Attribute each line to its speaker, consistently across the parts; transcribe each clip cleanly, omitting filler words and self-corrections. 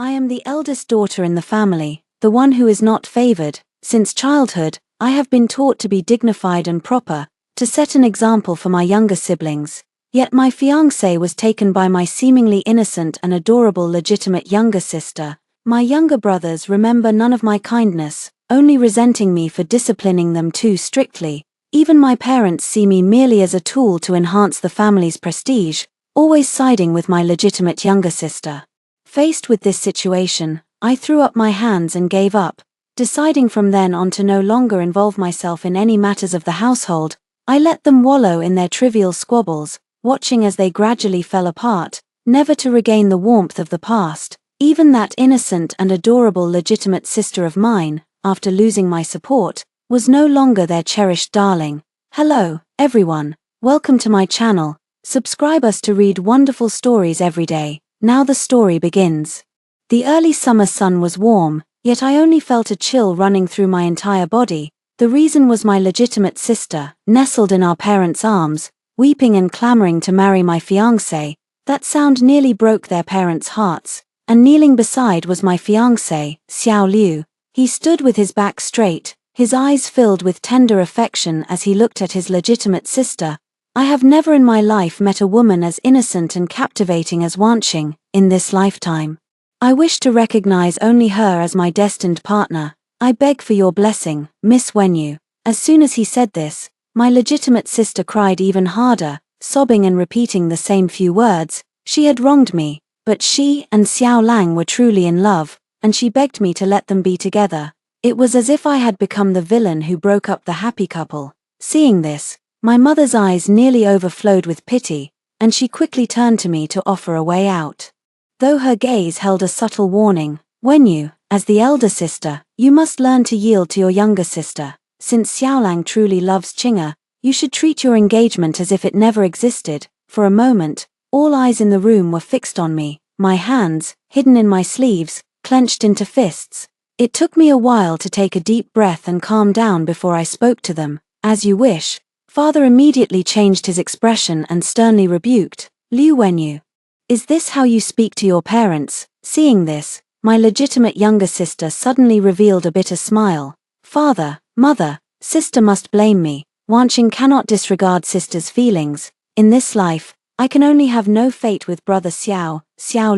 Speaker 1: I am the eldest daughter in the family, the one who is not favored. Since childhood, I have been taught to be dignified and proper, to set an example for my younger siblings. Yet my fiancé was taken by my seemingly innocent and adorable legitimate younger sister. My younger brothers remember none of my kindness, only resenting me for disciplining them too strictly. Even my parents see me merely as a tool to enhance the family's prestige, always siding with my legitimate younger sister. Faced with this situation, I threw up my hands and gave up, deciding from then on to no longer involve myself in any matters of the household. I let them wallow in their trivial squabbles, watching as they gradually fell apart, never to regain the warmth of the past. Even that innocent and adorable legitimate sister of mine, after losing my support, was no longer their cherished darling. Hello, everyone. Welcome to my channel. Subscribe us to read wonderful stories every day. Now the story begins. The early summer sun was warm, yet I only felt a chill running through my entire body. The reason was my legitimate sister, nestled in our parents' arms, weeping and clamoring to marry my fiancé. That sound nearly broke their parents' hearts. And kneeling beside was my fiancé, Xiao Liu. He stood with his back straight, his eyes filled with tender affection as he looked at his legitimate sister. I have never in my life met a woman as innocent and captivating as Wanqing, in this lifetime. I wish to recognize only her as my destined partner. I beg for your blessing, Miss Wenyu. As soon as he said this, my legitimate sister cried even harder, sobbing and repeating the same few words. She had wronged me, but she and Xiao Lang were truly in love, and she begged me to let them be together. It was as if I had become the villain who broke up the happy couple. Seeing this, my mother's eyes nearly overflowed with pity, and she quickly turned to me to offer a way out. Though her gaze held a subtle warning, Wenyu, as the elder sister, you must learn to yield to your younger sister. Since Xiaolang truly loves Qing'er, you should treat your engagement as if it never existed. For a moment, all eyes in the room were fixed on me, my hands, hidden in my sleeves, clenched into fists. It took me a while to take a deep breath and calm down before I spoke to them. As you wish. Father immediately changed his expression and sternly rebuked, Liu Wenyu. Is this how you speak to your parents? Seeing this, my legitimate younger sister suddenly revealed a bitter smile. Father, mother, sister must blame me. Wanqing cannot disregard sister's feelings. In this life, I can only have no fate with brother Xiao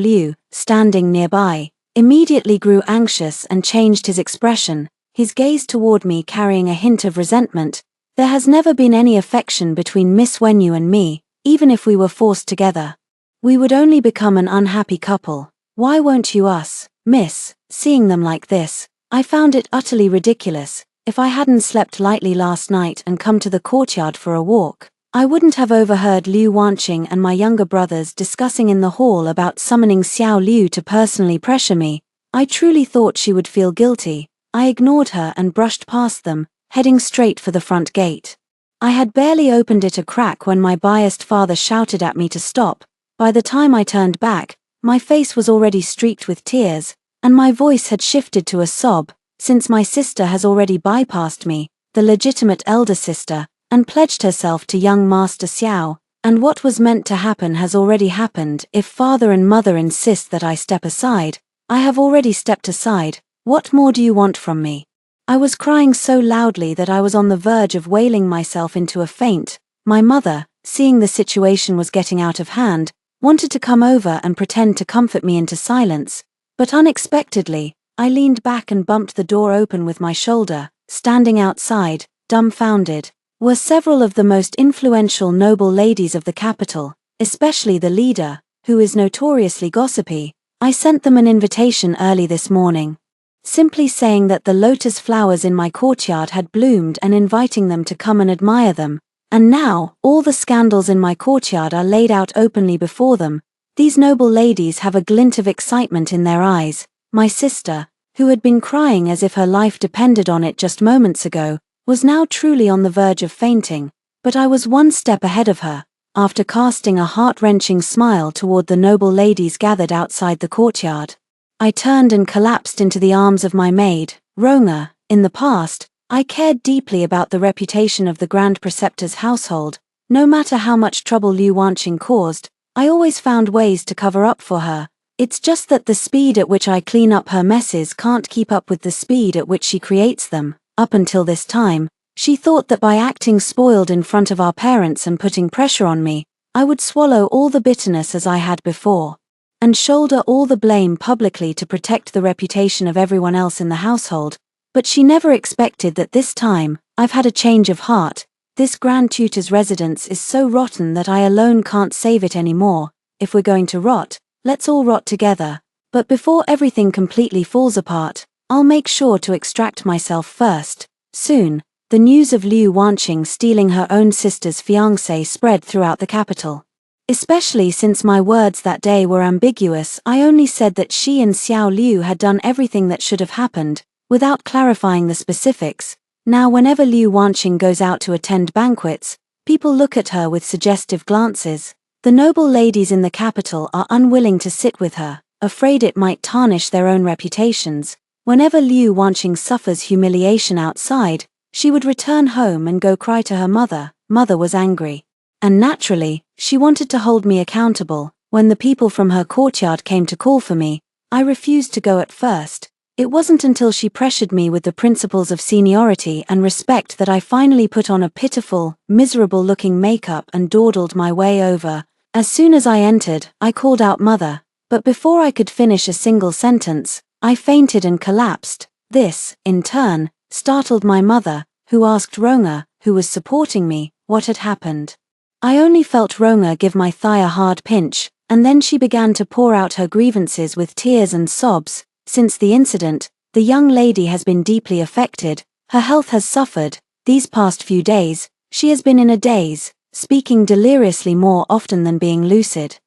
Speaker 1: Liu, standing nearby, immediately grew anxious and changed his expression, his gaze toward me carrying a hint of resentment. There has never been any affection between Miss Wenyu and me, even if we were forced together. We would only become an unhappy couple. Why won't you us, miss? Seeing them like this, I found it utterly ridiculous. If I hadn't slept lightly last night and come to the courtyard for a walk, I wouldn't have overheard Liu Wanqing and my younger brothers discussing in the hall about summoning Xiao Liu to personally pressure me. I truly thought she would feel guilty. I ignored her and brushed past them, heading straight for the front gate. I had barely opened it a crack when my biased father shouted at me to stop. By the time I turned back, my face was already streaked with tears, and my voice had shifted to a sob, since my sister has already bypassed me, the legitimate elder sister, and pledged herself to young Master Xiao, and what was meant to happen has already happened. If father and mother insist that I step aside, I have already stepped aside. What more do you want from me? I was crying so loudly that I was on the verge of wailing myself into a faint. My mother, seeing the situation was getting out of hand, wanted to come over and pretend to comfort me into silence, but unexpectedly, I leaned back and bumped the door open with my shoulder. Standing outside, dumbfounded, were several of the most influential noble ladies of the capital, especially the leader, who is notoriously gossipy. I sent them an invitation early this morning, simply saying that the lotus flowers in my courtyard had bloomed and inviting them to come and admire them. And now, all the scandals in my courtyard are laid out openly before them. These noble ladies have a glint of excitement in their eyes. My sister, who had been crying as if her life depended on it just moments ago, was now truly on the verge of fainting, but I was one step ahead of her. After casting a heart-wrenching smile toward the noble ladies gathered outside the courtyard, I turned and collapsed into the arms of my maid, Ronga. In the past, I cared deeply about the reputation of the Grand Preceptor's household. No matter how much trouble Liu Wanqing caused, I always found ways to cover up for her. It's just that the speed at which I clean up her messes can't keep up with the speed at which she creates them. Up until this time, she thought that by acting spoiled in front of our parents and putting pressure on me, I would swallow all the bitterness as I had before, and shoulder all the blame publicly to protect the reputation of everyone else in the household. But she never expected that this time, I've had a change of heart. This grand tutor's residence is so rotten that I alone can't save it anymore. If we're going to rot, let's all rot together. But before everything completely falls apart, I'll make sure to extract myself first. Soon, the news of Liu Wanqing stealing her own sister's fiancé spread throughout the capital. Especially since my words that day were ambiguous, I only said that she and Xiao Liu had done everything that should have happened, without clarifying the specifics. Now whenever Liu Wanqing goes out to attend banquets, people look at her with suggestive glances. The noble ladies in the capital are unwilling to sit with her, afraid it might tarnish their own reputations. Whenever Liu Wanqing suffers humiliation outside, she would return home and go cry to her mother. Mother was angry. And naturally, she wanted to hold me accountable. When the people from her courtyard came to call for me, I refused to go at first. It wasn't until she pressured me with the principles of seniority and respect that I finally put on a pitiful, miserable-looking makeup and dawdled my way over. As soon as I entered, I called out "Mother," but before I could finish a single sentence, I fainted and collapsed. This, in turn, startled my mother, who asked Ronga, who was supporting me, what had happened. I only felt Ronga give my thigh a hard pinch, and then she began to pour out her grievances with tears and sobs. Since the incident, the young lady has been deeply affected. Her health has suffered. These past few days, she has been in a daze, speaking deliriously more often than being lucid.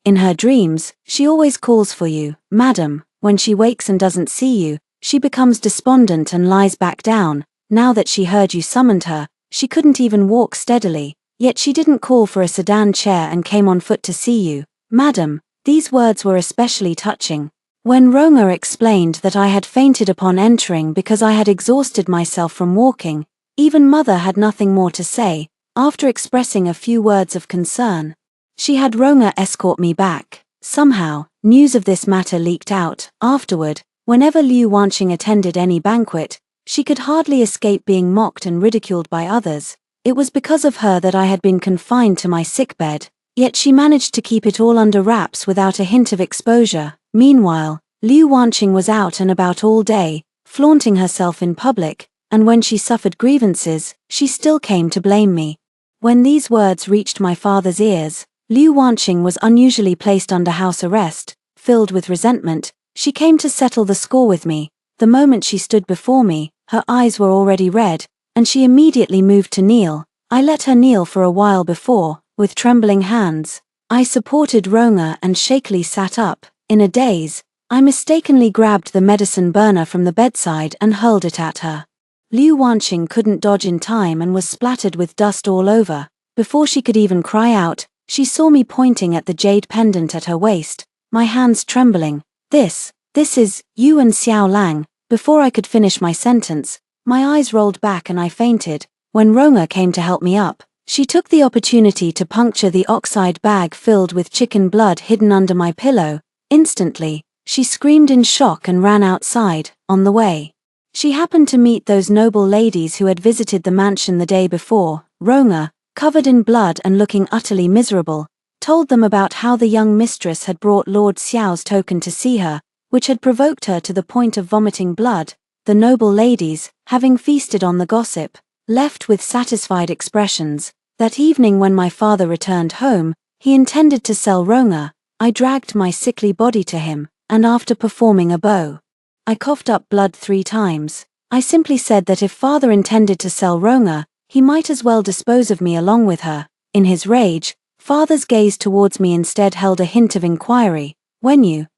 Speaker 1: In her dreams, she always calls for you, "Madam." When she wakes and doesn't see you, she becomes despondent and lies back down. Now that she heard you summoned her, she couldn't even walk steadily, yet she didn't call for a sedan chair and came on foot to see you, "Madam." These words were especially touching. When Ronga explained that I had fainted upon entering because I had exhausted myself from walking, even Mother had nothing more to say. After expressing a few words of concern, she had Ronga escort me back. Somehow, news of this matter leaked out. Afterward, whenever Liu Wanqing attended any banquet, she could hardly escape being mocked and ridiculed by others. It was because of her that I had been confined to my sickbed, yet she managed to keep it all under wraps without a hint of exposure. Meanwhile, Liu Wanqing was out and about all day, flaunting herself in public, and when she suffered grievances, she still came to blame me. When these words reached my father's ears, Liu Wanqing was unusually placed under house arrest. Filled with resentment, she came to settle the score with me. The moment she stood before me, her eyes were already red, and she immediately moved to kneel. I let her kneel for a while before, with trembling hands. I supported Ronga and shakily sat up. In a daze, I mistakenly grabbed the medicine burner from the bedside and hurled it at her. Liu Wanqing couldn't dodge in time and was splattered with dust all over. Before she could even cry out, she saw me pointing at the jade pendant at her waist, my hands trembling. This is Yuan Xiao Lang." Before I could finish my sentence, my eyes rolled back and I fainted. When Ronga came to help me up, she took the opportunity to puncture the oxide bag filled with chicken blood hidden under my pillow. Instantly, she screamed in shock and ran outside. On the way, she happened to meet those noble ladies who had visited the mansion the day before. Ronga, covered in blood and looking utterly miserable, told them about how the young mistress had brought Lord Xiao's token to see her, which had provoked her to the point of vomiting blood. The noble ladies, having feasted on the gossip, left with satisfied expressions. That evening when my father returned home, he intended to sell Ronga. I dragged my sickly body to him, and after performing a bow, I coughed up blood 3 times. I simply said that if father intended to sell Ronga, he might as well dispose of me along with her. In his rage, father's gaze towards me instead held a hint of inquiry.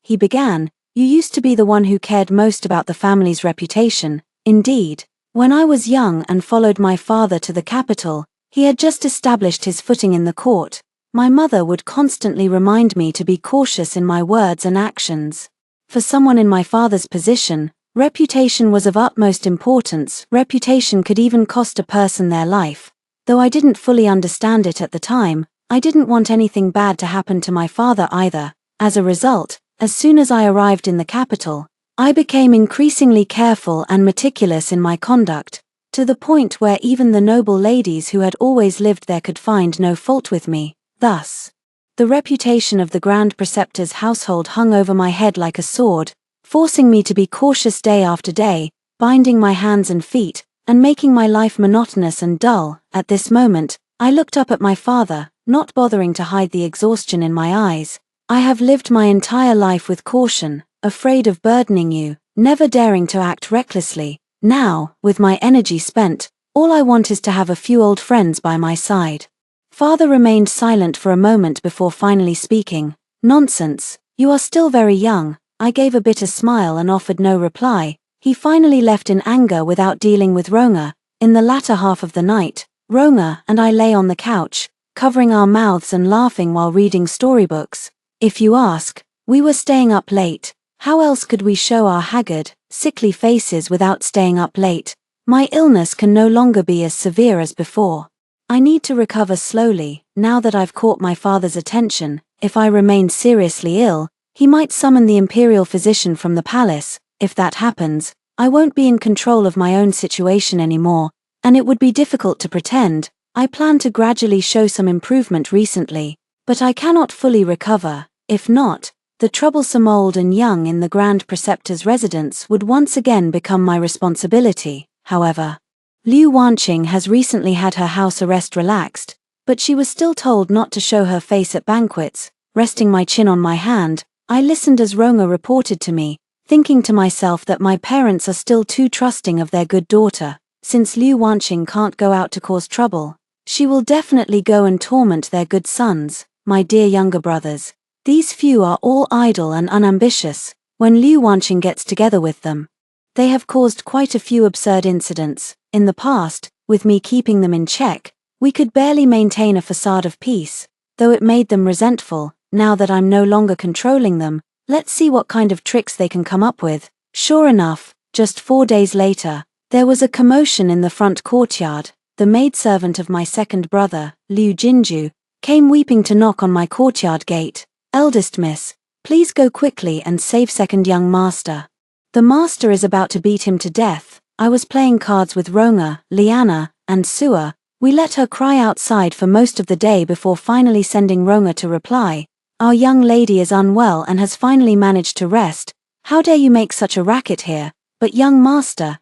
Speaker 1: He began, "You used to be the one who cared most about the family's reputation." Indeed, when I was young and followed my father to the capital, he had just established his footing in the court. My mother would constantly remind me to be cautious in my words and actions. For someone in my father's position, reputation was of utmost importance. Reputation could even cost a person their life. Though I didn't fully understand it at the time, I didn't want anything bad to happen to my father either. As a result, As soon as I arrived in the capital, I became increasingly careful and meticulous in my conduct, to the point where even the noble ladies who had always lived there could find no fault with me. Thus, the reputation of the Grand Preceptor's household hung over my head like a sword, forcing me to be cautious day after day, binding my hands and feet, and making my life monotonous and dull. At this moment, I looked up at my father, not bothering to hide the exhaustion in my eyes. I have lived my entire life with caution, afraid of burdening you, never daring to act recklessly. Now, with my energy spent, all I want is to have a few old friends by my side. Father remained silent for a moment before finally speaking. Nonsense, you are still very young. I gave a bitter smile and offered no reply. He finally left in anger without dealing with Ronga. In the latter half of the night, Ronga and I lay on the couch, covering our mouths and laughing while reading storybooks. If you ask, we were staying up late. How else could we show our haggard, sickly faces without staying up late? My illness can no longer be as severe as before. I need to recover slowly. Now that I've caught my father's attention, if I remain seriously ill, he might summon the imperial physician from the palace. If that happens, I won't be in control of my own situation anymore, and it would be difficult to pretend. I plan to gradually show some improvement recently, but I cannot fully recover. If not, the troublesome old and young in the Grand Preceptor's residence would once again become my responsibility. However, Liu Wanqing has recently had her house arrest relaxed, but she was still told not to show her face at banquets. Resting my chin on my hand, I listened as Ronga reported to me, thinking to myself that my parents are still too trusting of their good daughter. Since Liu Wanqing can't go out to cause trouble, she will definitely go and torment their good sons, my dear younger brothers. These few are all idle and unambitious. When Liu Wanqing gets together with them, they have caused quite a few absurd incidents. In the past, with me keeping them in check, we could barely maintain a facade of peace, though it made them resentful. Now that I'm no longer controlling them, let's see what kind of tricks they can come up with. Sure enough, just 4 days later, there was a commotion in the front courtyard. The maidservant of my second brother, Liu Jinju, came weeping to knock on my courtyard gate. Eldest miss, please go quickly and save second young master. The master is about to beat him to death. I was playing cards with Ronga, Liana, and Sua. We let her cry outside for most of the day before finally sending Ronga to reply. Our young lady is unwell and has finally managed to rest. How dare you make such a racket here? But young master,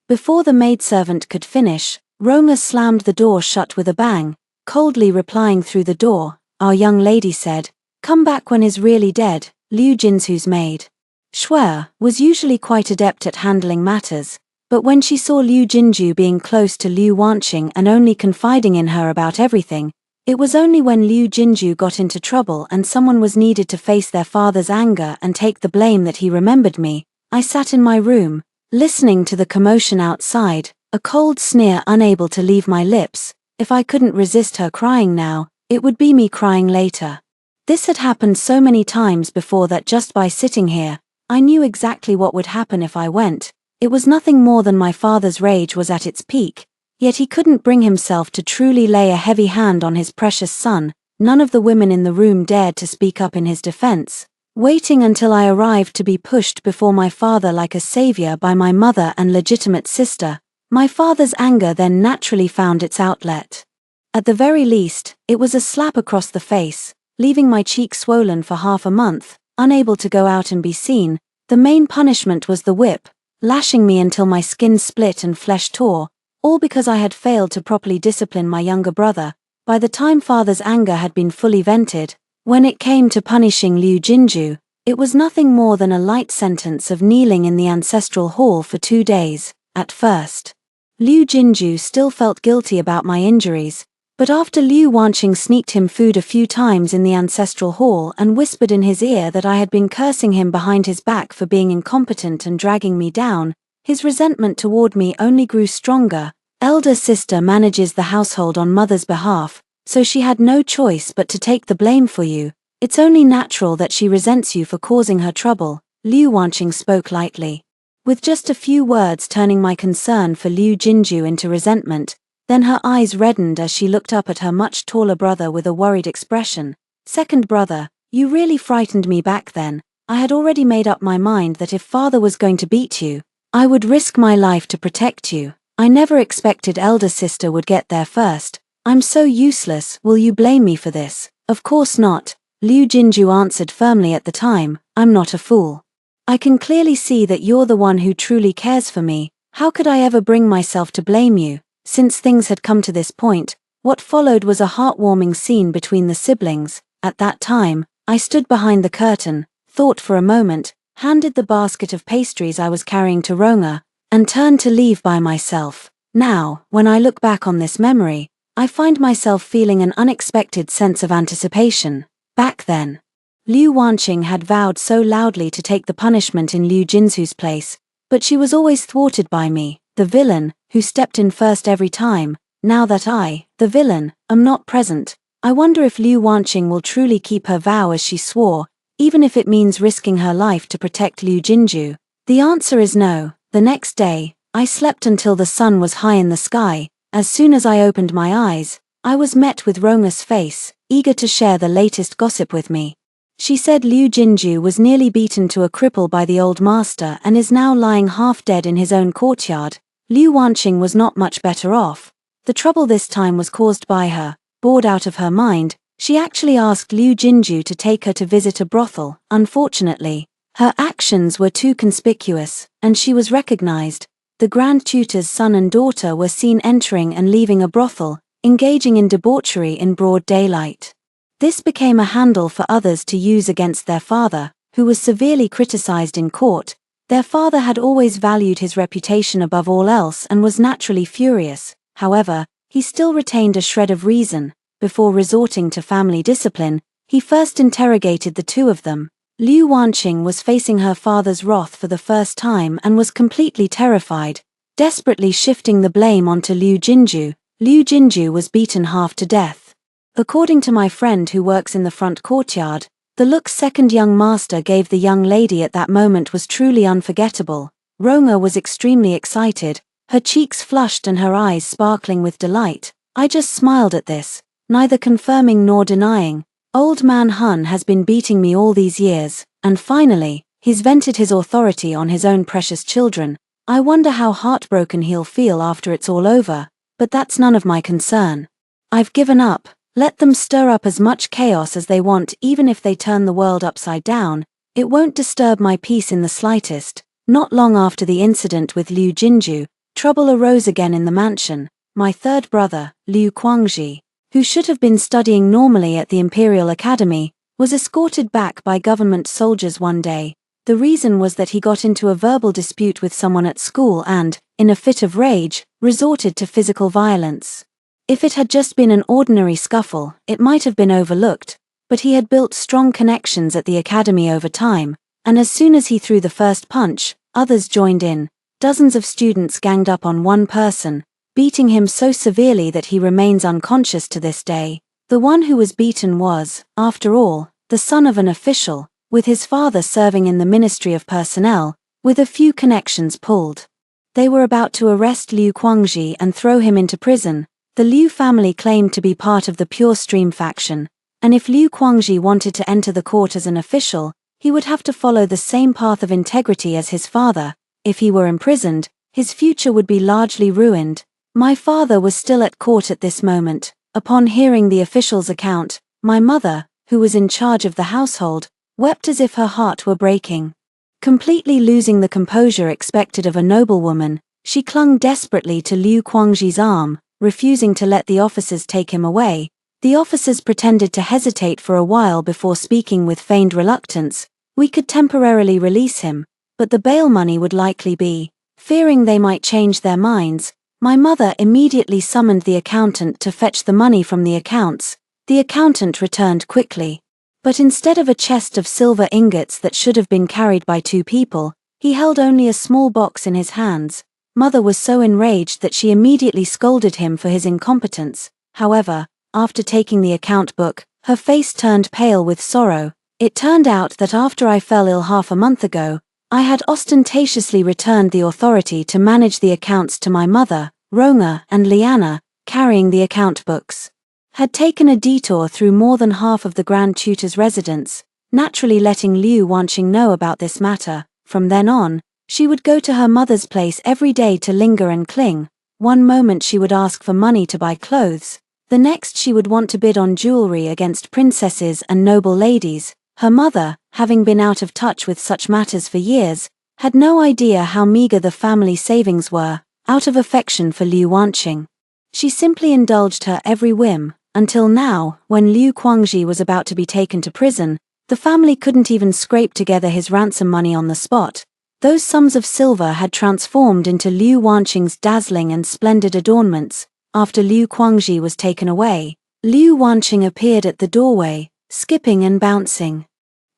Speaker 1: Before the maidservant could finish, Ronga slammed the door shut with a bang, coldly replying through the door. Our young lady said, "Come back when is really dead." Liu Jinzu's maid, Shuer, was usually quite adept at handling matters, but when she saw Liu Jinju being close to Liu Wanqing and only confiding in her about everything, it was only when Liu Jinju got into trouble and someone was needed to face their father's anger and take the blame that he remembered me. I sat in my room, listening to the commotion outside, a cold sneer unable to leave my lips. If I couldn't resist her crying now, it would be me crying later. This had happened so many times before that just by sitting here, I knew exactly what would happen if I went. It was nothing more than my father's rage was at its peak, yet he couldn't bring himself to truly lay a heavy hand on his precious son. None of the women in the room dared to speak up in his defense, waiting until I arrived to be pushed before my father like a savior by my mother and legitimate sister. My father's anger then naturally found its outlet. At the very least, it was a slap across the face, leaving my cheek swollen for half a month, unable to go out and be seen. The main punishment was the whip, lashing me until my skin split and flesh tore, all because I had failed to properly discipline my younger brother. By the time father's anger had been fully vented, when it came to punishing Liu Jinju, it was nothing more than a light sentence of kneeling in the ancestral hall for 2 days. At first, Liu Jinju still felt guilty about my injuries, but after Liu Wanqing sneaked him food a few times in the ancestral hall and whispered in his ear that I had been cursing him behind his back for being incompetent and dragging me down, his resentment toward me only grew stronger. Elder sister manages the household on mother's behalf, so she had no choice but to take the blame for you. It's only natural that she resents you for causing her trouble. Liu Wanqing spoke lightly, with just a few words turning my concern for Liu Jinju into resentment. Then her eyes reddened as she looked up at her much taller brother with a worried expression. "Second brother, you really frightened me back then. I had already made up my mind that if father was going to beat you, I would risk my life to protect you. I never expected elder sister would get there first. I'm so useless, will you blame me for this? Of course not, Liu Jinju answered firmly at the time, I'm not a fool. I can clearly see that you're the one who truly cares for me. How could I ever bring myself to blame you? Since things had come to this point, what followed was a heartwarming scene between the siblings. At that time, I stood behind the curtain, thought for a moment, handed the basket of pastries I was carrying to Ronga, and turned to leave by myself. Now, when I look back on this memory, I find myself feeling an unexpected sense of anticipation. Back then, Liu Wanqing had vowed so loudly to take the punishment in Liu Jinzu's place, but she was always thwarted by me, the villain, who stepped in first every time. Now that I, the villain, am not present, I wonder if Liu Wanqing will truly keep her vow as she swore, even if it means risking her life to protect Liu Jinju. The answer is no. The next day, I slept until the sun was high in the sky. As soon as I opened my eyes, I was met with Ronga's face, eager to share the latest gossip with me. She said Liu Jinju was nearly beaten to a cripple by the old master and is now lying half dead in his own courtyard. Liu Wanqing was not much better off. The trouble this time was caused by her. Bored out of her mind, she actually asked Liu Jinju to take her to visit a brothel. Unfortunately, her actions were too conspicuous, and she was recognized. The Grand Tutor's son and daughter were seen entering and leaving a brothel, engaging in debauchery in broad daylight. This became a handle for others to use against their father, who was severely criticized in court. Their father had always valued his reputation above all else and was naturally furious. However, he still retained a shred of reason. Before resorting to family discipline, he first interrogated the two of them. Liu Wanqing was facing her father's wrath for the first time and was completely terrified, desperately shifting the blame onto Liu Jinju. Liu Jinju was beaten half to death. According to my friend who works in the front courtyard, the look second young master gave the young lady at that moment was truly unforgettable. Ronga was extremely excited, her cheeks flushed and her eyes sparkling with delight. I just smiled at this, neither confirming nor denying. Old man Hun has been beating me all these years, and finally, he's vented his authority on his own precious children. I wonder how heartbroken he'll feel after it's all over, but that's none of my concern. I've given up. Let them stir up as much chaos as they want, even if they turn the world upside down. It won't disturb my peace in the slightest. Not long after the incident with Liu Jinju, trouble arose again in the mansion. My third brother, Liu Quangji, who should have been studying normally at the Imperial Academy, was escorted back by government soldiers one day. The reason was that he got into a verbal dispute with someone at school and, in a fit of rage, resorted to physical violence. If it had just been an ordinary scuffle, it might have been overlooked, but he had built strong connections at the academy over time, and as soon as he threw the first punch, others joined in. Dozens of students ganged up on one person, beating him so severely that he remains unconscious to this day. The one who was beaten was, after all, the son of an official, with his father serving in the Ministry of Personnel, with a few connections pulled. They were about to arrest Liu Quangji and throw him into prison. The Liu family claimed to be part of the Pure Stream faction, and if Liu Quangji wanted to enter the court as an official, he would have to follow the same path of integrity as his father. If he were imprisoned, his future would be largely ruined. My father was still at court at this moment. Upon hearing the official's account, my mother, who was in charge of the household, wept as if her heart were breaking. Completely losing the composure expected of a noblewoman, she clung desperately to Liu Quangji's arm, refusing to let the officers take him away. The officers pretended to hesitate for a while before speaking with feigned reluctance. We could temporarily release him, but the bail money would likely be. Fearing they might change their minds, my mother immediately summoned the accountant to fetch the money from the accounts. The accountant returned quickly. But instead of a chest of silver ingots that should have been carried by two people, he held only a small box in his hands. Mother was so enraged that she immediately scolded him for his incompetence. However, after taking the account book, her face turned pale with sorrow. It turned out that after I fell ill half a month ago, I had ostentatiously returned the authority to manage the accounts to my mother, Ronga, and Liana, carrying the account books. Had taken a detour through more than half of the Grand Tutor's residence. naturally letting Liu Wanqing know about this matter. From then on, she would go to her mother's place every day to linger and cling. One moment she would ask for money to buy clothes, the next she would want to bid on jewelry against princesses and noble ladies. Her mother, having been out of touch with such matters for years, had no idea how meager the family savings were. Out of affection for Liu Wanqing, she simply indulged her every whim, until now, when Liu Quangji was about to be taken to prison, the family couldn't even scrape together his ransom money on the spot. Those sums of silver had transformed into Liu Wanqing's dazzling and splendid adornments. After Liu Quangji was taken away, Liu Wanqing appeared at the doorway, skipping and bouncing.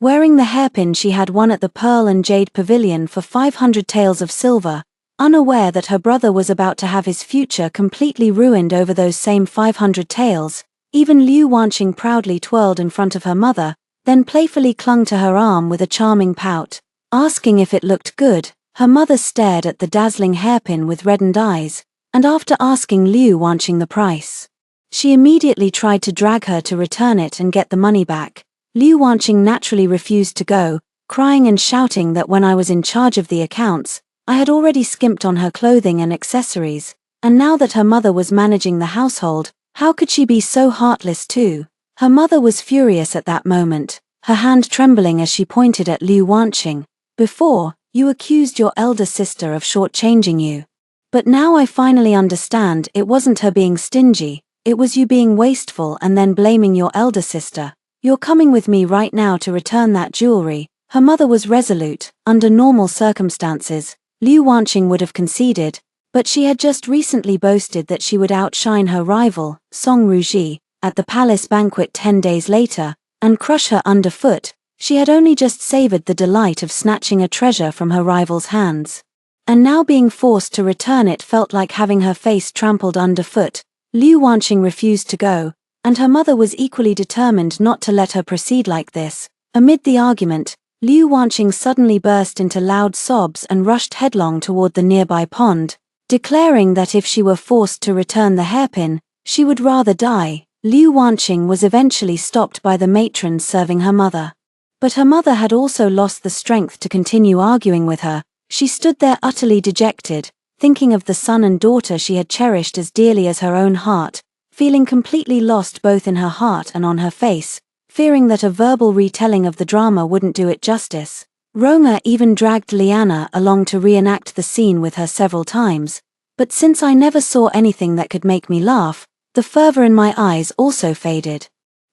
Speaker 1: Wearing the hairpin she had won at the Pearl and Jade Pavilion for 500 taels of silver, unaware that her brother was about to have his future completely ruined over those same 500 taels, even Liu Wanqing proudly twirled in front of her mother, then playfully clung to her arm with a charming pout. Asking if it looked good, her mother stared at the dazzling hairpin with reddened eyes, and after asking Liu Wanqing the price, she immediately tried to drag her to return it and get the money back. Liu Wanqing naturally refused to go, crying and shouting that when I was in charge of the accounts, I had already skimped on her clothing and accessories, and now that her mother was managing the household, how could she be so heartless too? Her mother was furious at that moment, her hand trembling as she pointed at Liu Wanqing. Before, you accused your elder sister of shortchanging you. But now I finally understand it wasn't her being stingy, it was you being wasteful and then blaming your elder sister. You're coming with me right now to return that jewelry. Her mother was resolute. Under normal circumstances, Liu Wanqing would have conceded, but she had just recently boasted that she would outshine her rival, Song Ruji, at the palace banquet 10 days later, and crush her underfoot. She had only just savored the delight of snatching a treasure from her rival's hands. And now being forced to return it felt like having her face trampled underfoot. Liu Wanqing refused to go, and her mother was equally determined not to let her proceed like this. Amid the argument, Liu Wanqing suddenly burst into loud sobs and rushed headlong toward the nearby pond, declaring that if she were forced to return the hairpin, she would rather die. Liu Wanqing was eventually stopped by the matrons serving her mother. But her mother had also lost the strength to continue arguing with her. She stood there utterly dejected, thinking of the son and daughter she had cherished as dearly as her own heart, feeling completely lost both in her heart and on her face, fearing that a verbal retelling of the drama wouldn't do it justice. Rong'a even dragged Liana along to reenact the scene with her several times, but since I never saw anything that could make me laugh, the fervor in my eyes also faded.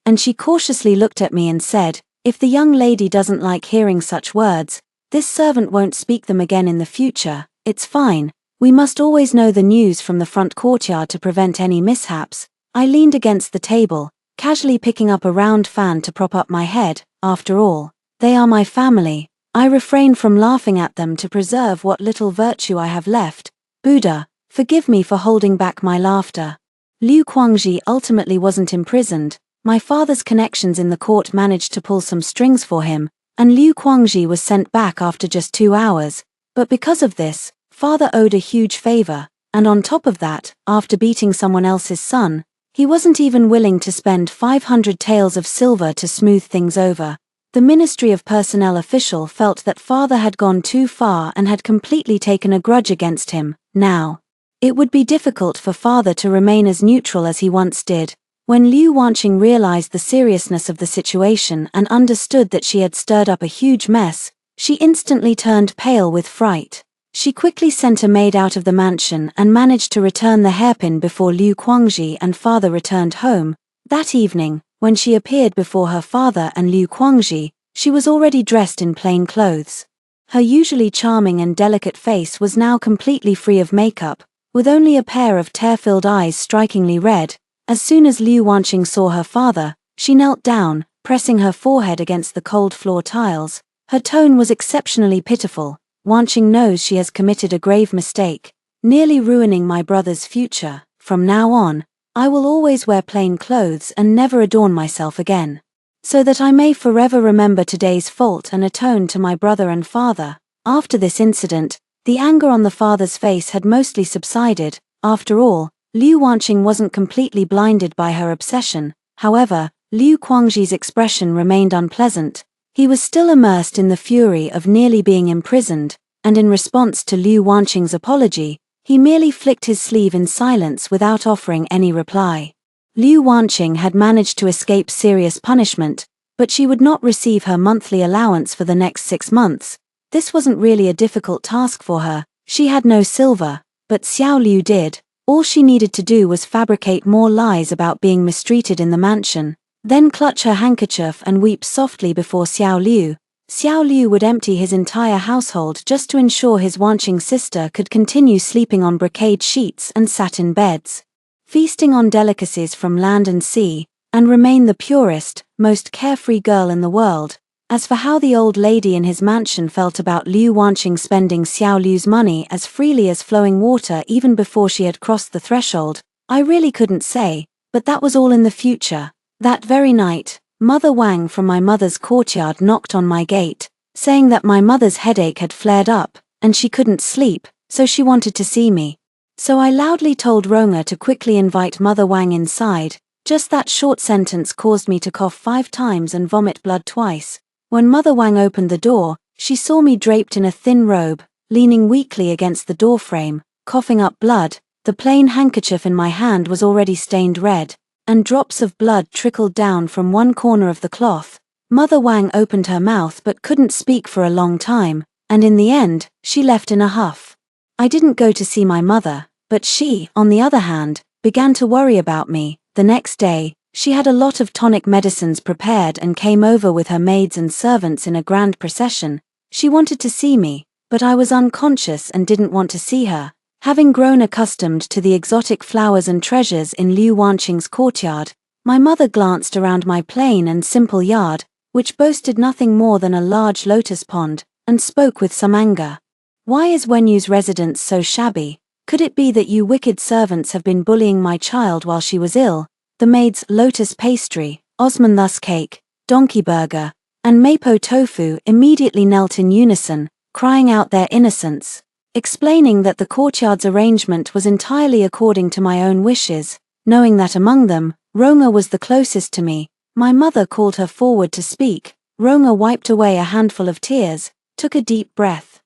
Speaker 1: And she cautiously looked at me and said, "If the young lady doesn't like hearing such words, this servant won't speak them again in the future. It's fine. We must always know the news from the front courtyard to prevent any mishaps." I leaned against the table, casually picking up a round fan to prop up my head. After all, they are my family. I refrain from laughing at them to preserve what little virtue I have left. Buddha, forgive me for holding back my laughter. Liu Quangji ultimately wasn't imprisoned. My father's connections in the court managed to pull some strings for him, and Liu Quangji was sent back after just 2 hours. But because of this, father owed a huge favor, and on top of that, after beating someone else's son, he wasn't even willing to spend 500 taels of silver to smooth things over. The Ministry of Personnel official felt that father had gone too far and had completely taken a grudge against him. Now, it would be difficult for father to remain as neutral as he once did. When Liu Wanqing realized the seriousness of the situation and understood that she had stirred up a huge mess, she instantly turned pale with fright. She quickly sent a maid out of the mansion and managed to return the hairpin before Liu Quangji and father returned home. That evening, when she appeared before her father and Liu Quangji, she was already dressed in plain clothes. Her usually charming and delicate face was now completely free of makeup, with only a pair of tear-filled eyes strikingly red. As soon as Liu Wanqing saw her father, she knelt down, pressing her forehead against the cold floor tiles. Her tone was exceptionally pitiful. "Wanqing knows she has committed a grave mistake, nearly ruining my brother's future. From now on, I will always wear plain clothes and never adorn myself again, so that I may forever remember today's fault and atone to my brother and father." After this incident, the anger on the father's face had mostly subsided. After all, Liu Wanqing wasn't completely blinded by her obsession. However, Liu Quangji's expression remained unpleasant. He was still immersed in the fury of nearly being imprisoned, and in response to Liu Wanqing's apology, he merely flicked his sleeve in silence without offering any reply. Liu Wanqing had managed to escape serious punishment, but she would not receive her monthly allowance for the next 6 months. This wasn't really a difficult task for her. She had no silver, but Xiao Liu did. All she needed to do was fabricate more lies about being mistreated in the mansion, then clutch her handkerchief and weep softly before Xiao Liu. Xiao Liu would empty his entire household just to ensure his Wanqing sister could continue sleeping on brocade sheets and satin beds, feasting on delicacies from land and sea, and remain the purest, most carefree girl in the world. As for how the old lady in his mansion felt about Liu Wanqing spending Xiao Liu's money as freely as flowing water even before she had crossed the threshold, I really couldn't say, but that was all in the future. That very night, Mother Wang from my mother's courtyard knocked on my gate, saying that my mother's headache had flared up, and she couldn't sleep, so she wanted to see me. So I loudly told Ronga to quickly invite Mother Wang inside. Just that short sentence caused me to cough 5 times and vomit blood twice. When Mother Wang opened the door, she saw me draped in a thin robe, leaning weakly against the doorframe, coughing up blood. The plain handkerchief in my hand was already stained red, and drops of blood trickled down from one corner of the cloth. Mother Wang opened her mouth but couldn't speak for a long time, and in the end, she left in a huff. I didn't go to see my mother, but she, on the other hand, began to worry about me. The next day, she had a lot of tonic medicines prepared and came over with her maids and servants in a grand procession. She wanted to see me, but I was unconscious and didn't want to see her. Having grown accustomed to the exotic flowers and treasures in Liu Wanqing's courtyard, my mother glanced around my plain and simple yard, which boasted nothing more than a large lotus pond, and spoke with some anger. "Why is Wenyu's residence so shabby? Could it be that you wicked servants have been bullying my child while she was ill?" The maids Lotus Pastry, Osmanthus Cake, Donkey Burger, and Mapo Tofu immediately knelt in unison, crying out their innocence, explaining that the courtyard's arrangement was entirely according to my own wishes. Knowing that among them, Ronga was the closest to me, my mother called her forward to speak. Ronga wiped away a handful of tears, took a deep breath,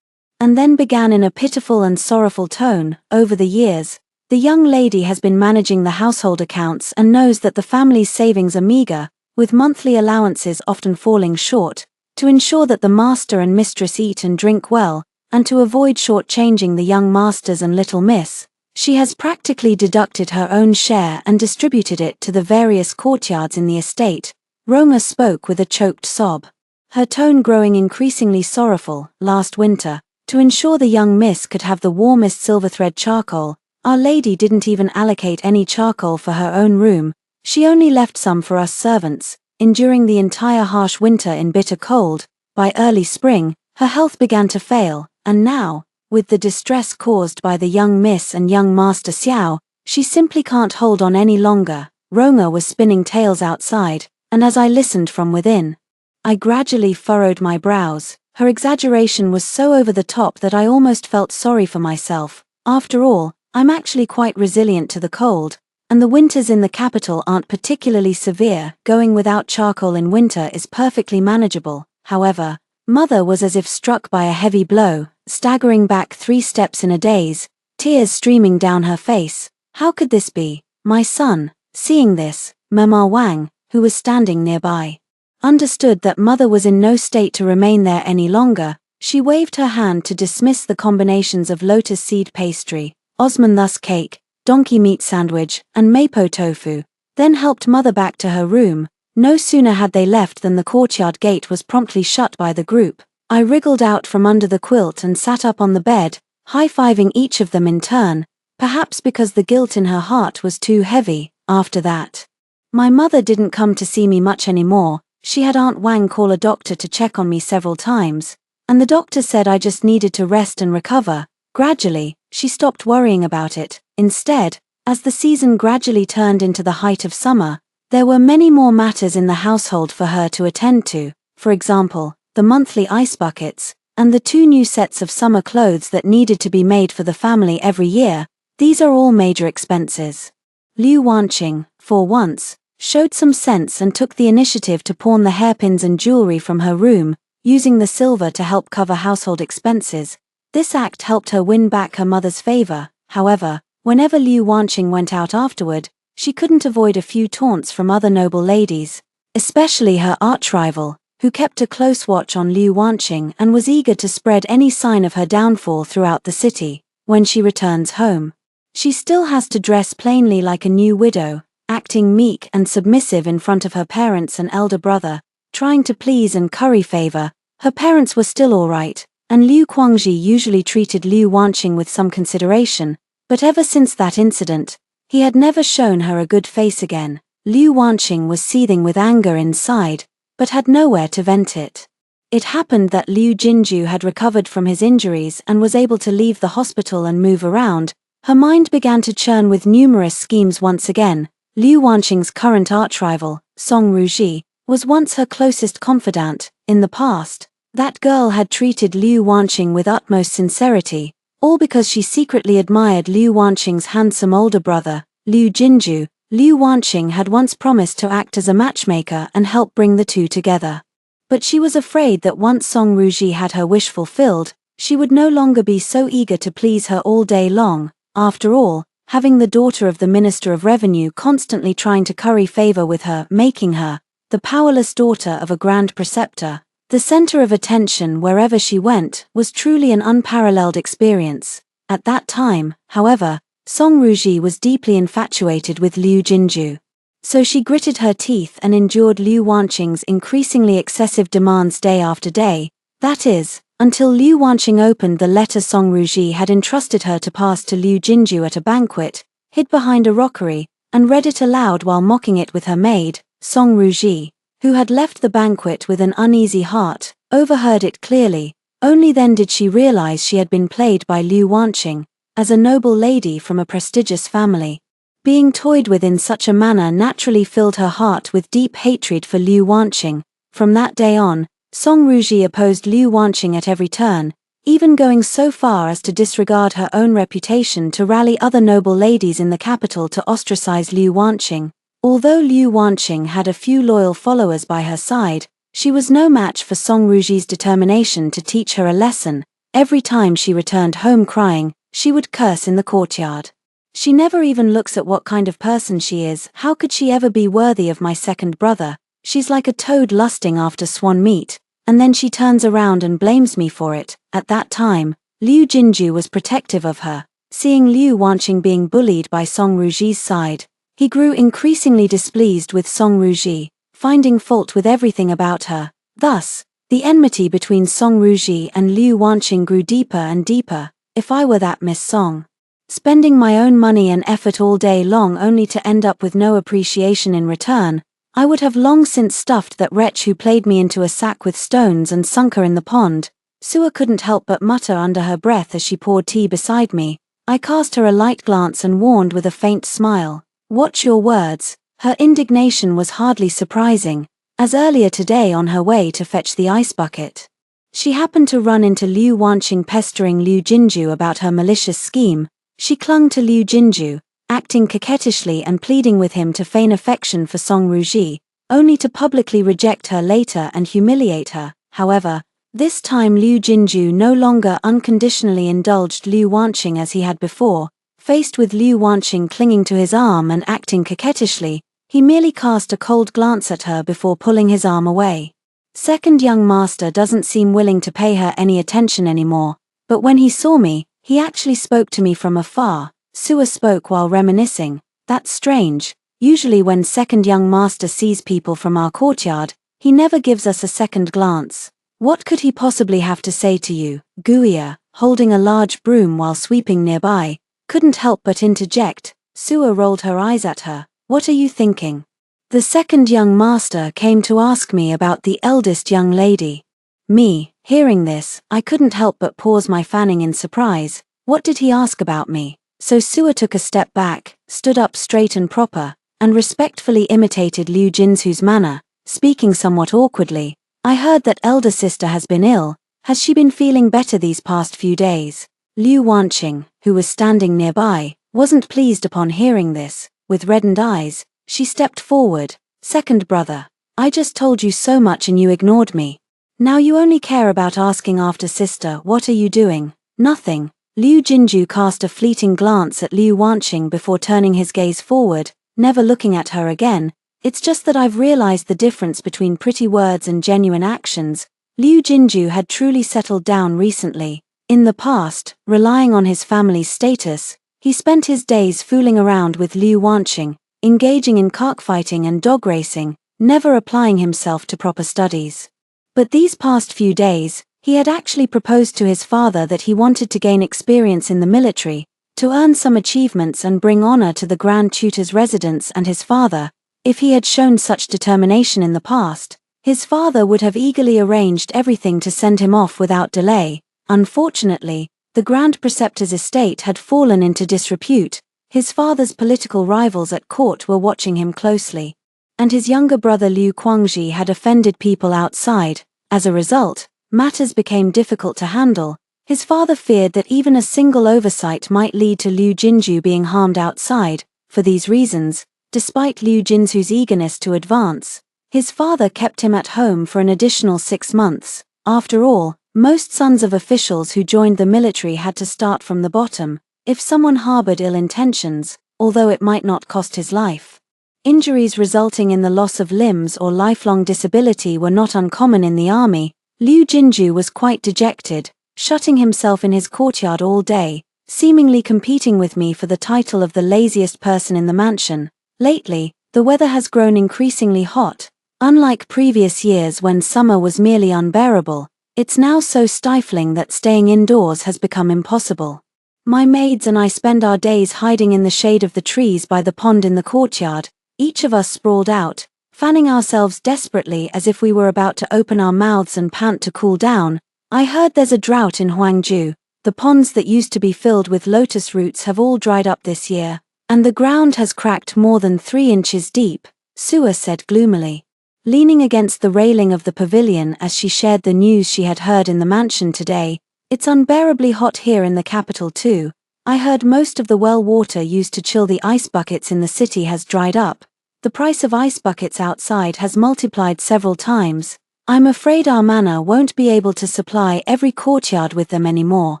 Speaker 1: and then began in a pitiful and sorrowful tone. "Over the years, the young lady has been managing the household accounts and knows that the family's savings are meager, with monthly allowances often falling short. To ensure that the master and mistress eat and drink well, and to avoid shortchanging the young masters and little miss, she has practically deducted her own share and distributed it to the various courtyards in the estate." Ronga spoke with a choked sob, her tone growing increasingly sorrowful. "Last winter, to ensure the young miss could have the warmest silver-thread charcoal, Our Lady didn't even allocate any charcoal for her own room. She only left some for us servants. Enduring the entire harsh winter in bitter cold, by early spring, her health began to fail, and now, with the distress caused by the young miss and young master Xiao, she simply can't hold on any longer." Ronga was spinning tales outside, and as I listened from within, I gradually furrowed my brows. Her exaggeration was so over the top that I almost felt sorry for myself. After all, I'm actually quite resilient to the cold, and the winters in the capital aren't particularly severe. Going without charcoal in winter is perfectly manageable. However, Mother was as if struck by a heavy blow, staggering back 3 steps in a daze, tears streaming down her face. How could this be? My son, seeing this, Mama Wang, who was standing nearby, understood that Mother was in no state to remain there any longer. She waved her hand to dismiss the combinations of lotus seed pastry, Osmanthus cake, donkey meat sandwich, and Mapo tofu, then helped Mother back to her room. No sooner had they left than the courtyard gate was promptly shut by the group. I wriggled out from under the quilt and sat up on the bed, high-fiving each of them in turn, perhaps because the guilt in her heart was too heavy. After that, my mother didn't come to see me much anymore. She had Aunt Wang call a doctor to check on me several times, and the doctor said I just needed to rest and recover. Gradually, she stopped worrying about it. Instead, as the season gradually turned into the height of summer, there were many more matters in the household for her to attend to. For example, the monthly ice buckets, and the 2 new sets of summer clothes that needed to be made for the family every year. These are all major expenses. Liu Wanqing, for once, showed some sense and took the initiative to pawn the hairpins and jewelry from her room, using the silver to help cover household expenses. This act helped her win back her mother's favor. However, whenever Liu Wanqing went out afterward, she couldn't avoid a few taunts from other noble ladies, especially her arch-rival, who kept a close watch on Liu Wanqing and was eager to spread any sign of her downfall throughout the city. When she returns home, she still has to dress plainly like a new widow, acting meek and submissive in front of her parents and elder brother, trying to please and curry favor. Her parents were still alright, and Liu Guangji usually treated Liu Wanqing with some consideration, but ever since that incident, he had never shown her a good face again. Liu Wanqing was seething with anger inside, but had nowhere to vent it. It happened that Liu Jinju had recovered from his injuries and was able to leave the hospital and move around. Her mind began to churn with numerous schemes once again. Liu Wanqing's current arch-rival, Song Ruji, was once her closest confidant. In the past, that girl had treated Liu Wanqing with utmost sincerity, all because she secretly admired Liu Wanqing's handsome older brother, Liu Jinju. Liu Wanqing had once promised to act as a matchmaker and help bring the two together. But she was afraid that once Song Ruji had her wish fulfilled, she would no longer be so eager to please her all day long. After all, having the daughter of the Minister of Revenue constantly trying to curry favor with her, making her the powerless daughter of a grand preceptor, the center of attention wherever she went, was truly an unparalleled experience. At that time, however, Song Ruji was deeply infatuated with Liu Jinju. So she gritted her teeth and endured Liu Wanqing's increasingly excessive demands day after day, that is, until Liu Wanqing opened the letter Song Ruji had entrusted her to pass to Liu Jinju at a banquet, hid behind a rockery, and read it aloud while mocking it with her maid. Song Ruji, who had left the banquet with an uneasy heart, overheard it clearly. Only then did she realize she had been played by Liu Wanqing. As a noble lady from a prestigious family, being toyed with in such a manner naturally filled her heart with deep hatred for Liu Wanqing. From that day on, Song Ruji opposed Liu Wanqing at every turn, even going so far as to disregard her own reputation to rally other noble ladies in the capital to ostracize Liu Wanqing. Although Liu Wanqing had a few loyal followers by her side, she was no match for Song Ruji's determination to teach her a lesson. Every time she returned home crying, she would curse in the courtyard. She never even looks at what kind of person she is. How could she ever be worthy of my second brother? She's like a toad lusting after swan meat, and then she turns around and blames me for it. At that time, Liu Jinju was protective of her. Seeing Liu Wanqing being bullied by Song Ruji's side, he grew increasingly displeased with Song Ruji, finding fault with everything about her. Thus, the enmity between Song Ruji and Liu Wanqing grew deeper and deeper. If I were that Miss Song, spending my own money and effort all day long only to end up with no appreciation in return, I would have long since stuffed that wretch who played me into a sack with stones and sunk her in the pond. Sua couldn't help but mutter under her breath as she poured tea beside me. I cast her a light glance and warned with a faint smile, "Watch your words." Her indignation was hardly surprising, as earlier today on her way to fetch the ice bucket, she happened to run into Liu Wanqing pestering Liu Jinju about her malicious scheme. She clung to Liu Jinju, acting coquettishly and pleading with him to feign affection for Song Ruji, only to publicly reject her later and humiliate her. However, this time Liu Jinju no longer unconditionally indulged Liu Wanqing as he had before. Faced with Liu Wanqing clinging to his arm and acting coquettishly, he merely cast a cold glance at her before pulling his arm away. Second young master doesn't seem willing to pay her any attention anymore, but when he saw me, he actually spoke to me from afar. Sua spoke while reminiscing. That's strange. Usually when second young master sees people from our courtyard, he never gives us a second glance. What could he possibly have to say to you? Guia, holding a large broom while sweeping nearby, couldn't help but interject. Sua rolled her eyes at her. What are you thinking? The second young master came to ask me about the eldest young lady. Me, hearing this, I couldn't help but pause my fanning in surprise. What did he ask about me? So Sua took a step back, stood up straight and proper, and respectfully imitated Liu Jinzu's manner, speaking somewhat awkwardly. I heard that elder sister has been ill. Has she been feeling better these past few days? Liu Wanqing, who was standing nearby, wasn't pleased upon hearing this. With reddened eyes, She stepped forward. Second brother. I just told you so much and you ignored me. Now you only care about asking after sister. What are you doing? Nothing. Liu Jinju cast a fleeting glance at Liu Wanqing before turning his gaze forward, never looking at her again. It's just that I've realized the difference between pretty words and genuine actions. Liu Jinju had truly settled down recently. In the past, relying on his family's status, he spent his days fooling around with Liu Wanqing, engaging in cockfighting and dog racing, never applying himself to proper studies. But these past few days, he had actually proposed to his father that he wanted to gain experience in the military, to earn some achievements and bring honor to the Grand Tutor's residence and his father. If he had shown such determination in the past, his father would have eagerly arranged everything to send him off without delay. Unfortunately, the Grand Preceptor's estate had fallen into disrepute. His father's political rivals at court were watching him closely, and his younger brother Liu Guangxi had offended people outside. As a result, matters became difficult to handle. His father feared that even a single oversight might lead to Liu Jinju being harmed outside. For these reasons, despite Liu Jinzu's eagerness to advance, his father kept him at home for an additional 6 months. After all, most sons of officials who joined the military had to start from the bottom. If someone harbored ill intentions, although it might not cost his life, injuries resulting in the loss of limbs or lifelong disability were not uncommon in the army. Liu Jinju was quite dejected, shutting himself in his courtyard all day, seemingly competing with me for the title of the laziest person in the mansion. Lately, the weather has grown increasingly hot. Unlike previous years when summer was merely unbearable, it's now so stifling that staying indoors has become impossible. My maids and I spend our days hiding in the shade of the trees by the pond in the courtyard, each of us sprawled out, fanning ourselves desperately as if we were about to open our mouths and pant to cool down. I heard there's a drought in Huangju. The ponds that used to be filled with lotus roots have all dried up this year, and the ground has cracked more than 3 inches deep, Sua said gloomily, leaning against the railing of the pavilion as she shared the news she had heard in the mansion today. It's unbearably hot here in the capital too. I heard most of the well water used to chill the ice buckets in the city has dried up. The price of ice buckets outside has multiplied several times. I'm afraid our manor won't be able to supply every courtyard with them anymore.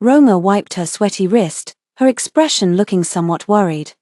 Speaker 1: Roma wiped her sweaty wrist, her expression looking somewhat worried.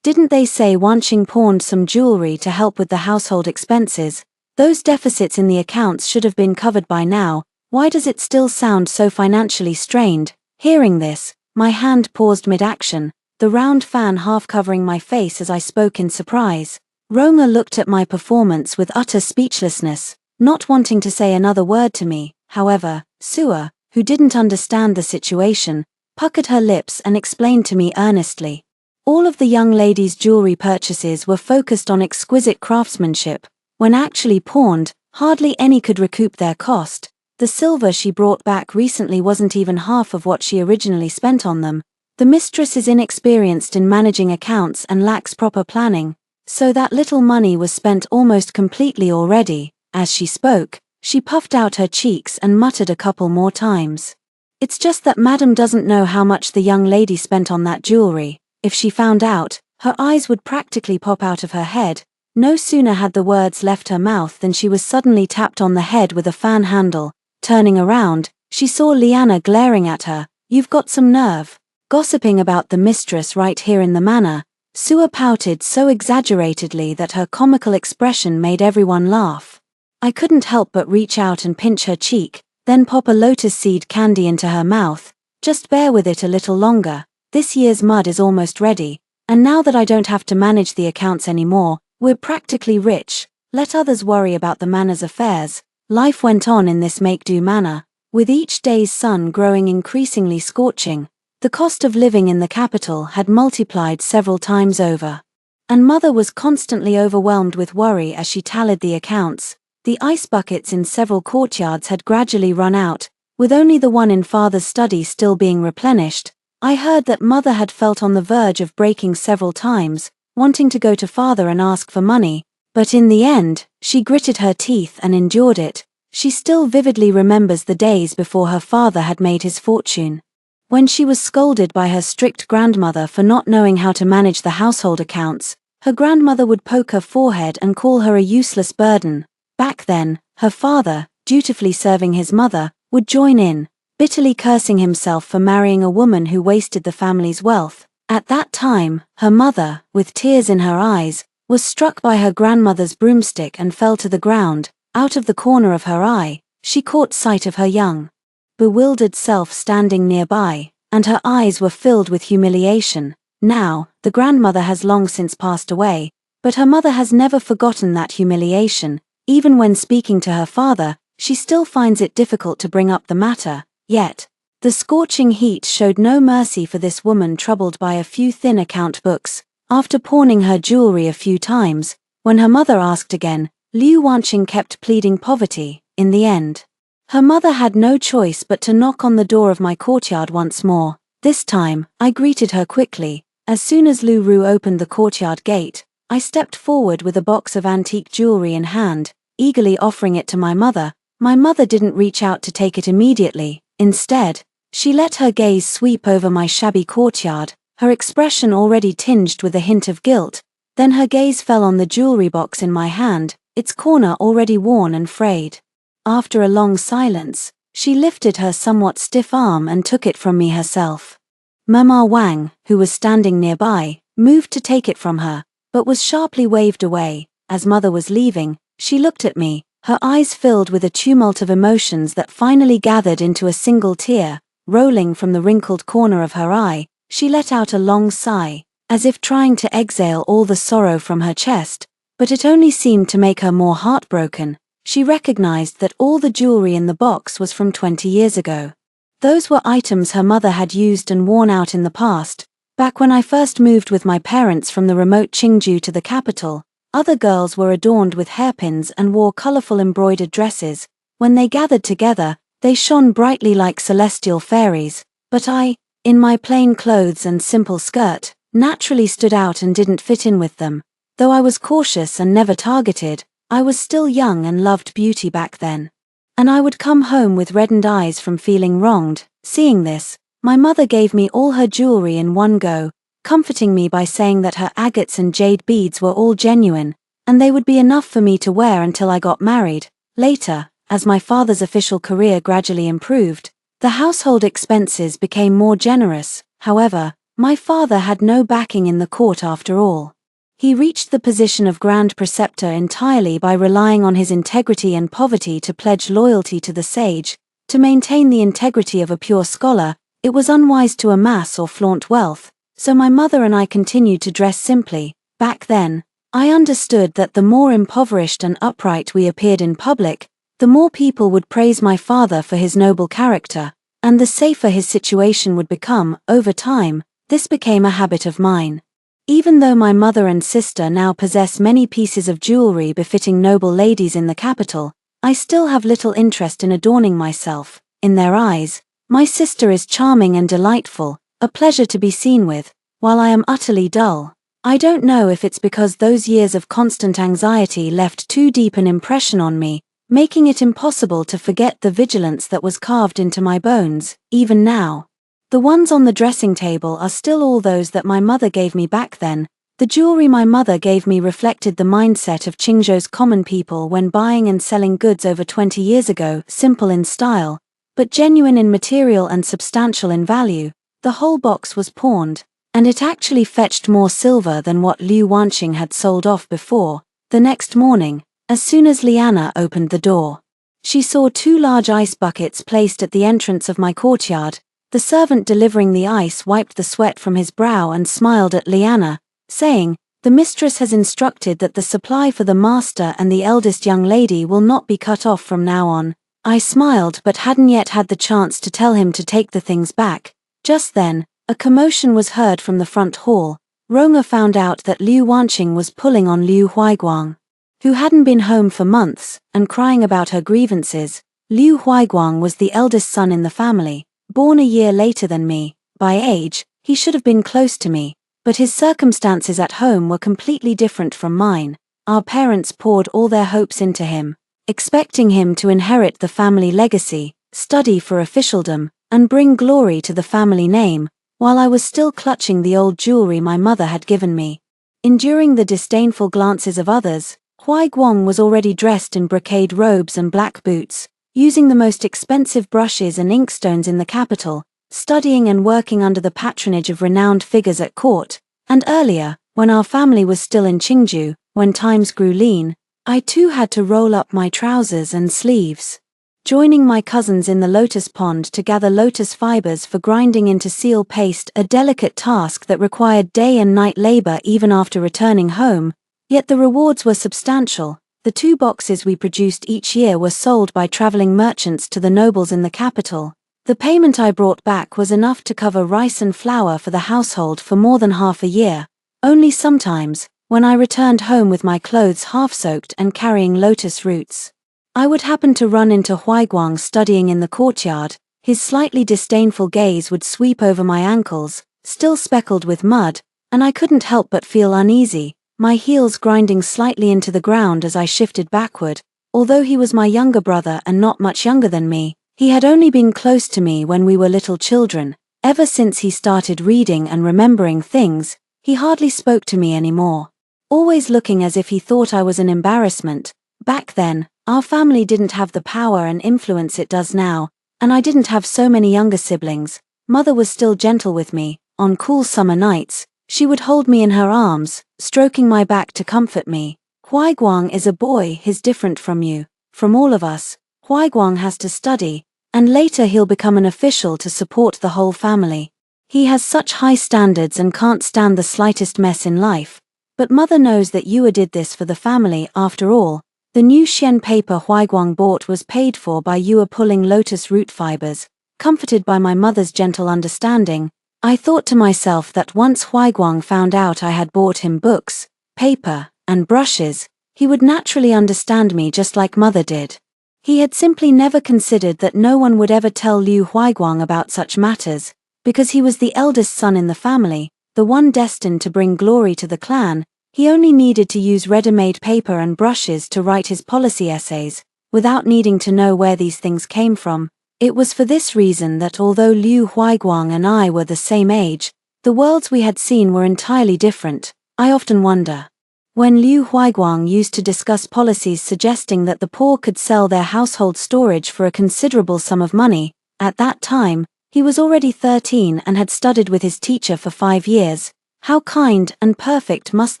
Speaker 1: Didn't they say Wanqing pawned some jewelry to help with the household expenses? Those deficits in the accounts should have been covered by now. Why does it still sound so financially strained? Hearing this, my hand paused mid-action, the round fan half covering my face as I spoke in surprise. Roma looked at my performance with utter speechlessness, not wanting to say another word to me. However, Sua, who didn't understand the situation, puckered her lips and explained to me earnestly. All of the young lady's jewelry purchases were focused on exquisite craftsmanship. When actually pawned, hardly any could recoup their cost. The silver she brought back recently wasn't even half of what she originally spent on them. The mistress is inexperienced in managing accounts and lacks proper planning, so that little money was spent almost completely already. As she spoke, she puffed out her cheeks and muttered a couple more times. It's just that Madam doesn't know how much the young lady spent on that jewelry. If she found out, her eyes would practically pop out of her head. No sooner had the words left her mouth than she was suddenly tapped on the head with a fan handle. Turning around, she saw Liana glaring at her. You've got some nerve. Gossiping about the mistress right here in the manor. Sua pouted so exaggeratedly that her comical expression made everyone laugh. I couldn't help but reach out and pinch her cheek, then pop a lotus seed candy into her mouth. Just bear with it a little longer. This year's mud is almost ready, and now that I don't have to manage the accounts anymore, we're practically rich. Let others worry about the manor's affairs. Life went on in this make-do manor, with each day's sun growing increasingly scorching. The cost of living in the capital had multiplied several times over, and Mother was constantly overwhelmed with worry as she tallied the accounts. The ice buckets in several courtyards had gradually run out, with only the one in Father's study still being replenished. I heard that Mother had felt on the verge of breaking several times, wanting to go to Father and ask for money, but in the end, she gritted her teeth and endured it. She still vividly remembers the days before her father had made his fortune. When she was scolded by her strict grandmother for not knowing how to manage the household accounts, Her grandmother would poke her forehead and call her a useless burden. Back then, her father, dutifully serving his mother, would join in, bitterly cursing himself for marrying a woman who wasted the family's wealth. At that time, her mother, with tears in her eyes, was struck by her grandmother's broomstick and fell to the ground. Out of the corner of her eye, she caught sight of her young, bewildered self standing nearby, and her eyes were filled with humiliation. Now, the grandmother has long since passed away, but her mother has never forgotten that humiliation. Even when speaking to her father, she still finds it difficult to bring up the matter. Yet, the scorching heat showed no mercy for this woman troubled by a few thin account books. After pawning her jewelry a few times, when her mother asked again, Liu Wanqing kept pleading poverty. In the end, her mother had no choice but to knock on the door of my courtyard once more. This time, I greeted her quickly. As soon as Lu Ru opened the courtyard gate, I stepped forward with a box of antique jewelry in hand, eagerly offering it to my mother. My mother didn't reach out to take it immediately. Instead, she let her gaze sweep over my shabby courtyard, her expression already tinged with a hint of guilt. Then her gaze fell on the jewelry box in my hand, its corner already worn and frayed. After a long silence, she lifted her somewhat stiff arm and took it from me herself. Mama Wang, who was standing nearby, moved to take it from her, but was sharply waved away. As mother was leaving, she looked at me, her eyes filled with a tumult of emotions that finally gathered into a single tear. Rolling from the wrinkled corner of her eye, she let out a long sigh, as if trying to exhale all the sorrow from her chest, but it only seemed to make her more heartbroken. She recognized that all the jewelry in the box was from 20 years ago. Those were items her mother had used and worn out in the past. Back when I first moved with my parents from the remote Qingju to the capital, other girls were adorned with hairpins and wore colorful embroidered dresses. When they gathered together, they shone brightly like celestial fairies. But I, in my plain clothes and simple skirt, naturally stood out and didn't fit in with them. Though I was cautious and never targeted, I was still young and loved beauty back then. And I would come home with reddened eyes from feeling wronged. Seeing this, my mother gave me all her jewelry in one go, comforting me by saying that her agates and jade beads were all genuine, and they would be enough for me to wear until I got married. Later, as my father's official career gradually improved, the household expenses became more generous. However, my father had no backing in the court after all. He reached the position of Grand Preceptor entirely by relying on his integrity and poverty to pledge loyalty to the sage. To maintain the integrity of a pure scholar, it was unwise to amass or flaunt wealth, so my mother and I continued to dress simply. Back then, I understood that the more impoverished and upright we appeared in public, the more people would praise my father for his noble character, and the safer his situation would become. Over time, this became a habit of mine. Even though my mother and sister now possess many pieces of jewelry befitting noble ladies in the capital, I still have little interest in adorning myself. In their eyes, my sister is charming and delightful, a pleasure to be seen with, while I am utterly dull. I don't know if it's because those years of constant anxiety left too deep an impression on me, making it impossible to forget the vigilance that was carved into my bones. Even now, the ones on the dressing table are still all those that my mother gave me back then. The jewelry my mother gave me reflected the mindset of Qingzhou's common people when buying and selling goods over 20 years ago, simple in style, but genuine in material and substantial in value. The whole box was pawned, and it actually fetched more silver than what Liu Wanqing had sold off before. The next morning, as soon as Liana opened the door, she saw 2 large ice buckets placed at the entrance of my courtyard. The servant delivering the ice wiped the sweat from his brow and smiled at Liana, saying, "The mistress has instructed that the supply for the master and the eldest young lady will not be cut off from now on." I smiled but hadn't yet had the chance to tell him to take the things back. Just then, a commotion was heard from the front hall. Rong'a found out that Liu Wanqing was pulling on Liu Huaiguang, who hadn't been home for months, and crying about her grievances. Liu Huaiguang was the eldest son in the family, born a year later than me. By age, he should have been close to me, but his circumstances at home were completely different from mine. Our parents poured all their hopes into him, expecting him to inherit the family legacy, study for officialdom, and bring glory to the family name, while I was still clutching the old jewelry my mother had given me. Enduring the disdainful glances of others, Huaiguang was already dressed in brocade robes and black boots, using the most expensive brushes and inkstones in the capital, studying and working under the patronage of renowned figures at court. And earlier, when our family was still in Qingju, when times grew lean, I too had to roll up my trousers and sleeves. Joining my cousins in the lotus pond to gather lotus fibers for grinding into seal paste, a delicate task that required day and night labor even after returning home, yet the rewards were substantial. The 2 boxes we produced each year were sold by traveling merchants to the nobles in the capital. The payment I brought back was enough to cover rice and flour for the household for more than half a year. Only sometimes, when I returned home with my clothes half-soaked and carrying lotus roots, I would happen to run into Huaiguang studying in the courtyard. His slightly disdainful gaze would sweep over my ankles, still speckled with mud, and I couldn't help but feel uneasy, my heels grinding slightly into the ground as I shifted backward. Although he was my younger brother and not much younger than me, he had only been close to me when we were little children. Ever since he started reading and remembering things, he hardly spoke to me anymore, always looking as if he thought I was an embarrassment. Back then, our family didn't have the power and influence it does now, and I didn't have so many younger siblings. Mother was still gentle with me. On cool summer nights, she would hold me in her arms, stroking my back to comfort me. Huaiguang is a boy, he's different from you, from all of us. Huaiguang has to study, and later he'll become an official to support the whole family. He has such high standards and can't stand the slightest mess in life. But mother knows that you did this for the family after all. The new Xian paper Huaiguang bought was paid for by you pulling lotus root fibers. Comforted by my mother's gentle understanding, I thought to myself that once Huaiguang found out I had bought him books, paper, and brushes, he would naturally understand me just like mother did. He had simply never considered that no one would ever tell Liu Huaiguang about such matters, because he was the eldest son in the family, the one destined to bring glory to the clan. He only needed to use ready-made paper and brushes to write his policy essays, without needing to know where these things came from. It was for this reason that although Liu Huaiguang and I were the same age, the worlds we had seen were entirely different. I often wonder. When Liu Huaiguang used to discuss policies suggesting that the poor could sell their household storage for a considerable sum of money, at that time, he was already 13 and had studied with his teacher for 5 years. How kind and perfect must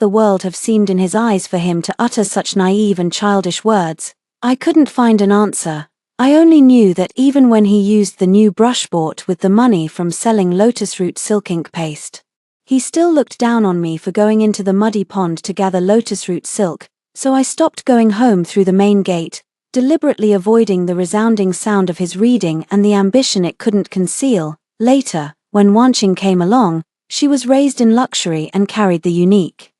Speaker 1: the world have seemed in his eyes for him to utter such naive and childish words? I couldn't find an answer. I only knew that even when he used the new brush bought with the money from selling lotus root silk ink paste, he still looked down on me for going into the muddy pond to gather lotus root silk, so I stopped going home through the main gate, deliberately avoiding the resounding sound of his reading and the ambition it couldn't conceal. Later, when Wanqing came along, she was raised in luxury and carried the unique,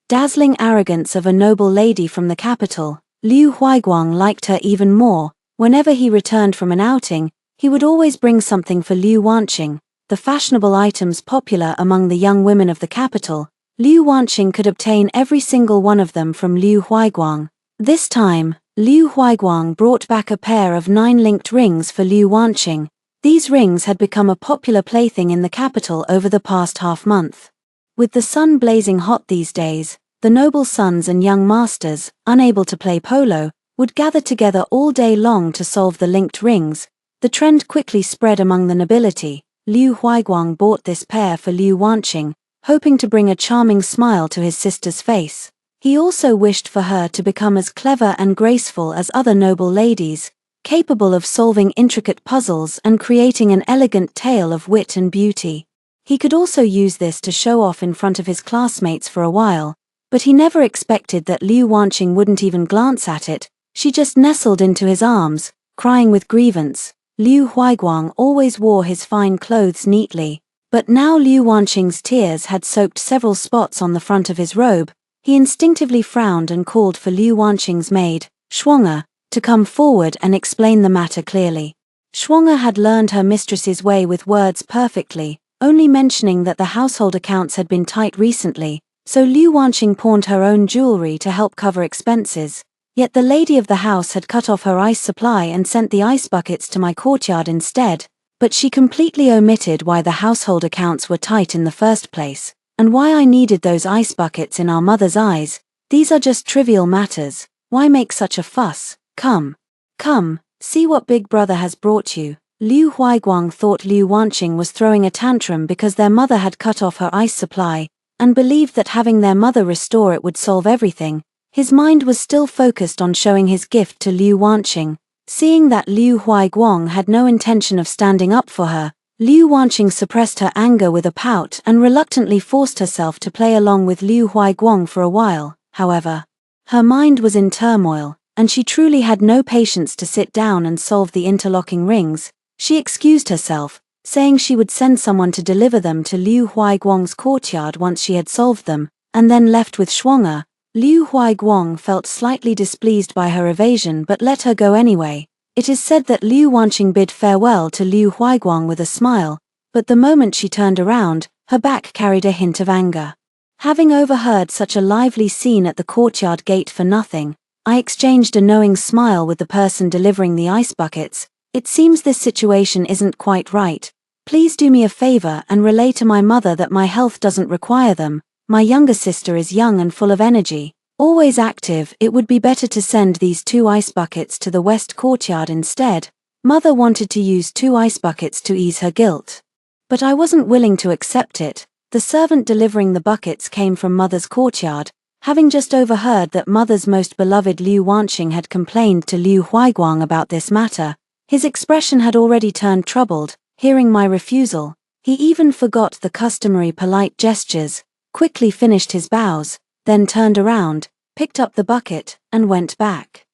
Speaker 1: dazzling arrogance of a noble lady from the capital. Liu Huaiguang liked her even more. Whenever he returned from an outing, he would always bring something for Liu Wanqing, the fashionable items popular among the young women of the capital. Liu Wanqing could obtain every single one of them from Liu Huaiguang. This time, Liu Huaiguang brought back a pair of 9 linked rings for Liu Wanqing. These rings had become a popular plaything in the capital over the past half-month. With the sun blazing hot these days, the noble sons and young masters, unable to play polo, would gather together all day long to solve the linked rings. The trend quickly spread among the nobility. Liu Huaiguang bought this pair for Liu Wanqing, hoping to bring a charming smile to his sister's face. He also wished for her to become as clever and graceful as other noble ladies, capable of solving intricate puzzles and creating an elegant tale of wit and beauty. He could also use this to show off in front of his classmates for a while, but he never expected that Liu Wanqing wouldn't even glance at it. She just nestled into his arms, crying with grievance. Liu Huaiguang always wore his fine clothes neatly, but now Liu Wanqing's tears had soaked several spots on the front of his robe. He instinctively frowned and called for Liu Wanqing's maid, Shuang'er, to come forward and explain the matter clearly. Shuang'er had learned her mistress's way with words perfectly, only mentioning that the household accounts had been tight recently, so Liu Wanqing pawned her own jewelry to help cover expenses. Yet the lady of the house had cut off her ice supply and sent the ice buckets to my courtyard instead, but she completely omitted why the household accounts were tight in the first place. and why I needed those ice buckets in our mother's eyes. These are just trivial matters. Why make such a fuss? Come. Come, see what Big Brother has brought you. Liu Huaiguang thought Liu Wanqing was throwing a tantrum because their mother had cut off her ice supply, and believed that having their mother restore it would solve everything. His mind was still focused on showing his gift to Liu Wanqing. Seeing that Liu Huaiguang had no intention of standing up for her, Liu Wanqing suppressed her anger with a pout and reluctantly forced herself to play along with Liu Huaiguang for a while. However, her mind was in turmoil, and she truly had no patience to sit down and solve the interlocking rings. She excused herself, saying she would send someone to deliver them to Liu Huaiguang's courtyard once she had solved them, and then left with Shuang'er. Liu Huaiguang felt slightly displeased by her evasion but let her go anyway. It is said that Liu Wanqing bid farewell to Liu Huaiguang with a smile, but the moment she turned around, her back carried a hint of anger. Having overheard such a lively scene at the courtyard gate for nothing, I exchanged a knowing smile with the person delivering the ice buckets. It seems this situation isn't quite right. Please do me a favor and relay to my mother that my health doesn't require them. My younger sister is young and full of energy, always active. It would be better to send these 2 ice buckets to the west courtyard instead. Mother wanted to use 2 ice buckets to ease her guilt, but I wasn't willing to accept it. The servant delivering the buckets came from Mother's courtyard, having just overheard that Mother's most beloved Liu Wanqing had complained to Liu Huaiguang about this matter. His expression had already turned troubled. Hearing my refusal, he even forgot the customary polite gestures, quickly finished his bows, then turned around, picked up the bucket, and went back.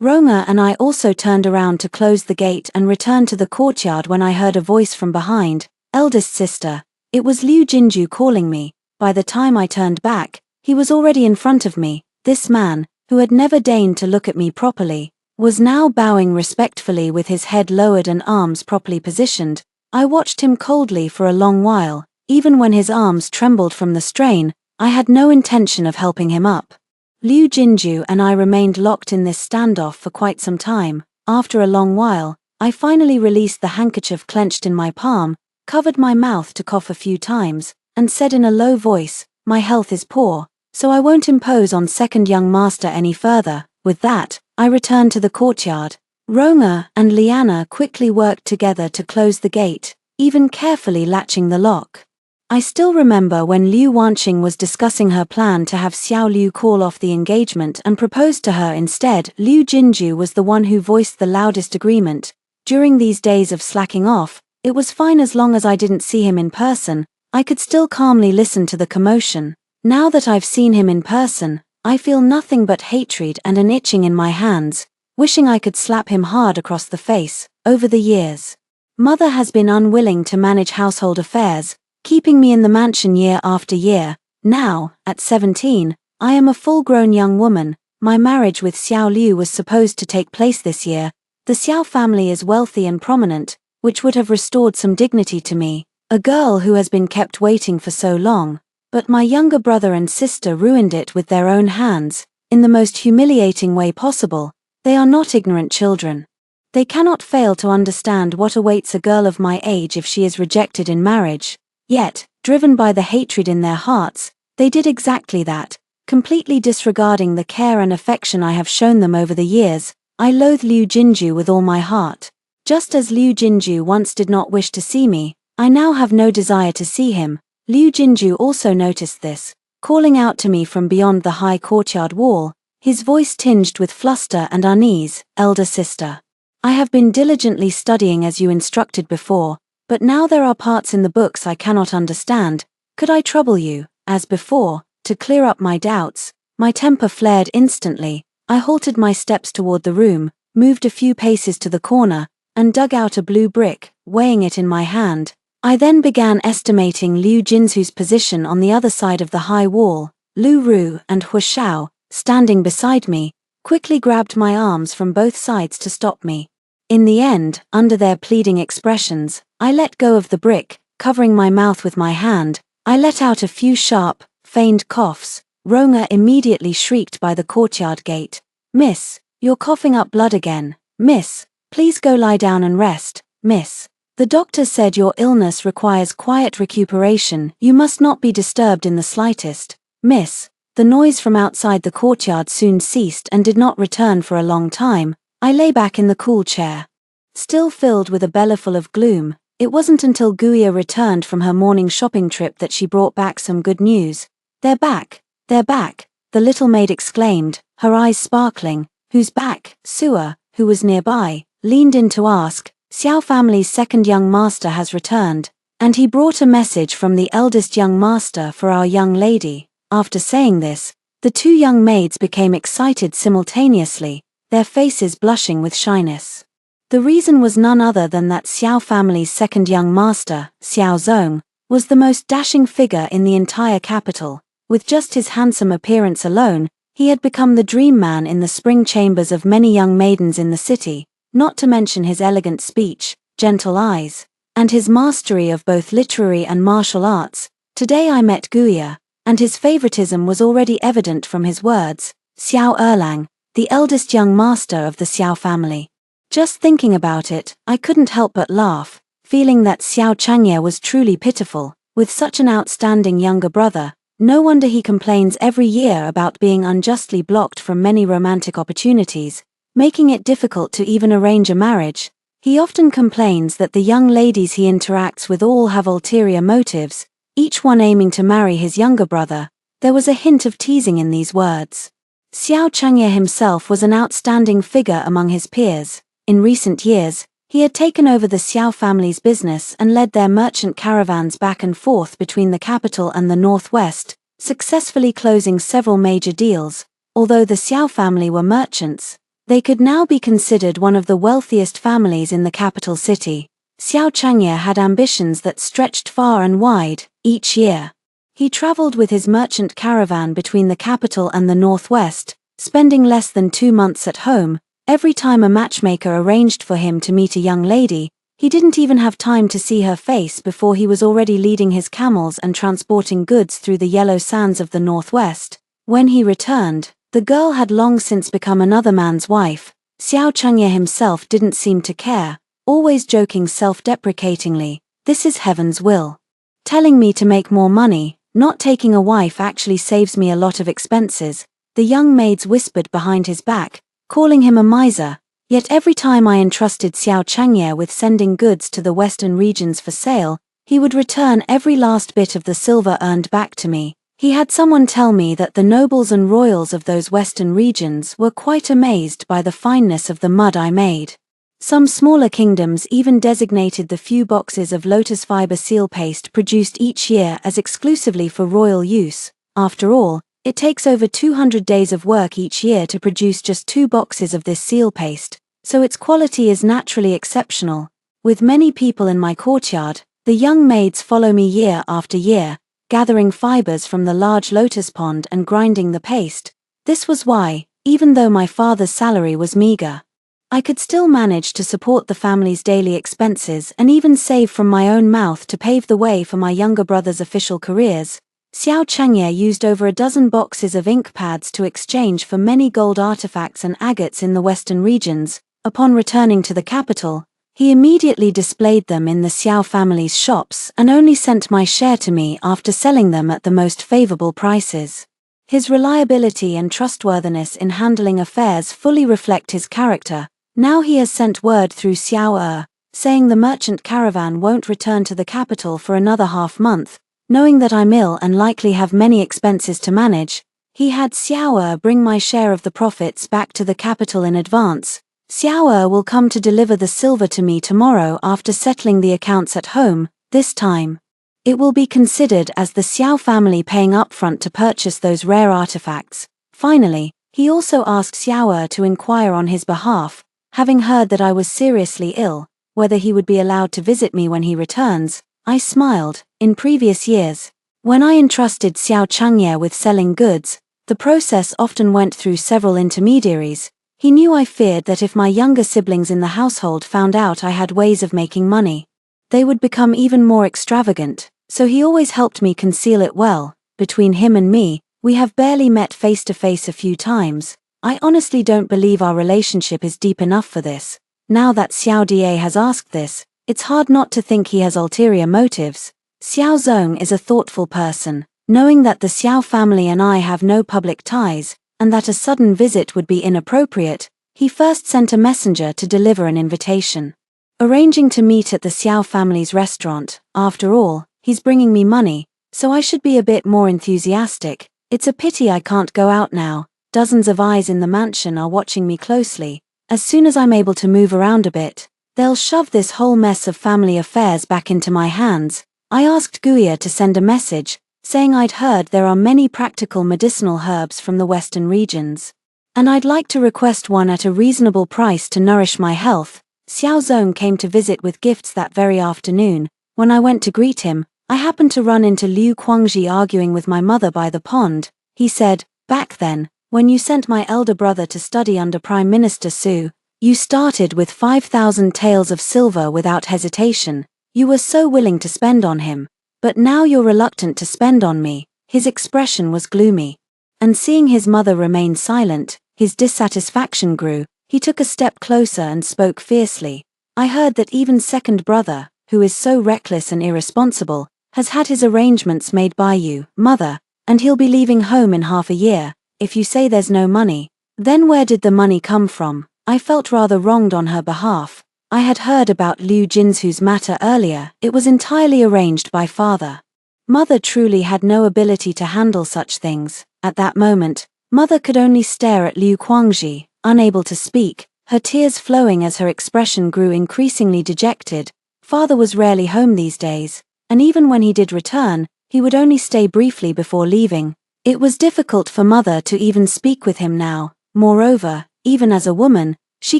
Speaker 1: Rong'er and I also turned around to close the gate and return to the courtyard when I heard a voice from behind. Eldest sister. It was Liu Jinju calling me. By the time I turned back, he was already in front of me. This man, who had never deigned to look at me properly, was now bowing respectfully with his head lowered and arms properly positioned. I watched him coldly for a long while. Even when his arms trembled from the strain, I had no intention of helping him up. Liu Jinju and I remained locked in this standoff for quite some time. After a long while, I finally released the handkerchief clenched in my palm, covered my mouth to cough a few times, and said in a low voice, "My health is poor, so I won't impose on second young master any further." With that, I returned to the courtyard. Rong'er and Liana quickly worked together to close the gate, even carefully latching the lock. I still remember when Liu Wanqing was discussing her plan to have Xiao Liu call off the engagement and propose to her instead. Liu Jinju was the one who voiced the loudest agreement. During these days of slacking off, it was fine as long as I didn't see him in person. I could still calmly listen to the commotion. Now that I've seen him in person, I feel nothing but hatred and an itching in my hands, wishing I could slap him hard across the face. Over the years, Mother has been unwilling to manage household affairs, keeping me in the mansion year after year. Now, at 17, I am a full-grown young woman. My marriage with Xiao Liu was supposed to take place this year. The Xiao family is wealthy and prominent, which would have restored some dignity to me, a girl who has been kept waiting for so long. But my younger brother and sister ruined it with their own hands, in the most humiliating way possible. They are not ignorant children. They cannot fail to understand what awaits a girl of my age if she is rejected in marriage. Yet, driven by the hatred in their hearts, they did exactly that, completely disregarding the care and affection I have shown them over the years. I loathe Liu Jinju with all my heart. Just as Liu Jinju once did not wish to see me, I now have no desire to see him. Liu Jinju also noticed this, calling out to me from beyond the high courtyard wall, his voice tinged with fluster and unease. "Elder sister, I have been diligently studying as you instructed before, but now there are parts in the books I cannot understand. Could I trouble you?" As before, to clear up my doubts, my temper flared instantly. I halted my steps toward the room, moved a few paces to the corner, and dug out a blue brick, weighing it in my hand. I then began estimating Liu Jinzu's position on the other side of the high wall. Lu Ru and Hu Shao, standing beside me, quickly grabbed my arms from both sides to stop me. In the end, under their pleading expressions, I let go of the brick, covering my mouth with my hand. I let out a few sharp, feigned coughs. Rong'er immediately shrieked by the courtyard gate, "Miss, you're coughing up blood again. Miss, please go lie down and rest. Miss." The doctor said your illness requires quiet recuperation, you must not be disturbed in the slightest, miss. The noise from outside the courtyard soon ceased and did not return for a long time. I lay back in the cool chair, still filled with a bellyful of gloom. It wasn't until Guia returned from her morning shopping trip that she brought back some good news. They're back, the little maid exclaimed, her eyes sparkling. Who's back? Sua, who was nearby, leaned in to ask. Xiao family's second young master has returned, and he brought a message from the eldest young master for our young lady. After saying this, the two young maids became excited simultaneously, their faces blushing with shyness. The reason was none other than that Xiao family's second young master, Xiao Zong, was the most dashing figure in the entire capital. With just his handsome appearance alone, he had become the dream man in the spring chambers of many young maidens in the city, not to mention his elegant speech, gentle eyes, and his mastery of both literary and martial arts. Today I met Guia, and his favoritism was already evident from his words. Xiao Erlang, the eldest young master of the Xiao family. Just thinking about it, I couldn't help but laugh, feeling that Xiao Changye was truly pitiful. With such an outstanding younger brother, no wonder he complains every year about being unjustly blocked from many romantic opportunities, making it difficult to even arrange a marriage. He often complains that the young ladies he interacts with all have ulterior motives, each one aiming to marry his younger brother. There was a hint of teasing in these words. Xiao Changye himself was an outstanding figure among his peers. In recent years, he had taken over the Xiao family's business and led their merchant caravans back and forth between the capital and the northwest, successfully closing several major deals. Although the Xiao family were merchants, they could now be considered one of the wealthiest families in the capital city. Xiao Changye had ambitions that stretched far and wide. Each year, he traveled with his merchant caravan between the capital and the northwest, spending less than 2 months at home. Every time a matchmaker arranged for him to meet a young lady, he didn't even have time to see her face before he was already leading his camels and transporting goods through the yellow sands of the northwest. When he returned, the girl had long since become another man's wife. Xiao Changye himself didn't seem to care, always joking self-deprecatingly, "This is heaven's will. Telling me to make more money, not taking a wife actually saves me a lot of expenses," the young maids whispered behind his back, calling him a miser. Yet every time I entrusted Xiao Changye with sending goods to the western regions for sale, he would return every last bit of the silver earned back to me. He had someone tell me that the nobles and royals of those western regions were quite amazed by the fineness of the mud I made. Some smaller kingdoms even designated the few boxes of lotus fiber seal paste produced each year as exclusively for royal use. After all, it takes over 200 days of work each year to produce just 2 boxes of this seal paste, so its quality is naturally exceptional. With many people in my courtyard, the young maids follow me year after year, gathering fibers from the large lotus pond and grinding the paste. This was why, even though my father's salary was meager, I could still manage to support the family's daily expenses and even save from my own mouth to pave the way for my younger brother's official careers. Xiao Changye used over a dozen boxes of ink pads to exchange for many gold artifacts and agates in the western regions. Upon returning to the capital, he immediately displayed them in the Xiao family's shops and only sent my share to me after selling them at the most favorable prices. His reliability and trustworthiness in handling affairs fully reflect his character. Now he has sent word through Xiao saying the merchant caravan won't return to the capital for another half-month. Knowing that I'm ill and likely have many expenses to manage, he had Xiao bring my share of the profits back to the capital in advance. Xiao will come to deliver the silver to me tomorrow after settling the accounts at home. This time, it will be considered as the Xiao family paying upfront to purchase those rare artifacts. Finally, he also asked Xiao to inquire on his behalf, having heard that I was seriously ill, whether he would be allowed to visit me when he returns. I smiled. In previous years, when I entrusted Xiao Changye with selling goods, the process often went through several intermediaries. He knew I feared that if my younger siblings in the household found out I had ways of making money, they would become even more extravagant, so he always helped me conceal it well. Between him and me, we have barely met face to face a few times. I honestly don't believe our relationship is deep enough for this. Now that Xiao Die has asked this, It's hard not to think he has ulterior motives. Xiao Zong is a thoughtful person, knowing that the Xiao family and I have no public ties, and that a sudden visit would be inappropriate. He first sent a messenger to deliver an invitation, arranging to meet at the Xiao family's restaurant. After all, he's bringing me money, so I should be a bit more enthusiastic. It's a pity I can't go out now. Dozens of eyes in the mansion are watching me closely. As soon as I'm able to move around a bit, they'll shove this whole mess of family affairs back into my hands. I asked Guia to send a message, saying I'd heard there are many practical medicinal herbs from the western regions, and I'd like to request one at a reasonable price to nourish my health. Xiao Zong came to visit with gifts that very afternoon. When I went to greet him, I happened to run into Liu Guangji arguing with my mother by the pond. He said, "Back then, when you sent my elder brother to study under Prime Minister Su, you started with 5,000 taels of silver without hesitation. You were so willing to spend on him. But now you're reluctant to spend on me." His expression was gloomy. And seeing his mother remain silent, his dissatisfaction grew. He took a step closer and spoke fiercely. "I heard that even second brother, who is so reckless and irresponsible, has had his arrangements made by you, mother, and he'll be leaving home in half a year. If you say there's no money, then where did the money come from?" I felt rather wronged on her behalf. I had heard about Liu Jinsu's matter earlier. It was entirely arranged by father. Mother truly had no ability to handle such things. At that moment, mother could only stare at Liu Guangji, unable to speak, her tears flowing as her expression grew increasingly dejected. Father was rarely home these days, and even when he did return, he would only stay briefly before leaving. It was difficult for mother to even speak with him now. Moreover, even as a woman, she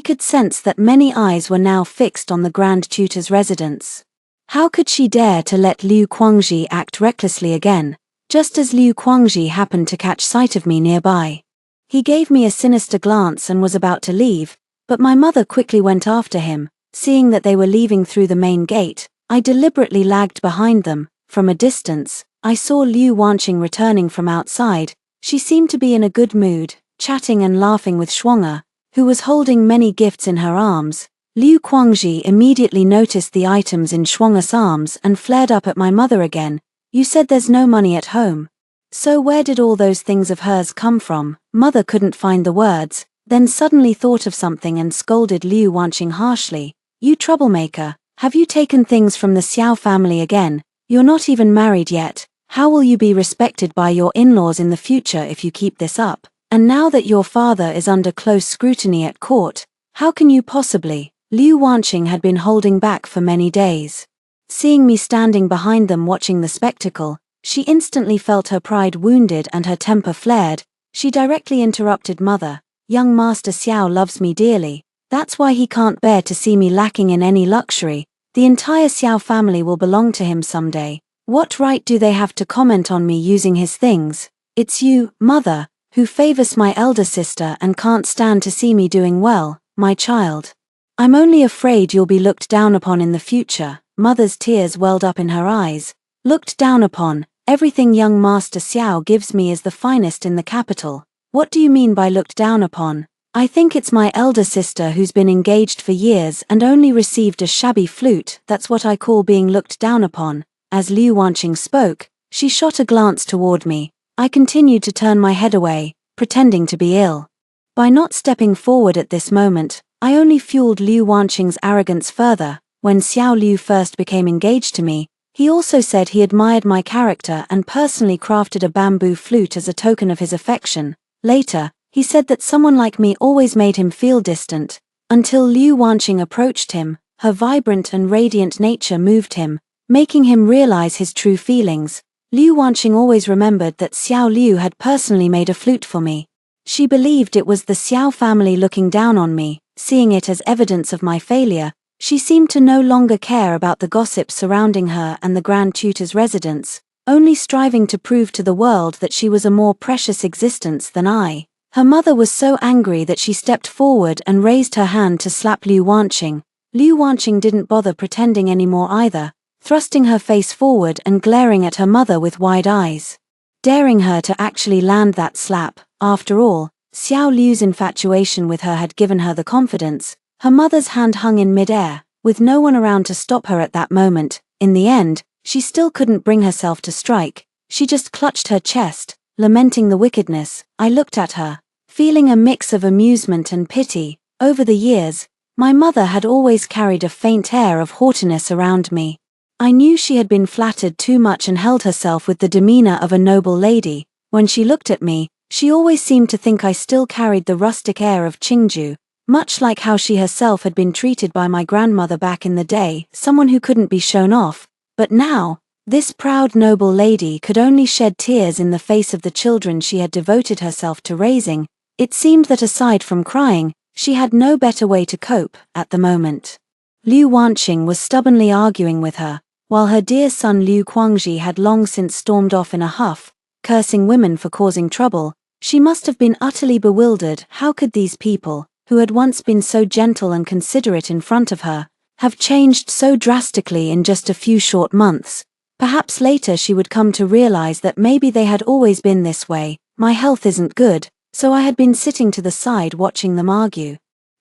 Speaker 1: could sense that many eyes were now fixed on the Grand Tutor's residence. How could she dare to let Liu Guangji act recklessly again, just as Liu Guangji happened to catch sight of me nearby? He gave me a sinister glance and was about to leave, but my mother quickly went after him. Seeing that they were leaving through the main gate, I deliberately lagged behind them. From a distance, I saw Liu Wanqing returning from outside. She seemed to be in a good mood, chatting and laughing with Shuang'er, who was holding many gifts in her arms. Liu Guangji immediately noticed the items in Shuang'er's arms and flared up at my mother again. "You said there's no money at home. So where did all those things of hers come from?" Mother couldn't find the words, then suddenly thought of something and scolded Liu Wanqing harshly. "You troublemaker, have you taken things from the Xiao family again? You're not even married yet. How will you be respected by your in-laws in the future if you keep this up? And now that your father is under close scrutiny at court, how can you possibly?" Liu Wanqing had been holding back for many days. Seeing me standing behind them watching the spectacle, she instantly felt her pride wounded and her temper flared. She directly interrupted mother. "Young Master Xiao loves me dearly. That's why he can't bear to see me lacking in any luxury. The entire Xiao family will belong to him someday. What right do they have to comment on me using his things? It's you, mother, who favors my elder sister and can't stand to see me doing well, my child. I'm only afraid you'll be looked down upon in the future." Mother's tears welled up in her eyes. "Looked down upon? Everything young Master Xiao gives me is the finest in the capital. What do you mean by looked down upon? I think it's my elder sister who's been engaged for years and only received a shabby flute. That's what I call being looked down upon." As Liu Wanqing spoke, she shot a glance toward me. I continued to turn my head away, pretending to be ill. By not stepping forward at this moment, I only fueled Liu Wanqing's arrogance further. When Xiao Liu first became engaged to me, he also said he admired my character and personally crafted a bamboo flute as a token of his affection. Later, he said that someone like me always made him feel distant. Until Liu Wanqing approached him, her vibrant and radiant nature moved him, making him realize his true feelings. Liu Wanqing always remembered that Xiao Liu had personally made a flute for me. She believed it was the Xiao family looking down on me. Seeing it as evidence of my failure, she seemed to no longer care about the gossip surrounding her and the Grand Tutor's residence, only striving to prove to the world that she was a more precious existence than I. Her mother was so angry that she stepped forward and raised her hand to slap Liu Wanqing. Liu Wanqing didn't bother pretending anymore either, thrusting her face forward and glaring at her mother with wide eyes, daring her to actually land that slap. After all, Xiao Liu's infatuation with her had given her the confidence. Her mother's hand hung in mid-air. with no one around to stop her at that moment. In the end, she still couldn't bring herself to strike. She just clutched her chest, lamenting the wickedness. I looked at her, feeling a mix of amusement and pity. Over the years, my mother had always carried a faint air of haughtiness around me. I knew she had been flattered too much and held herself with the demeanor of a noble lady. When she looked at me, she always seemed to think I still carried the rustic air of Qingju, much like how she herself had been treated by my grandmother back in the day, someone who couldn't be shown off. But now, this proud noble lady could only shed tears in the face of the children she had devoted herself to raising. It seemed that aside from crying, she had no better way to cope at the moment. Liu Wanqing was stubbornly arguing with her, while her dear son Liu Guangxi had long since stormed off in a huff, cursing women for causing trouble. She must have been utterly bewildered. How could these people, who had once been so gentle and considerate in front of her, have changed so drastically in just a few short months? Perhaps later she would come to realize that maybe they had always been this way. My health isn't good, so I had been sitting to the side watching them argue.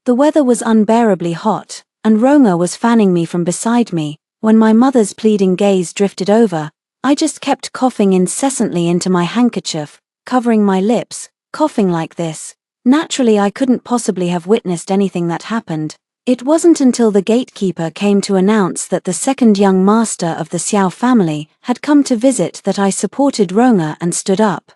Speaker 1: The weather was unbearably hot, and Roma was fanning me from beside me. When my mother's pleading gaze drifted over, I just kept coughing incessantly into my handkerchief, covering my lips. Coughing like this, naturally I couldn't possibly have witnessed anything that happened. It wasn't until the gatekeeper came to announce that the second young master of the Xiao family had come to visit that I supported Roma and stood up.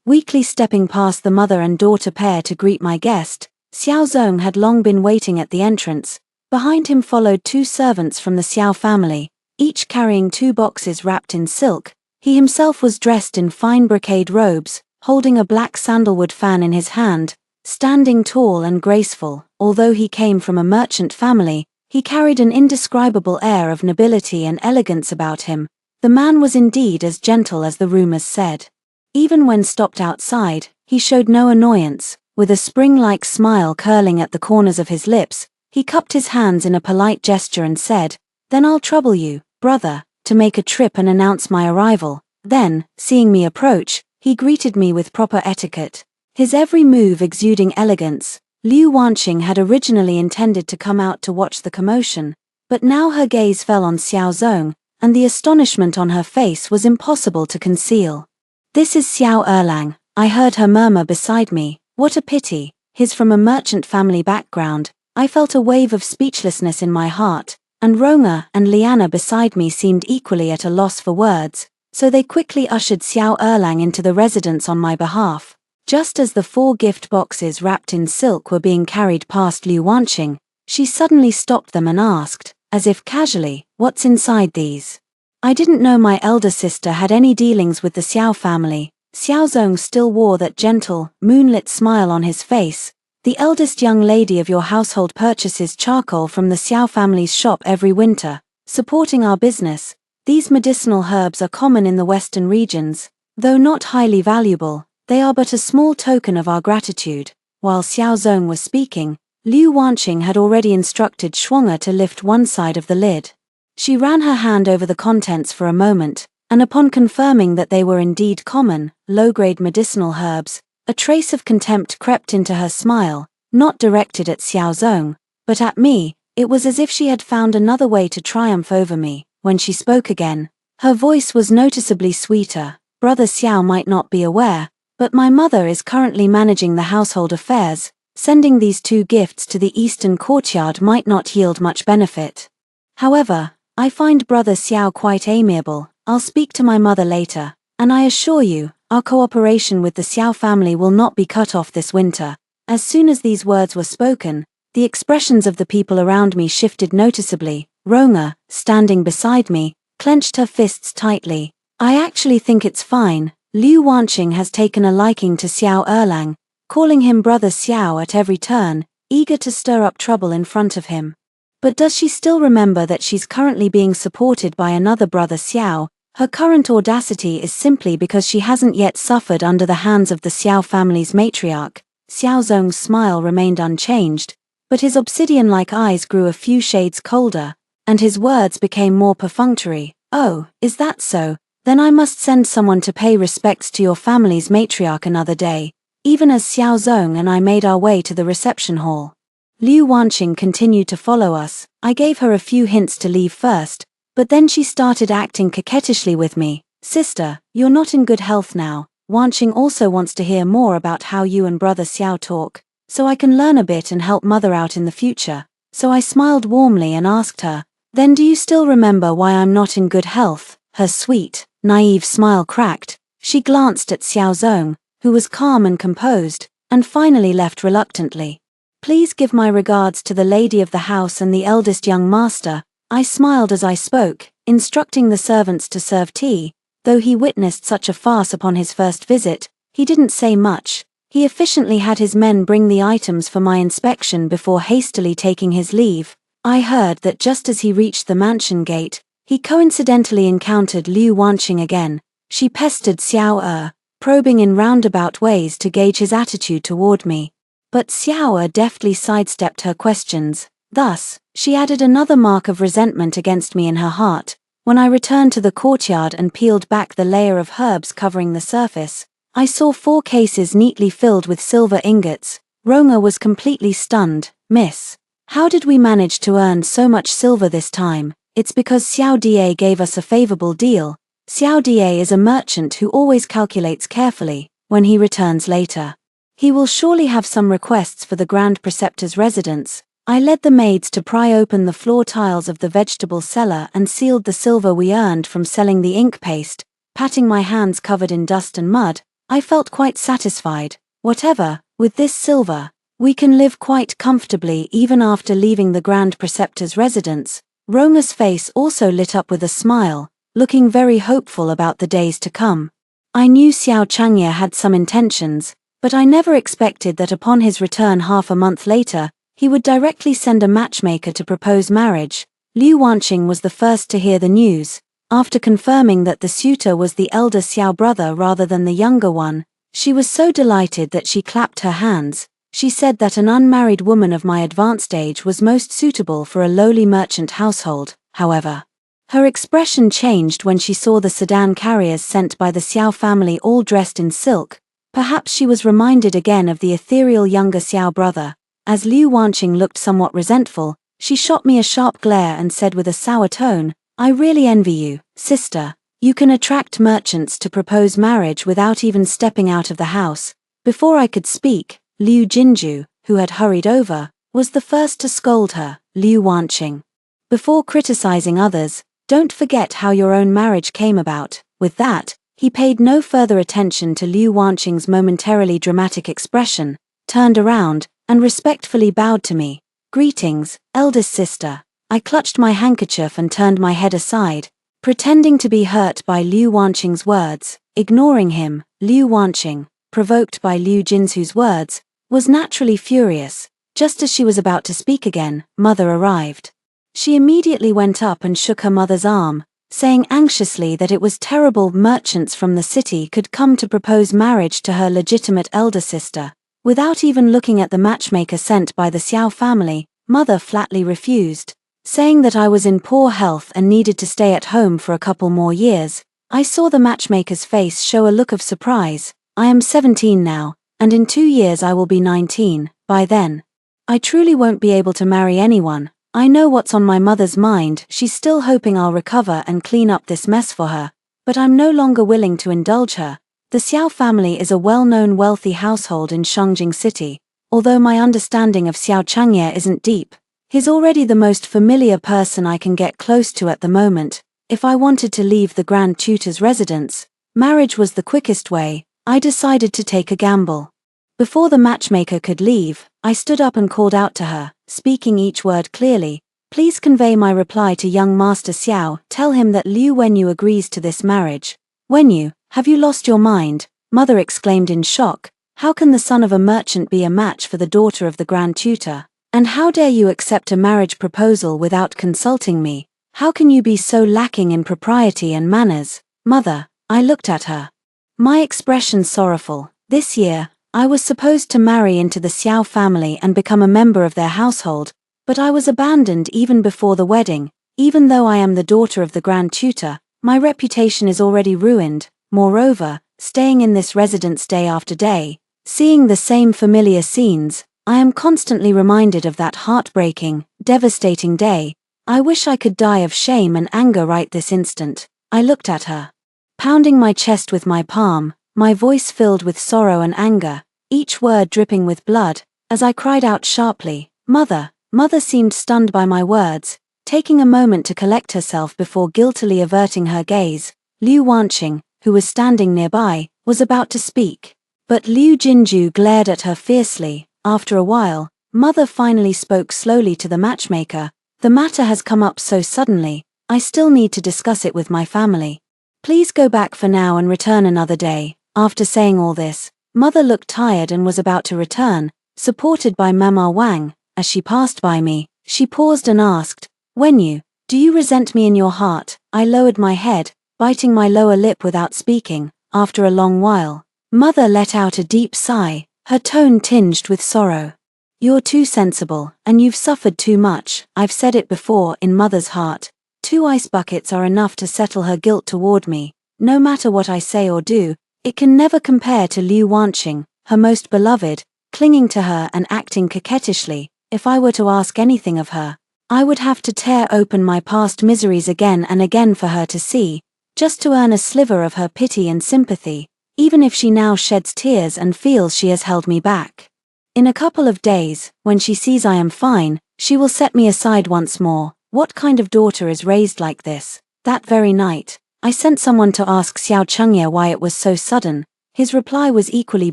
Speaker 1: Weakly stepping past the mother and daughter pair to greet my guest, Xiao Zong had long been waiting at the entrance. Behind him followed two servants from the Xiao family, each carrying 2 boxes wrapped in silk. He himself was dressed in fine brocade robes, holding a black sandalwood fan in his hand, standing tall and graceful. Although he came from a merchant family, he carried an indescribable air of nobility and elegance about him. The man was indeed as gentle as the rumors said. Even when stopped outside, he showed no annoyance. With a spring-like smile curling at the corners of his lips, he cupped his hands in a polite gesture and said, "Then I'll trouble you, brother, to make a trip and announce my arrival." Then, seeing me approach, he greeted me with proper etiquette, his every move exuding elegance. Liu Wanqing had originally intended to come out to watch the commotion, but now her gaze fell on Xiao Zong, and the astonishment on her face was impossible to conceal. "This is Xiao Erlang," I heard her murmur beside me. What a pity, he's from a merchant family background. I felt a wave of speechlessness in my heart, and Roma and Liana beside me seemed equally at a loss for words, so they quickly ushered Xiao Erlang into the residence on my behalf. Just as the 4 gift boxes wrapped in silk were being carried past Liu Wanqing, she suddenly stopped them and asked, as if casually, "What's inside these?" I didn't know my elder sister had any dealings with the Xiao family. Xiao Zong still wore that gentle, moonlit smile on his face. "The eldest young lady of your household purchases charcoal from the Xiao family's shop every winter, supporting our business. These medicinal herbs are common in the western regions. Though not highly valuable, they are but a small token of our gratitude." While Xiao Zong was speaking, Liu Wanqing had already instructed Shuang'er to lift one side of the lid. She ran her hand over the contents for a moment, and upon confirming that they were indeed common, low-grade medicinal herbs, a trace of contempt crept into her smile, not directed at Xiao Zong, but at me. It was as if she had found another way to triumph over me. When she spoke again, her voice was noticeably sweeter. "Brother Xiao might not be aware, but my mother is currently managing the household affairs. Sending these 2 gifts to the eastern courtyard might not yield much benefit. However, I find Brother Xiao quite amiable. I'll speak to my mother later, and I assure you, our cooperation with the Xiao family will not be cut off this winter." As soon as these words were spoken, the expressions of the people around me shifted noticeably. Roma, standing beside me, clenched her fists tightly. "I actually think it's fine. Liu Wanqing has taken a liking to Xiao Erlang, calling him Brother Xiao at every turn, eager to stir up trouble in front of him. But does she still remember that she's currently being supported by another Brother Xiao? Her current audacity is simply because she hasn't yet suffered under the hands of the Xiao family's matriarch." Xiao Zong's smile remained unchanged, but his obsidian-like eyes grew a few shades colder, and his words became more perfunctory. "Oh, is that so? Then I must send someone to pay respects to your family's matriarch another day." Even as Xiao Zong and I made our way to the reception hall, Liu Wanqing continued to follow us. I gave her a few hints to leave first, but then she started acting coquettishly with me. Sister, you're not in good health now. Wanqing also wants to hear more about how you and brother Xiao talk, so I can learn a bit and help mother out in the future. So I smiled warmly and asked her, then do you still remember why I'm not in good health? Her sweet, naive smile cracked. She glanced at Xiao Zong, who was calm and composed, and finally left reluctantly. Please give my regards to the lady of the house and the eldest young master. I smiled as I spoke, instructing the servants to serve tea. Though he witnessed such a farce upon his first visit, he didn't say much. He efficiently had his men bring the items for my inspection before hastily taking his leave. I heard that just as he reached the mansion gate, he coincidentally encountered Liu Wanqing again. She pestered Xiao probing in roundabout ways to gauge his attitude toward me. But Xiao deftly sidestepped her questions. Thus, she added another mark of resentment against me in her heart. When I returned to the courtyard and peeled back the layer of herbs covering the surface, I saw 4 cases neatly filled with silver ingots. Ronga was completely stunned. Miss, how did we manage to earn so much silver this time? It's because Xiao Da gave us a favorable deal. Xiao Da is a merchant who always calculates carefully. When he returns later, he will surely have some requests for the Grand Preceptor's residence. I led the maids to pry open the floor tiles of the vegetable cellar and sealed the silver we earned from selling the ink paste. Patting my hands covered in dust and mud, I felt quite satisfied. Whatever, with this silver, we can live quite comfortably even after leaving the Grand Preceptor's residence. Ronga's face also lit up with a smile, looking very hopeful about the days to come. I knew Xiao Changye had some intentions, but I never expected that upon his return half a month later, he would directly send a matchmaker to propose marriage. Liu Wanqing was the first to hear the news. After confirming that the suitor was the elder Xiao brother rather than the younger one, she was so delighted that she clapped her hands. She said that an unmarried woman of my advanced age was most suitable for a lowly merchant household. However, her expression changed when she saw the sedan carriers sent by the Xiao family all dressed in silk. Perhaps she was reminded again of the ethereal younger Xiao brother. As Liu Wanqing looked somewhat resentful, she shot me a sharp glare and said with a sour tone, I really envy you, sister. You can attract merchants to propose marriage without even stepping out of the house. Before I could speak, Liu Jinju, who had hurried over, was the first to scold her. Liu Wanqing, before criticizing others, don't forget how your own marriage came about. With that, he paid no further attention to Liu Wanqing's momentarily dramatic expression, turned around, and respectfully bowed to me. Greetings, eldest sister. I clutched my handkerchief and turned my head aside, pretending to be hurt by Liu Wanqing's words. Ignoring him, Liu Wanqing, provoked by Liu Jinzu's words, was naturally furious. Just as she was about to speak again, mother arrived. She immediately went up and shook her mother's arm, saying anxiously that it was terrible merchants from the city could come to propose marriage to her legitimate elder sister. Without even looking at the matchmaker sent by the Xiao family, mother flatly refused, saying that I was in poor health and needed to stay at home for a couple more years. I saw the matchmaker's face show a look of surprise. I am 17 now, and in 2 years I will be 19. By then, I truly won't be able to marry anyone. I know what's on my mother's mind. She's still hoping I'll recover and clean up this mess for her, but I'm no longer willing to indulge her. The Xiao family is a well-known wealthy household in Shangjing City. Although my understanding of Xiao Changye isn't deep, he's already the most familiar person I can get close to at the moment. If I wanted to leave the Grand Tutor's residence, marriage was the quickest way. I decided to take a gamble. Before the matchmaker could leave, I stood up and called out to her, speaking each word clearly. Please convey my reply to young Master Xiao. Tell him that Liu Wenyu agrees to this marriage. Wenyu, have you lost your mind? Mother exclaimed in shock. How can the son of a merchant be a match for the daughter of the Grand Tutor? And how dare you accept a marriage proposal without consulting me? How can you be so lacking in propriety and manners? Mother, I looked at her, my expression sorrowful. This year, I was supposed to marry into the Xiao family and become a member of their household, but I was abandoned even before the wedding. Even though I am the daughter of the Grand Tutor, my reputation is already ruined. Moreover, staying in this residence day after day, seeing the same familiar scenes, I am constantly reminded of that heartbreaking, devastating day. I wish I could die of shame and anger right this instant. I looked at her, pounding my chest with my palm, my voice filled with sorrow and anger, each word dripping with blood, as I cried out sharply, "Mother!" Mother seemed stunned by my words, taking a moment to collect herself before guiltily averting her gaze. Liu Wanqing, who was standing nearby, was about to speak. But Liu Jinju glared at her fiercely. After a while, Mother finally spoke slowly to the matchmaker. "The matter has come up so suddenly, I still need to discuss it with my family. Please go back for now and return another day." After saying all this, Mother looked tired and was about to return, supported by Mama Wang. As she passed by me, she paused and asked, "Wenyu, do you resent me in your heart?" I lowered my head, biting my lower lip without speaking. After a long while, Mother let out a deep sigh, her tone tinged with sorrow. "You're too sensible, and you've suffered too much. I've said it before, in Mother's heart, 2 ice buckets are enough to settle her guilt toward me. No matter what I say or do, it can never compare to Liu Wanqing, her most beloved, clinging to her and acting coquettishly. If I were to ask anything of her, I would have to tear open my past miseries again and again for her to see, just to earn a sliver of her pity and sympathy, even if she now sheds tears and feels she has held me back. In a couple of days, when she sees I am fine, she will set me aside once more. What kind of daughter is raised like this?" That very night, I sent someone to ask Xiao Chengye why it was so sudden. His reply was equally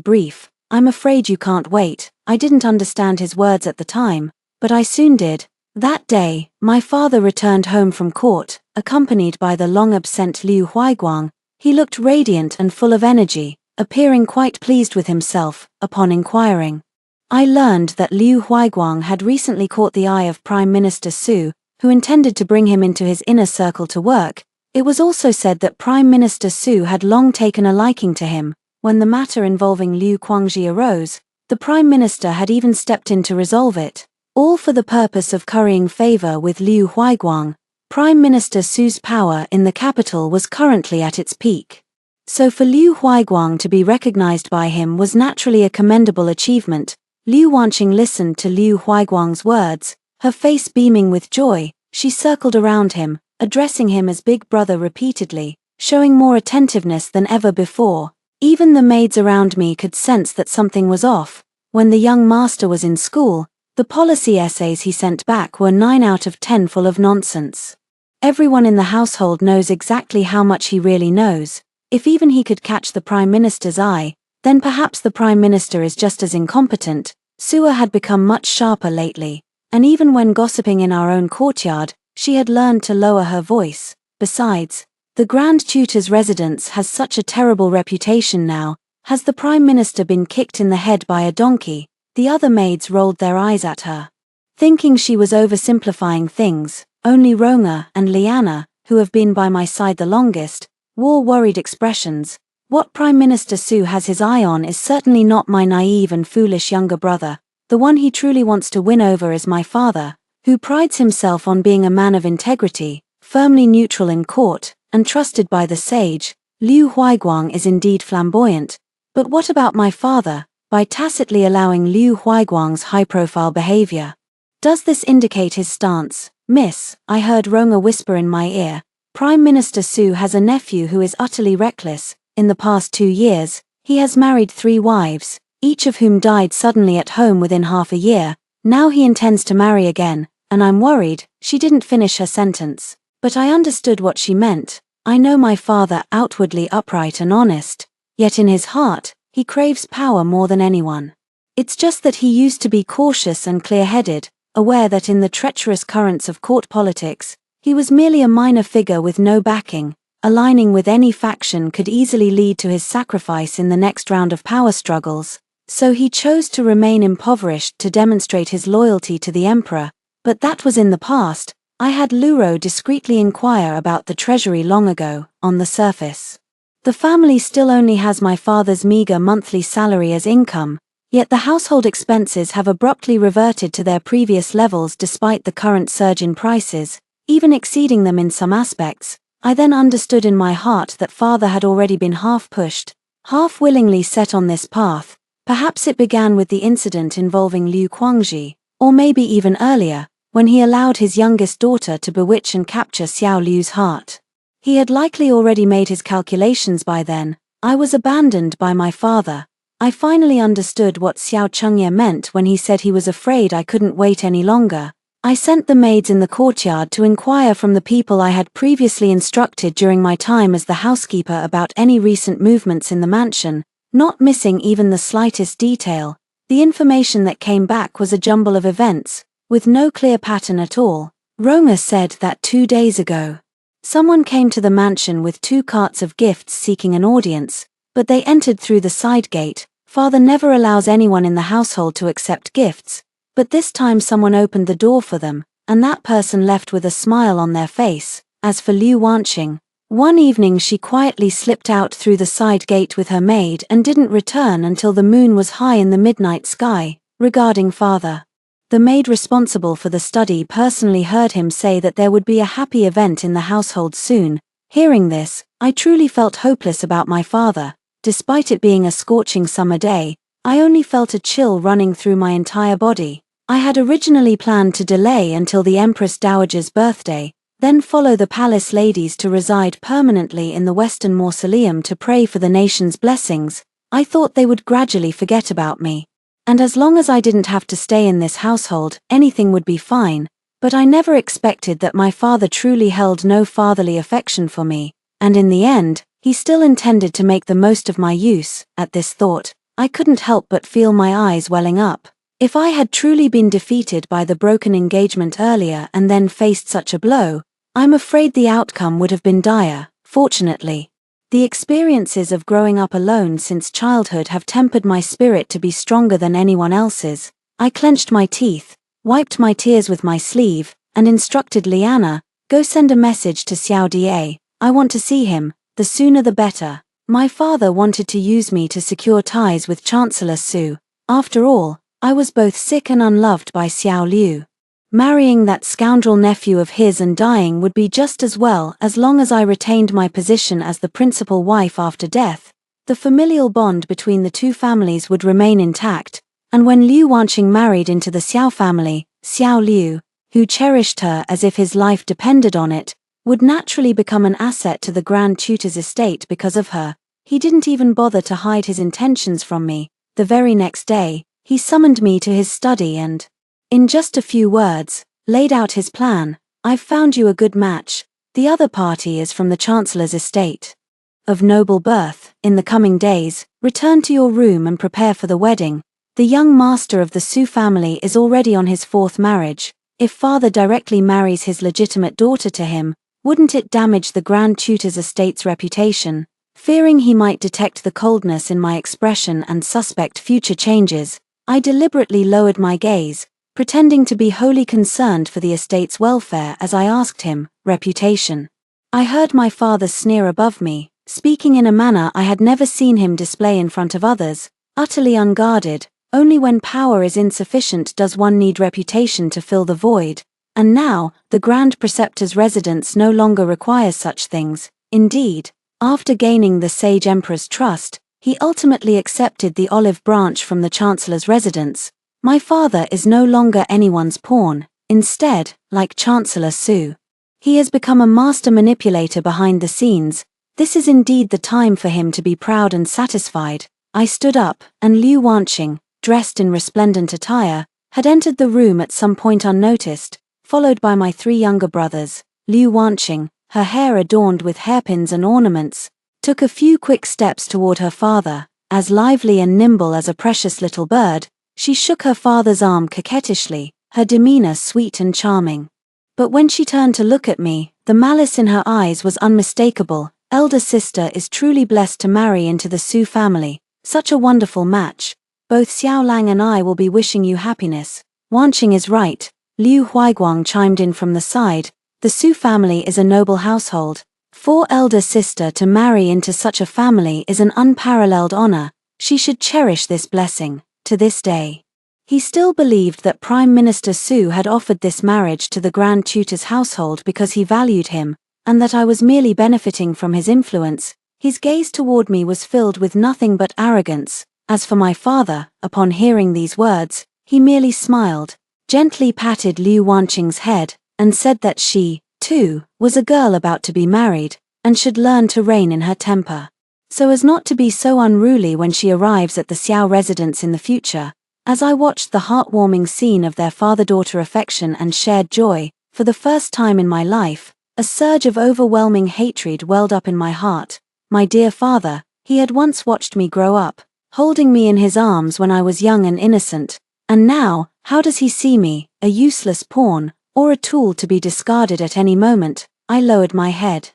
Speaker 1: brief: "I'm afraid you can't wait." I didn't understand his words at the time, but I soon did. That day, my father returned home from court, accompanied by the long-absent Liu Huaiguang. He looked radiant and full of energy, appearing quite pleased with himself. Upon inquiring, I learned that Liu Huaiguang had recently caught the eye of Prime Minister Su, who intended to bring him into his inner circle to work. It was also said that Prime Minister Su had long taken a liking to him. When the matter involving Liu Guangji arose, the Prime Minister had even stepped in to resolve it, all for the purpose of currying favor with Liu Huaiguang. Prime Minister Su's power in the capital was currently at its peak. So for Liu Huaiguang to be recognized by him was naturally a commendable achievement. Liu Wanqing listened to Liu Huaiguang's words, her face beaming with joy. She circled around him, addressing him as Big Brother repeatedly, showing more attentiveness than ever before. Even the maids around me could sense that something was off. When the young master was in school, the policy essays he sent back were 9 out of 10 full of nonsense. Everyone in the household knows exactly how much he really knows. If even he could catch the Prime Minister's eye, then perhaps the Prime Minister is just as incompetent. Sua had become much sharper lately, and even when gossiping in our own courtyard, she had learned to lower her voice. Besides, the Grand Tutor's residence has such a terrible reputation now. Has the Prime Minister been kicked in the head by a donkey? The other maids rolled their eyes at her, thinking she was oversimplifying things. Only Ronga and Liana, who have been by my side the longest, wore worried expressions. What Prime Minister Su has his eye on is certainly not my naive and foolish younger brother. The one he truly wants to win over is my father, who prides himself on being a man of integrity, firmly neutral in court, and trusted by the sage. Liu Huaiguang is indeed flamboyant, but what about my father? By tacitly allowing Liu Huaiguang's high-profile behavior, does this indicate his stance? "Miss," I heard Ronga whisper in my ear, "Prime Minister Su has a nephew who is utterly reckless. In the past 2 years, he has married 3 wives, each of whom died suddenly at home within half a year. Now he intends to marry again, and I'm worried." She didn't finish her sentence, but I understood what she meant. I know my father outwardly upright and honest, yet in his heart, he craves power more than anyone. It's just that he used to be cautious and clear-headed, aware that in the treacherous currents of court politics, he was merely a minor figure with no backing. Aligning with any faction could easily lead to his sacrifice in the next round of power struggles, so he chose to remain impoverished to demonstrate his loyalty to the emperor. But that was in the past. I had Luro discreetly inquire about the treasury long ago. On the surface, the family still only has my father's meager monthly salary as income, yet the household expenses have abruptly reverted to their previous levels despite the current surge in prices, even exceeding them in some aspects. I then understood in my heart that father had already been half pushed, half willingly set on this path. Perhaps it began with the incident involving Liu Guangxi, or maybe even earlier, when he allowed his youngest daughter to bewitch and capture Xiao Liu's heart. He had likely already made his calculations by then. I was abandoned by my father. I finally understood what Xiao Chengye meant when he said he was afraid I couldn't wait any longer. I sent the maids in the courtyard to inquire from the people I had previously instructed during my time as the housekeeper about any recent movements in the mansion, not missing even the slightest detail. The information that came back was a jumble of events, with no clear pattern at all. Roma said that 2 days ago, someone came to the mansion with 2 carts of gifts seeking an audience, but they entered through the side gate. Father never allows anyone in the household to accept gifts, but this time someone opened the door for them, and that person left with a smile on their face. As for Liu Wanqing, one evening she quietly slipped out through the side gate with her maid and didn't return until the moon was high in the midnight sky. Regarding Father, the maid responsible for the study personally heard him say that there would be a happy event in the household soon. Hearing this, I truly felt hopeless about my father. Despite it being a scorching summer day, I only felt a chill running through my entire body. I had originally planned to delay until the Empress Dowager's birthday, then follow the palace ladies to reside permanently in the Western Mausoleum to pray for the nation's blessings. I thought they would gradually forget about me. And as long as I didn't have to stay in this household, anything would be fine. But I never expected that my father truly held no fatherly affection for me, and in the end, he still intended to make the most of my use. At this thought, I couldn't help but feel my eyes welling up. If I had truly been defeated by the broken engagement earlier and then faced such a blow, I'm afraid the outcome would have been dire. Fortunately, the experiences of growing up alone since childhood have tempered my spirit to be stronger than anyone else's. I clenched my teeth, wiped my tears with my sleeve, and instructed Liana, "Go send a message to Xiao Da. I want to see him, the sooner the better." My father wanted to use me to secure ties with Chancellor Su. After all, I was both sick and unloved by Xiao Liu. Marrying that scoundrel nephew of his and dying would be just as well as long as I retained my position as the principal wife after death. The familial bond between the two families would remain intact, and when Liu Wanqing married into the Xiao family, Xiao Liu, who cherished her as if his life depended on it, would naturally become an asset to the Grand Tutor's estate because of her. He didn't even bother to hide his intentions from me. The very next day, he summoned me to his study and, in just a few words, laid out his plan. "I've found you a good match. The other party is from the Chancellor's estate. Of noble birth. In the coming days, return to your room and prepare for the wedding. The young master of the Su family is already on his 4th marriage. If father directly marries his legitimate daughter to him, wouldn't it damage the Grand Tutor's estate's reputation?" Fearing he might detect the coldness in my expression and suspect future changes, I deliberately lowered my gaze, pretending to be wholly concerned for the estate's welfare as I asked him, "Reputation?" I heard my father sneer above me, speaking in a manner I had never seen him display in front of others, utterly unguarded. Only when power is insufficient does one need reputation to fill the void, and now, the Grand Preceptor's residence no longer requires such things. Indeed, after gaining the sage emperor's trust, he ultimately accepted the olive branch from the Chancellor's residence. My father is no longer anyone's pawn. Instead, like Chancellor Su, he has become a master manipulator behind the scenes. This is indeed the time for him to be proud and satisfied. I stood up, and Liu Wanqing, dressed in resplendent attire, had entered the room at some point unnoticed, followed by my 3 younger brothers. Liu Wanqing, her hair adorned with hairpins and ornaments, took a few quick steps toward her father. As lively and nimble as a precious little bird, she shook her father's arm coquettishly, her demeanor sweet and charming. But when she turned to look at me, the malice in her eyes was unmistakable. "Elder sister is truly blessed to marry into the Su family. Such a wonderful match. Both Xiao Lang and I will be wishing you happiness." "Wanqing is right," Liu Huiguang chimed in from the side. "The Su family is a noble household. For elder sister to marry into such a family is an unparalleled honor. She should cherish this blessing." To this day, he still believed that Prime Minister Su had offered this marriage to the Grand Tutor's household because he valued him, and that I was merely benefiting from his influence. His gaze toward me was filled with nothing but arrogance. As for my father, upon hearing these words, he merely smiled, gently patted Liu Wanqing's head, and said that she, too, was a girl about to be married, and should learn to rein in her temper, so as not to be so unruly when she arrives at the Xiao residence in the future. As I watched the heartwarming scene of their father-daughter affection and shared joy, for the first time in my life, a surge of overwhelming hatred welled up in my heart. My dear father, he had once watched me grow up, holding me in his arms when I was young and innocent, and now, how does he see me, a useless pawn, or a tool to be discarded at any moment? I lowered my head.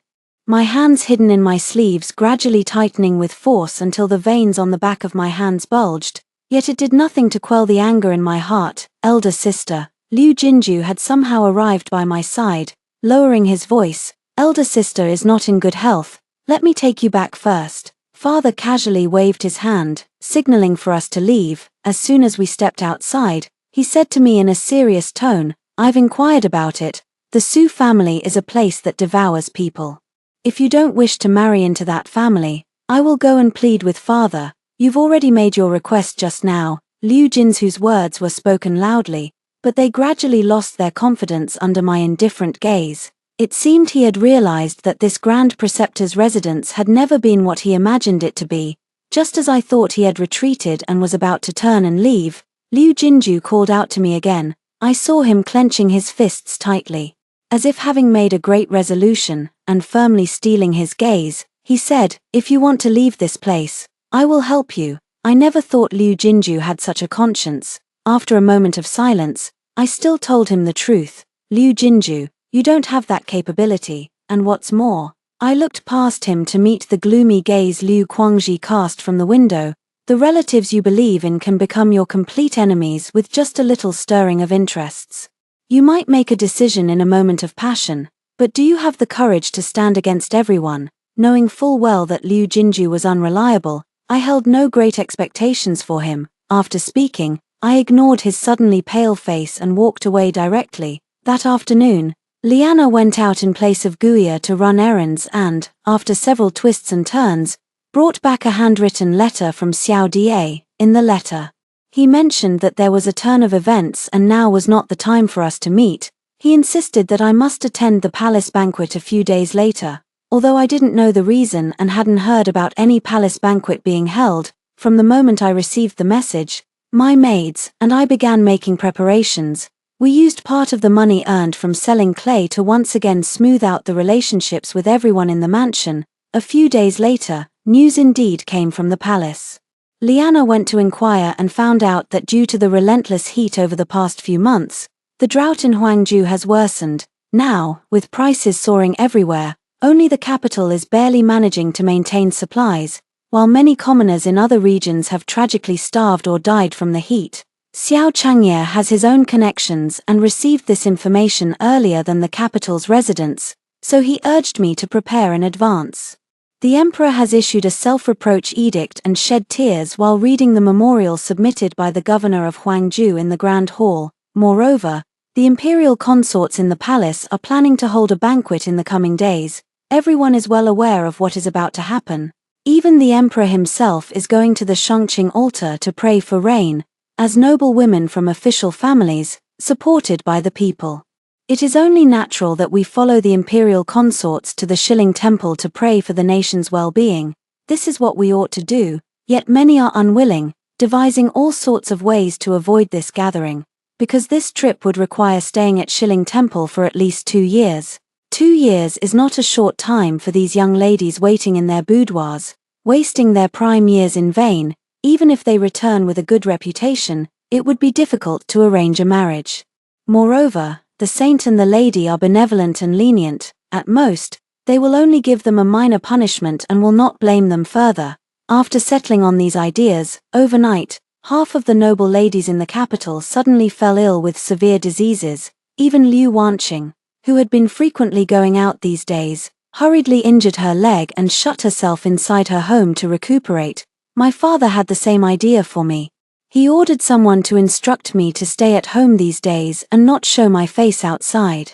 Speaker 1: My hands hidden in my sleeves gradually tightening with force until the veins on the back of my hands bulged, yet it did nothing to quell the anger in my heart. Elder sister, Liu Jinju had somehow arrived by my side, lowering his voice. Elder sister is not in good health, let me take you back first. Father casually waved his hand, signaling for us to leave. As soon as we stepped outside, he said to me in a serious tone, I've inquired about it. The Su family is a place that devours people. If you don't wish to marry into that family, I will go and plead with father. You've already made your request just now. Liu Jinzu's words were spoken loudly, but they gradually lost their confidence under my indifferent gaze. It seemed he had realized that this grand preceptor's residence had never been what he imagined it to be. Just as I thought he had retreated and was about to turn and leave, Liu Jinju called out to me again. I saw him clenching his fists tightly. As if having made a great resolution, and firmly steeling his gaze, he said, if you want to leave this place, I will help you. I never thought Liu Jinju had such a conscience. After a moment of silence, I still told him the truth. Liu Jinju, you don't have that capability, and what's more, I looked past him to meet the gloomy gaze Liu Guangji cast from the window. The relatives you believe in can become your complete enemies with just a little stirring of interests. You might make a decision in a moment of passion, but do you have the courage to stand against everyone? Knowing full well that Liu Jinju was unreliable, I held no great expectations for him. After speaking, I ignored his suddenly pale face and walked away directly. That afternoon, Liana went out in place of Guya to run errands and, after several twists and turns, brought back a handwritten letter from Xiao Da. In the letter, he mentioned that there was a turn of events and now was not the time for us to meet. He insisted that I must attend the palace banquet a few days later. Although I didn't know the reason and hadn't heard about any palace banquet being held, from the moment I received the message, my maids and I began making preparations. We used part of the money earned from selling clay to once again smooth out the relationships with everyone in the mansion. A few days later, news indeed came from the palace. Liana went to inquire and found out that due to the relentless heat over the past few months, the drought in Huangju has worsened. Now, with prices soaring everywhere, only the capital is barely managing to maintain supplies, while many commoners in other regions have tragically starved or died from the heat. Xiao Changye has his own connections and received this information earlier than the capital's residents, so he urged me to prepare in advance. The emperor has issued a self-reproach edict and shed tears while reading the memorial submitted by the governor of Huangju in the Grand Hall. Moreover, the imperial consorts in the palace are planning to hold a banquet in the coming days. Everyone is well aware of what is about to happen. Even the emperor himself is going to the Shangqing altar to pray for rain, as noble women from official families, supported by the people. It is only natural that we follow the imperial consorts to the Shilling Temple to pray for the nation's well-being. This is what we ought to do, yet many are unwilling, devising all sorts of ways to avoid this gathering, because this trip would require staying at Shilling Temple for at least 2 years. 2 years is not a short time for these young ladies waiting in their boudoirs, wasting their prime years in vain. Even if they return with a good reputation, it would be difficult to arrange a marriage. Moreover, the saint and the lady are benevolent and lenient. At most, they will only give them a minor punishment and will not blame them further. After settling on these ideas, overnight, half of the noble ladies in the capital suddenly fell ill with severe diseases. Even Liu Wanqing, who had been frequently going out these days, hurriedly injured her leg and shut herself inside her home to recuperate. My father had the same idea for me. He ordered someone to instruct me to stay at home these days and not show my face outside.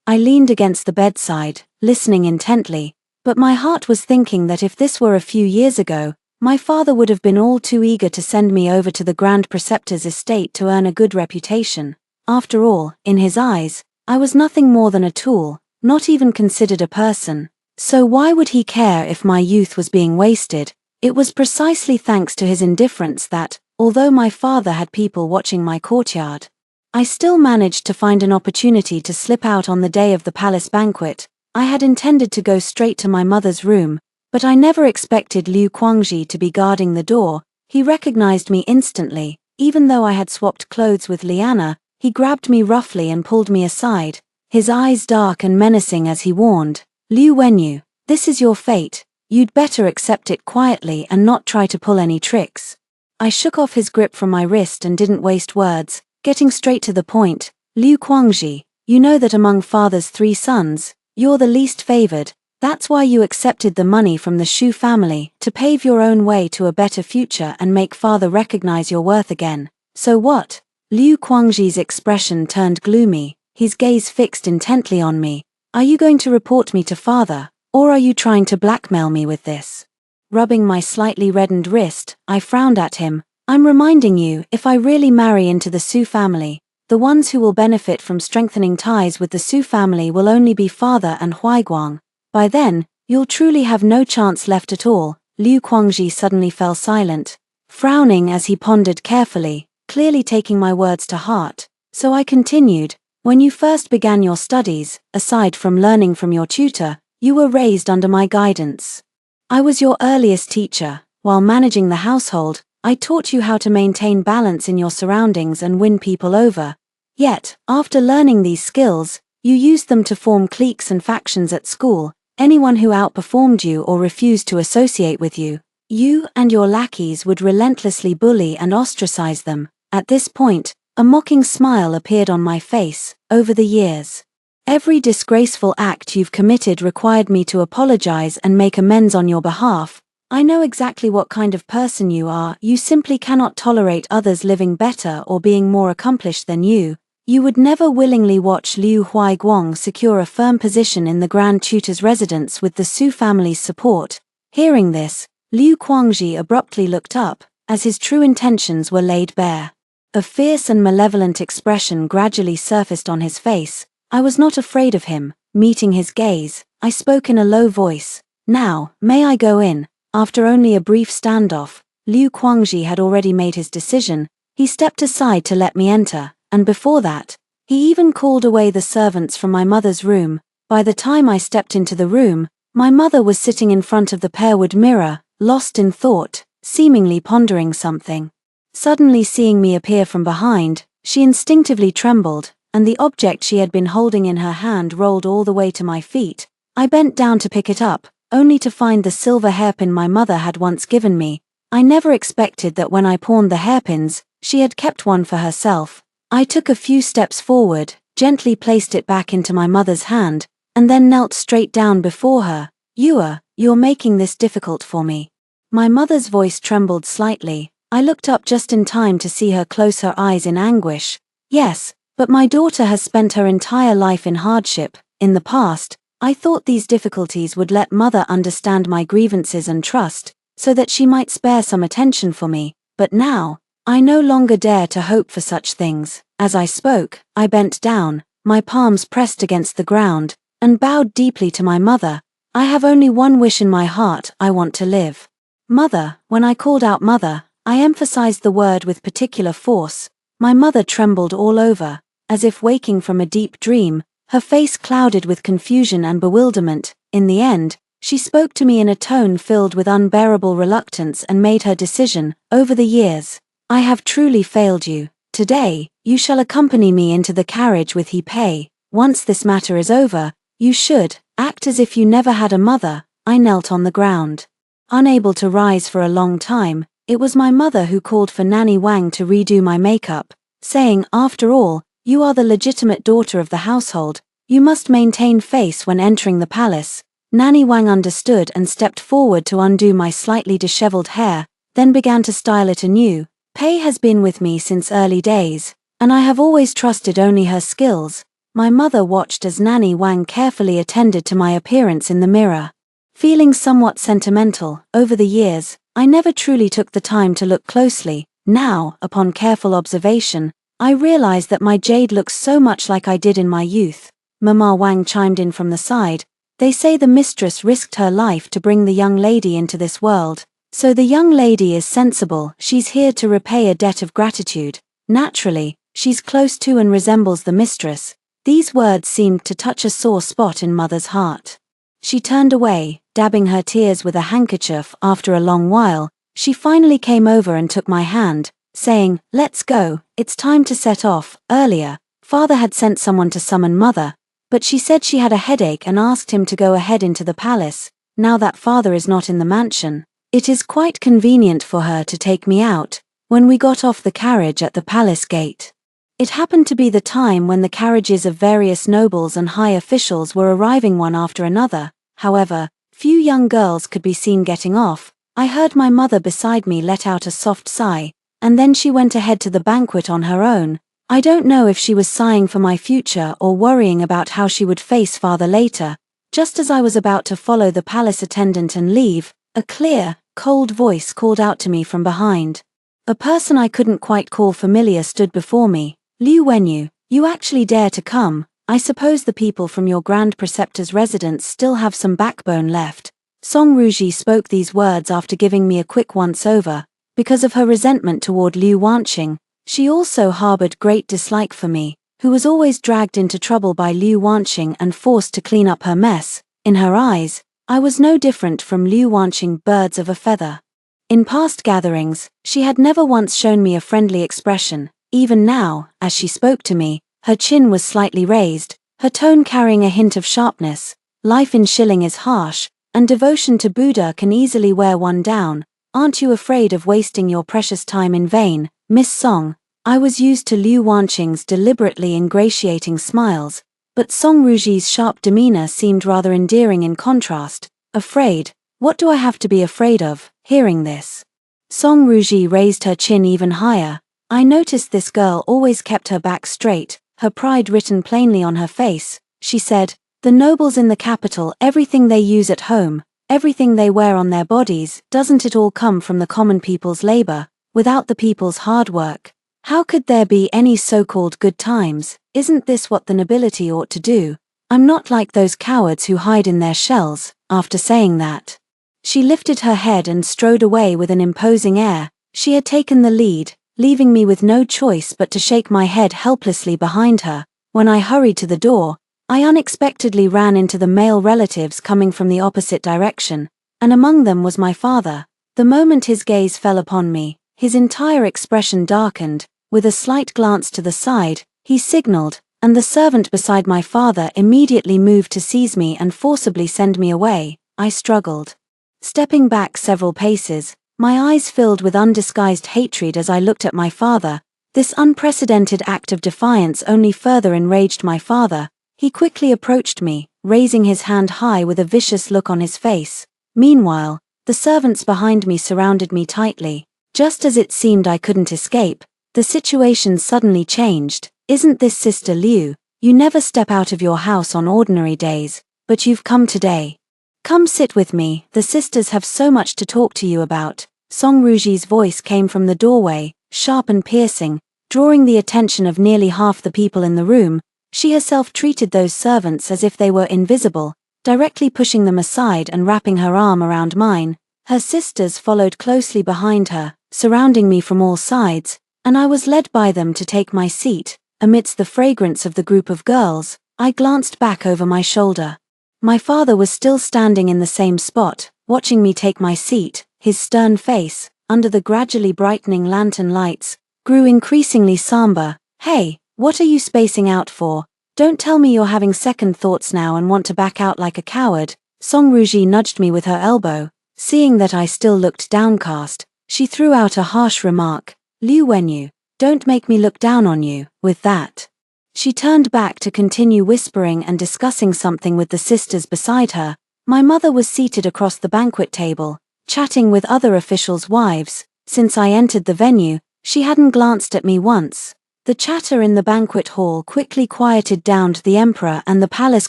Speaker 1: I leaned against the bedside, listening intently, but my heart was thinking that if this were a few years ago, My father would have been all too eager to send me over to the Grand Preceptor's estate to earn a good reputation. After all, in his eyes, I was nothing more than a tool, not even considered a person. So why would he care if my youth was being wasted? It was precisely thanks to his indifference that, although my father had people watching my courtyard, I still managed to find an opportunity to slip out on the day of the palace banquet. I had intended to go straight to my mother's room, but I never expected Liu Kuangji to be guarding the door. He recognized me instantly. Even though I had swapped clothes with Liana, he grabbed me roughly and pulled me aside, his eyes dark and menacing as he warned, "Liu Wenyu, this is your fate. You'd better accept it quietly and not try to pull any tricks." I shook off his grip from my wrist and didn't waste words, getting straight to the point. "Liu Kuangji, you know that among father's 3 sons, you're the least favored. That's why you accepted the money from the Shu family, to pave your own way to a better future and make father recognize your worth again. So what?" Liu Kuangji's expression turned gloomy, his gaze fixed intently on me. "Are you going to report me to father, or are you trying to blackmail me with this?" Rubbing my slightly reddened wrist, I frowned at him. "I'm reminding you, if I really marry into the Su family, the ones who will benefit from strengthening ties with the Su family will only be father and Huaiguang. By then, you'll truly have no chance left at all." Liu Kuangji suddenly fell silent, frowning as he pondered carefully, clearly taking my words to heart. So I continued, "When you first began your studies, aside from learning from your tutor, you were raised under my guidance. I was your earliest teacher. While managing the household, I taught you how to maintain balance in your surroundings and win people over. Yet, after learning these skills, you used them to form cliques and factions at school. Anyone who outperformed you or refused to associate with you, you and your lackeys would relentlessly bully and ostracize them." At this point, a mocking smile appeared on my face. "Over the years, every disgraceful act you've committed required me to apologize and make amends on your behalf. I know exactly what kind of person you are. You simply cannot tolerate others living better or being more accomplished than you. You would never willingly watch Liu Huaiguang secure a firm position in the Grand Tutor's residence with the Su family's support." Hearing this, Liu Kuangji abruptly looked up, as his true intentions were laid bare. A fierce and malevolent expression gradually surfaced on his face. I was not afraid of him. Meeting his gaze, I spoke in a low voice. "Now, may I go in?" After only a brief standoff, Liu Kuangji had already made his decision. He stepped aside to let me enter, and before that, he even called away the servants from my mother's room. By the time I stepped into the room, my mother was sitting in front of the pearwood mirror, lost in thought, seemingly pondering something. Suddenly seeing me appear from behind, she instinctively trembled, and the object she had been holding in her hand rolled all the way to my feet. I bent down to pick it up, only to find the silver hairpin my mother had once given me. I never expected that when I pawned the hairpins, she had kept one for herself. I took a few steps forward, gently placed it back into my mother's hand, and then knelt straight down before her. You're making this difficult for me." My mother's voice trembled slightly. I looked up just in time to see her close her eyes in anguish. "Yes, but my daughter has spent her entire life in hardship. In the past, I thought these difficulties would let mother understand my grievances and trust, so that she might spare some attention for me. But now, I no longer dare to hope for such things." As I spoke, I bent down, my palms pressed against the ground, and bowed deeply to my mother. "I have only one wish in my heart. I want to live." "Mother." When I called out "mother," I emphasized the word with particular force. My mother trembled all over, as if waking from a deep dream, her face clouded with confusion and bewilderment. In the end, she spoke to me in a tone filled with unbearable reluctance and made her decision. "Over the years, I have truly failed you. Today, you shall accompany me into the carriage with He Pei. Once this matter is over, you should act as if you never had a mother." I knelt on the ground, unable to rise for a long time. It was my mother who called for Nanny Wang to redo my makeup, saying, "After all, you are the legitimate daughter of the household. You must maintain face when entering the palace." Nanny Wang understood and stepped forward to undo my slightly disheveled hair, then began to style it anew. Pei has been with me since early days, and I have always trusted only her skills. My mother watched as Nanny Wang carefully attended to my appearance in the mirror. Feeling somewhat sentimental, over the years, I never truly took the time to look closely. Now, upon careful observation, I realize that my jade looks so much like I did in my youth. Mama Wang chimed in from the side. They say the mistress risked her life to bring the young lady into this world. So the young lady is sensible, she's here to repay a debt of gratitude. Naturally, she's close to and resembles the mistress. These words seemed to touch a sore spot in Mother's heart. She turned away, dabbing her tears with a handkerchief. After a long while, she finally came over and took my hand, saying, "Let's go, it's time to set off." Earlier, Father had sent someone to summon Mother, but she said she had a headache and asked him to go ahead into the palace. Now that Father is not in the mansion, it is quite convenient for her to take me out. When we got off the carriage at the palace gate, it happened to be the time when the carriages of various nobles and high officials were arriving one after another. However, few young girls could be seen getting off. I heard my mother beside me let out a soft sigh, and then she went ahead to the banquet on her own. I don't know if she was sighing for my future or worrying about how she would face Father later. Just as I was about to follow the palace attendant and leave, a clear, cold voice called out to me from behind. A person I couldn't quite call familiar stood before me. "Liu Wenyu, you actually dare to come? I suppose the people from your Grand Preceptor's residence still have some backbone left." Song Ruji spoke these words after giving me a quick once-over. Because of her resentment toward Liu Wanqing, she also harbored great dislike for me, who was always dragged into trouble by Liu Wanqing and forced to clean up her mess. In her eyes, I was no different from Liu Wanqing, birds of a feather. In past gatherings, she had never once shown me a friendly expression. Even now, as she spoke to me, her chin was slightly raised, her tone carrying a hint of sharpness. Life in Shilling is harsh, and devotion to Buddha can easily wear one down. Aren't you afraid of wasting your precious time in vain, Miss Song? I was used to Liu Wanqing's deliberately ingratiating smiles, but Song Ruji's sharp demeanor seemed rather endearing in contrast. Afraid? What do I have to be afraid of? Hearing this, Song Ruji raised her chin even higher. I noticed this girl always kept her back straight, her pride written plainly on her face. She said, "The nobles in the capital, everything they use at home, everything they wear on their bodies, doesn't it all come from the common people's labor, without the people's hard work? How could there be any so-called good times? Isn't this what the nobility ought to do? I'm not like those cowards who hide in their shells." After saying that, she lifted her head and strode away with an imposing air. She had taken the lead, leaving me with no choice but to shake my head helplessly behind her. When I hurried to the door, I unexpectedly ran into the male relatives coming from the opposite direction, and among them was my father. The moment his gaze fell upon me, his entire expression darkened. With a slight glance to the side, he signaled, and the servant beside my father immediately moved to seize me and forcibly send me away. I struggled, stepping back several paces, my eyes filled with undisguised hatred as I looked at my father. This unprecedented act of defiance only further enraged my father. He quickly approached me, raising his hand high with a vicious look on his face. Meanwhile, the servants behind me surrounded me tightly. Just as it seemed I couldn't escape, the situation suddenly changed. "Isn't this Sister Liu? You never step out of your house on ordinary days, but you've come today. Come sit with me, the sisters have so much to talk to you about." Song Ruji's voice came from the doorway, sharp and piercing, drawing the attention of nearly half the people in the room. She herself treated those servants as if they were invisible, directly pushing them aside and wrapping her arm around mine. Her sisters followed closely behind her, surrounding me from all sides, and I was led by them to take my seat. Amidst the fragrance of the group of girls, I glanced back over my shoulder. My father was still standing in the same spot, watching me take my seat. His stern face, under the gradually brightening lantern lights, grew increasingly somber. "Hey, what are you spacing out for? Don't tell me you're having second thoughts now and want to back out like a coward." Song Ruji nudged me with her elbow. Seeing that I still looked downcast, she threw out a harsh remark. "Liu Wenyu, don't make me look down on you." With that, she turned back to continue whispering and discussing something with the sisters beside her. My mother was seated across the banquet table, chatting with other officials' wives. Since I entered the venue, she hadn't glanced at me once. The chatter in the banquet hall quickly quieted down to the emperor and the palace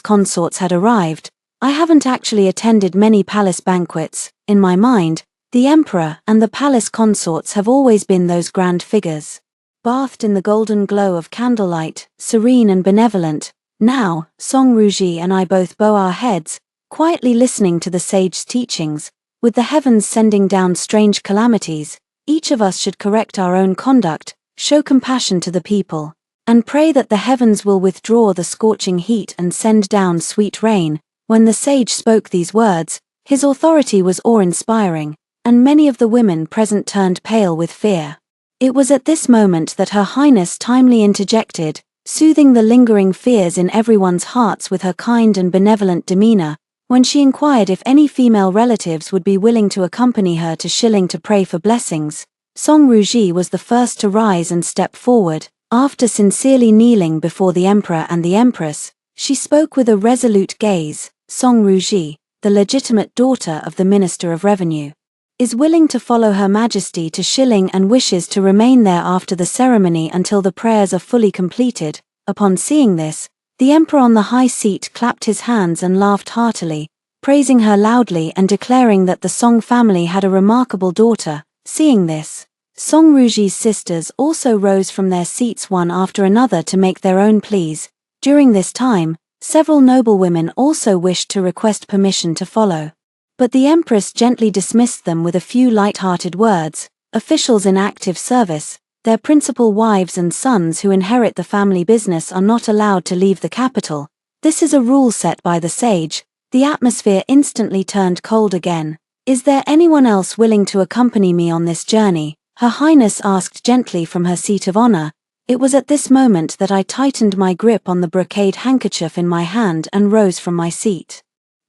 Speaker 1: consorts had arrived. I haven't actually attended many palace banquets. In my mind, The emperor and the palace consorts have always been those grand figures. Bathed in the golden glow of candlelight, serene and benevolent, now, Song Ruji and I both bow our heads, quietly listening to the sage's teachings. With the heavens sending down strange calamities, each of us should correct our own conduct, show compassion to the people, and pray that the heavens will withdraw the scorching heat and send down sweet rain. When the sage spoke these words, his authority was awe-inspiring, and many of the women present turned pale with fear. It was at this moment that Her Highness timely interjected, soothing the lingering fears in everyone's hearts with her kind and benevolent demeanor, when she inquired if any female relatives would be willing to accompany her to Shilling to pray for blessings. Song Ruji was the first to rise and step forward. After sincerely kneeling before the emperor and the empress, she spoke with a resolute gaze. Song Ruji, the legitimate daughter of the Minister of Revenue, is willing to follow Her Majesty to Shilling and wishes to remain there after the ceremony until the prayers are fully completed. Upon seeing this, the emperor on the high seat clapped his hands and laughed heartily, praising her loudly and declaring that the Song family had a remarkable daughter. Seeing this, Song Ruji's sisters also rose from their seats one after another to make their own pleas. During this time, several noblewomen also wished to request permission to follow. But the empress gently dismissed them with a few light-hearted words. Officials in active service, their principal wives and sons who inherit the family business are not allowed to leave the capital. This is a rule set by the sage. The atmosphere instantly turned cold again. Is there anyone else willing to accompany me on this journey? Her Highness asked gently from her seat of honor. It was at this moment that I tightened my grip on the brocade handkerchief in my hand and rose from my seat.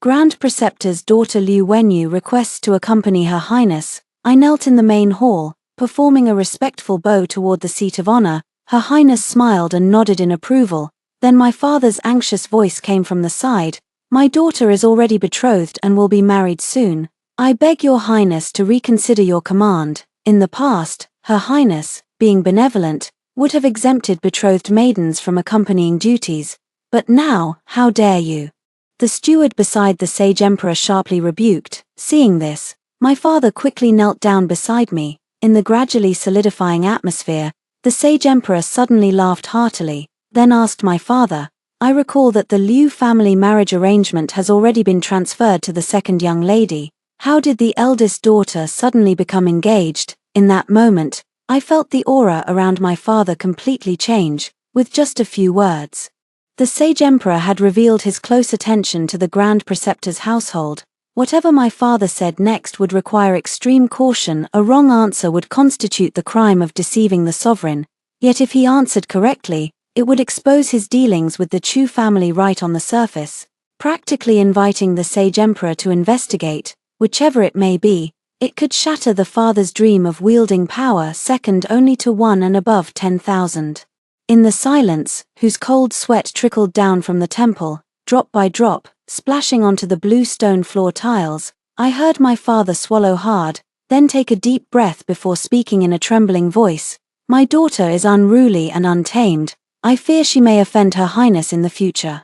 Speaker 1: Grand Preceptor's daughter Liu Wenyu requests to accompany Her Highness. I knelt in the main hall, performing a respectful bow toward the seat of honor. Her Highness smiled and nodded in approval. Then my father's anxious voice came from the side. My daughter is already betrothed and will be married soon. I beg your Highness to reconsider your command. In the past, Her Highness, being benevolent, would have exempted betrothed maidens from accompanying duties. But now, how dare you? The steward beside the sage emperor sharply rebuked. Seeing this, my father quickly knelt down beside me. In the gradually solidifying atmosphere, the sage emperor suddenly laughed heartily, then asked my father, I recall that the Liu family marriage arrangement has already been transferred to the second young lady. How did the eldest daughter suddenly become engaged? In that moment, I felt the aura around my father completely change, with just a few words. The sage emperor had revealed his close attention to the Grand Preceptor's household. Whatever my father said next would require extreme caution. A wrong answer would constitute the crime of deceiving the sovereign. Yet if he answered correctly, it would expose his dealings with the Chu family right on the surface, practically inviting the sage emperor to investigate. Whichever it may be, it could shatter the father's dream of wielding power second only to one and above 10,000. In the silence, whose cold sweat trickled down from the temple, drop by drop, splashing onto the blue stone floor tiles, I heard my father swallow hard, then take a deep breath before speaking in a trembling voice. My daughter is unruly and untamed. I fear she may offend Her Highness in the future.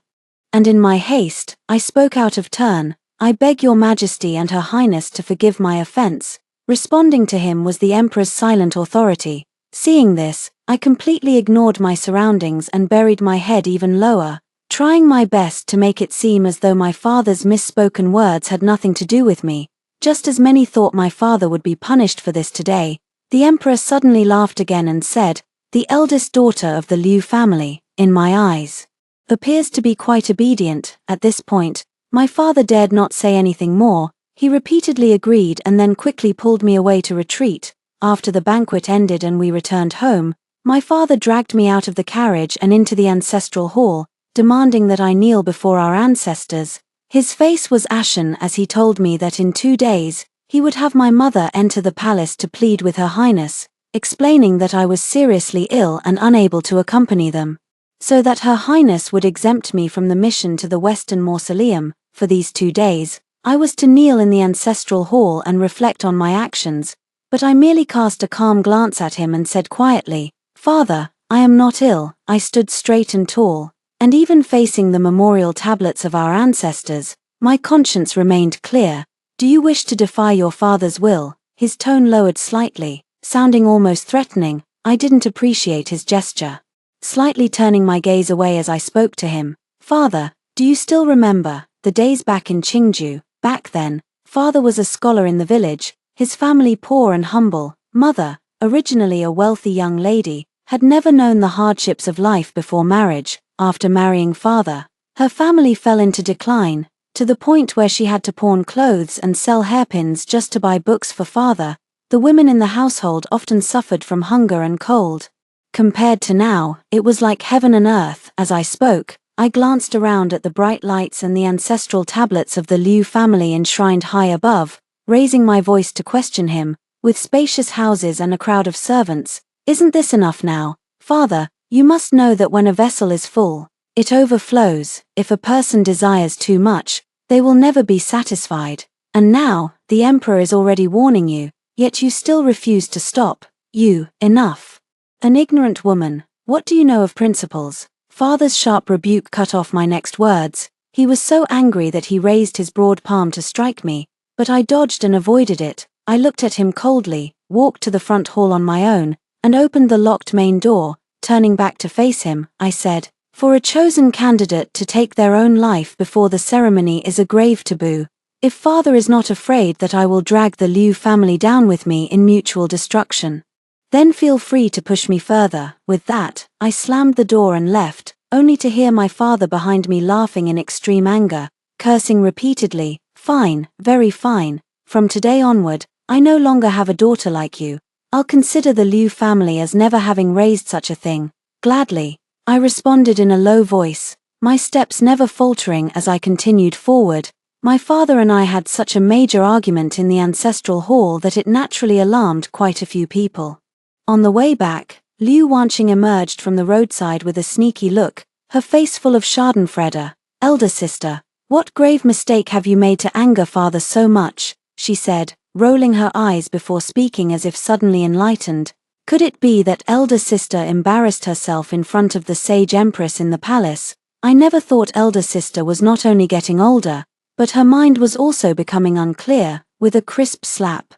Speaker 1: And in my haste, I spoke out of turn. I beg your Majesty and Her Highness to forgive my offense. Responding to him was the Emperor's silent authority. Seeing this, I completely ignored my surroundings and buried my head even lower, trying my best to make it seem as though my father's misspoken words had nothing to do with me. Just as many thought my father would be punished for this today, the Emperor suddenly laughed again and said, the eldest daughter of the Liu family, in my eyes, appears to be quite obedient. At this point, my father dared not say anything more. He repeatedly agreed and then quickly pulled me away to retreat. After the banquet ended and we returned home, my father dragged me out of the carriage and into the ancestral hall, demanding that I kneel before our ancestors. His face was ashen as he told me that in 2 days, he would have my mother enter the palace to plead with Her Highness, explaining that I was seriously ill and unable to accompany them, so that Her Highness would exempt me from the mission to the Western Mausoleum. For these 2 days, I was to kneel in the ancestral hall and reflect on my actions, but I merely cast a calm glance at him and said quietly, Father, I am not ill. I stood straight and tall, and even facing the memorial tablets of our ancestors, my conscience remained clear. Do you wish to defy your father's will? his tone lowered slightly, sounding almost threatening. I didn't appreciate his gesture. Slightly turning my gaze away as I spoke to him, "Father, do you still remember the days back in Qingju?" Back then, father was a scholar in the village, his family poor and humble. Mother, originally a wealthy young lady, had never known the hardships of life before marriage. After marrying father, her family fell into decline, to the point where she had to pawn clothes and sell hairpins just to buy books for father. The women in the household often suffered from hunger and cold. Compared to now, it was like heaven and earth. As I spoke, I glanced around at the bright lights and the ancestral tablets of the Liu family enshrined high above, raising my voice to question him. With spacious houses and a crowd of servants, isn't this enough now? Father, you must know that when a vessel is full, it overflows. If a person desires too much, they will never be satisfied. And now, the emperor is already warning you, yet you still refuse to stop. Enough. An ignorant woman, what do you know of principles? Father's sharp rebuke cut off my next words. He was so angry that he raised his broad palm to strike me, but I dodged and avoided it. I looked at him coldly, walked to the front hall on my own, and opened the locked main door. Turning back to face him, I said, "For a chosen candidate to take their own life before the ceremony is a grave taboo. If father is not afraid that I will drag the Liu family down with me in mutual destruction, then feel free to push me further." With that, I slammed the door and left, only to hear my father behind me laughing in extreme anger, cursing repeatedly. "Fine, very fine. From today onward, I no longer have a daughter like you. I'll consider the Liu family as never having raised such a thing." "Gladly," I responded in a low voice, my steps never faltering as I continued forward. My father and I had such a major argument in the ancestral hall that it naturally alarmed quite a few people. On the way back, Liu Wanqing emerged from the roadside with a sneaky look, her face full of schadenfreude. "Elder sister, what grave mistake have you made to anger father so much?" she said, rolling her eyes before speaking as if suddenly enlightened. Could it be that elder sister embarrassed herself in front of the sage empress in the palace? I never thought elder sister was not only getting older, but her mind was also becoming unclear. With a crisp slap,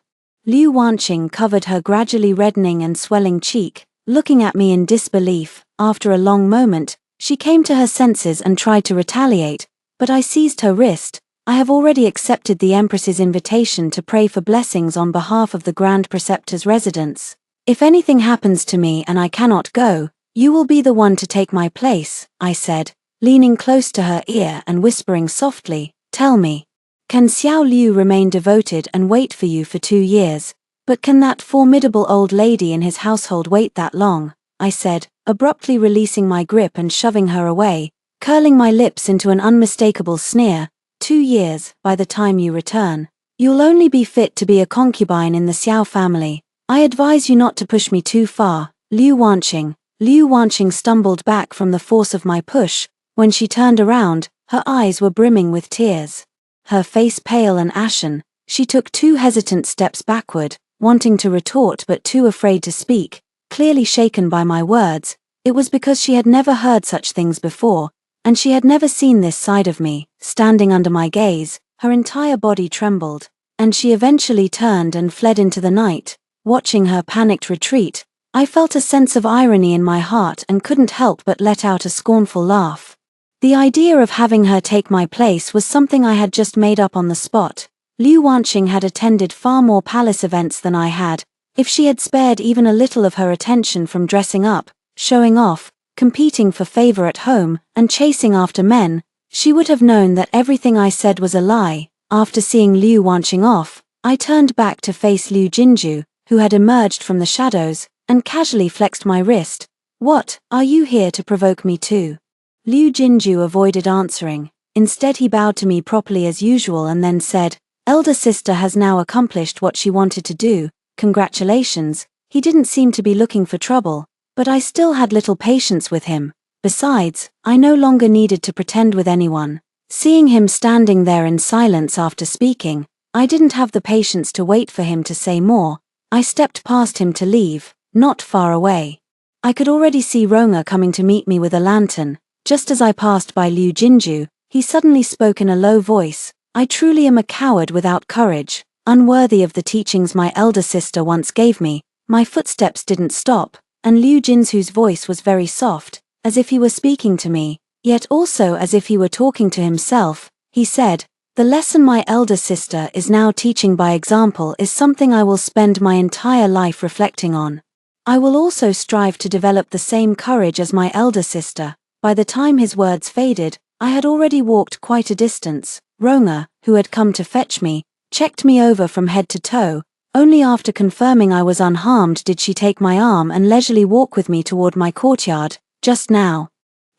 Speaker 1: Liu Wanqing covered her gradually reddening and swelling cheek, looking at me in disbelief. After a long moment, she came to her senses and tried to retaliate, but I seized her wrist. "I have already accepted the Empress's invitation to pray for blessings on behalf of the Grand Preceptor's residence. If anything happens to me and I cannot go, you will be the one to take my place," I said, leaning close to her ear and whispering softly. "Tell me, can Xiao Liu remain devoted and wait for you for 2 years? But can that formidable old lady in his household wait that long?" I said, abruptly releasing my grip and shoving her away, curling my lips into an unmistakable sneer. 2 years, by the time you return, you'll only be fit to be a concubine in the Xiao family. I advise you not to push me too far, Liu Wanqing." Liu Wanqing stumbled back from the force of my push. When she turned around, her eyes were brimming with tears. Her face pale and ashen, she took 2 hesitant steps backward, wanting to retort but too afraid to speak, clearly shaken by my words. It was because she had never heard such things before, and she had never seen this side of me. Standing under my gaze, her entire body trembled, and she eventually turned and fled into the night. Watching her panicked retreat, I felt a sense of irony in my heart and couldn't help but let out a scornful laugh. The idea of having her take my place was something I had just made up on the spot. Liu Wanqing had attended far more palace events than I had. If she had spared even a little of her attention from dressing up, showing off, competing for favor at home, and chasing after men, she would have known that everything I said was a lie. After seeing Liu Wanqing off, I turned back to face Liu Jinju, who had emerged from the shadows, and casually flexed my wrist. "What, are you here to provoke me too?" Liu Jinju avoided answering. Instead he bowed to me properly as usual and then said, "Elder sister has now accomplished what she wanted to do. Congratulations." He didn't seem to be looking for trouble, but I still had little patience with him. Besides, I no longer needed to pretend with anyone. Seeing him standing there in silence after speaking, I didn't have the patience to wait for him to say more. I stepped past him to leave. Not far away, I could already see Ronga coming to meet me with a lantern. Just as I passed by Liu Jinju, he suddenly spoke in a low voice. "I truly am a coward without courage. unworthy of the teachings my elder sister once gave me. My footsteps didn't stop, and Liu Jinzu's voice was very soft, as if he were speaking to me, yet also as if he were talking to himself. He said, "The lesson my elder sister is now teaching by example is something I will spend my entire life reflecting on. I will also strive to develop the same courage as my elder sister." By the time his words faded, I had already walked quite a distance. Ronga, who had come to fetch me, checked me over from head to toe. Only after confirming I was unharmed did she take my arm and leisurely walk with me toward my courtyard. Just now,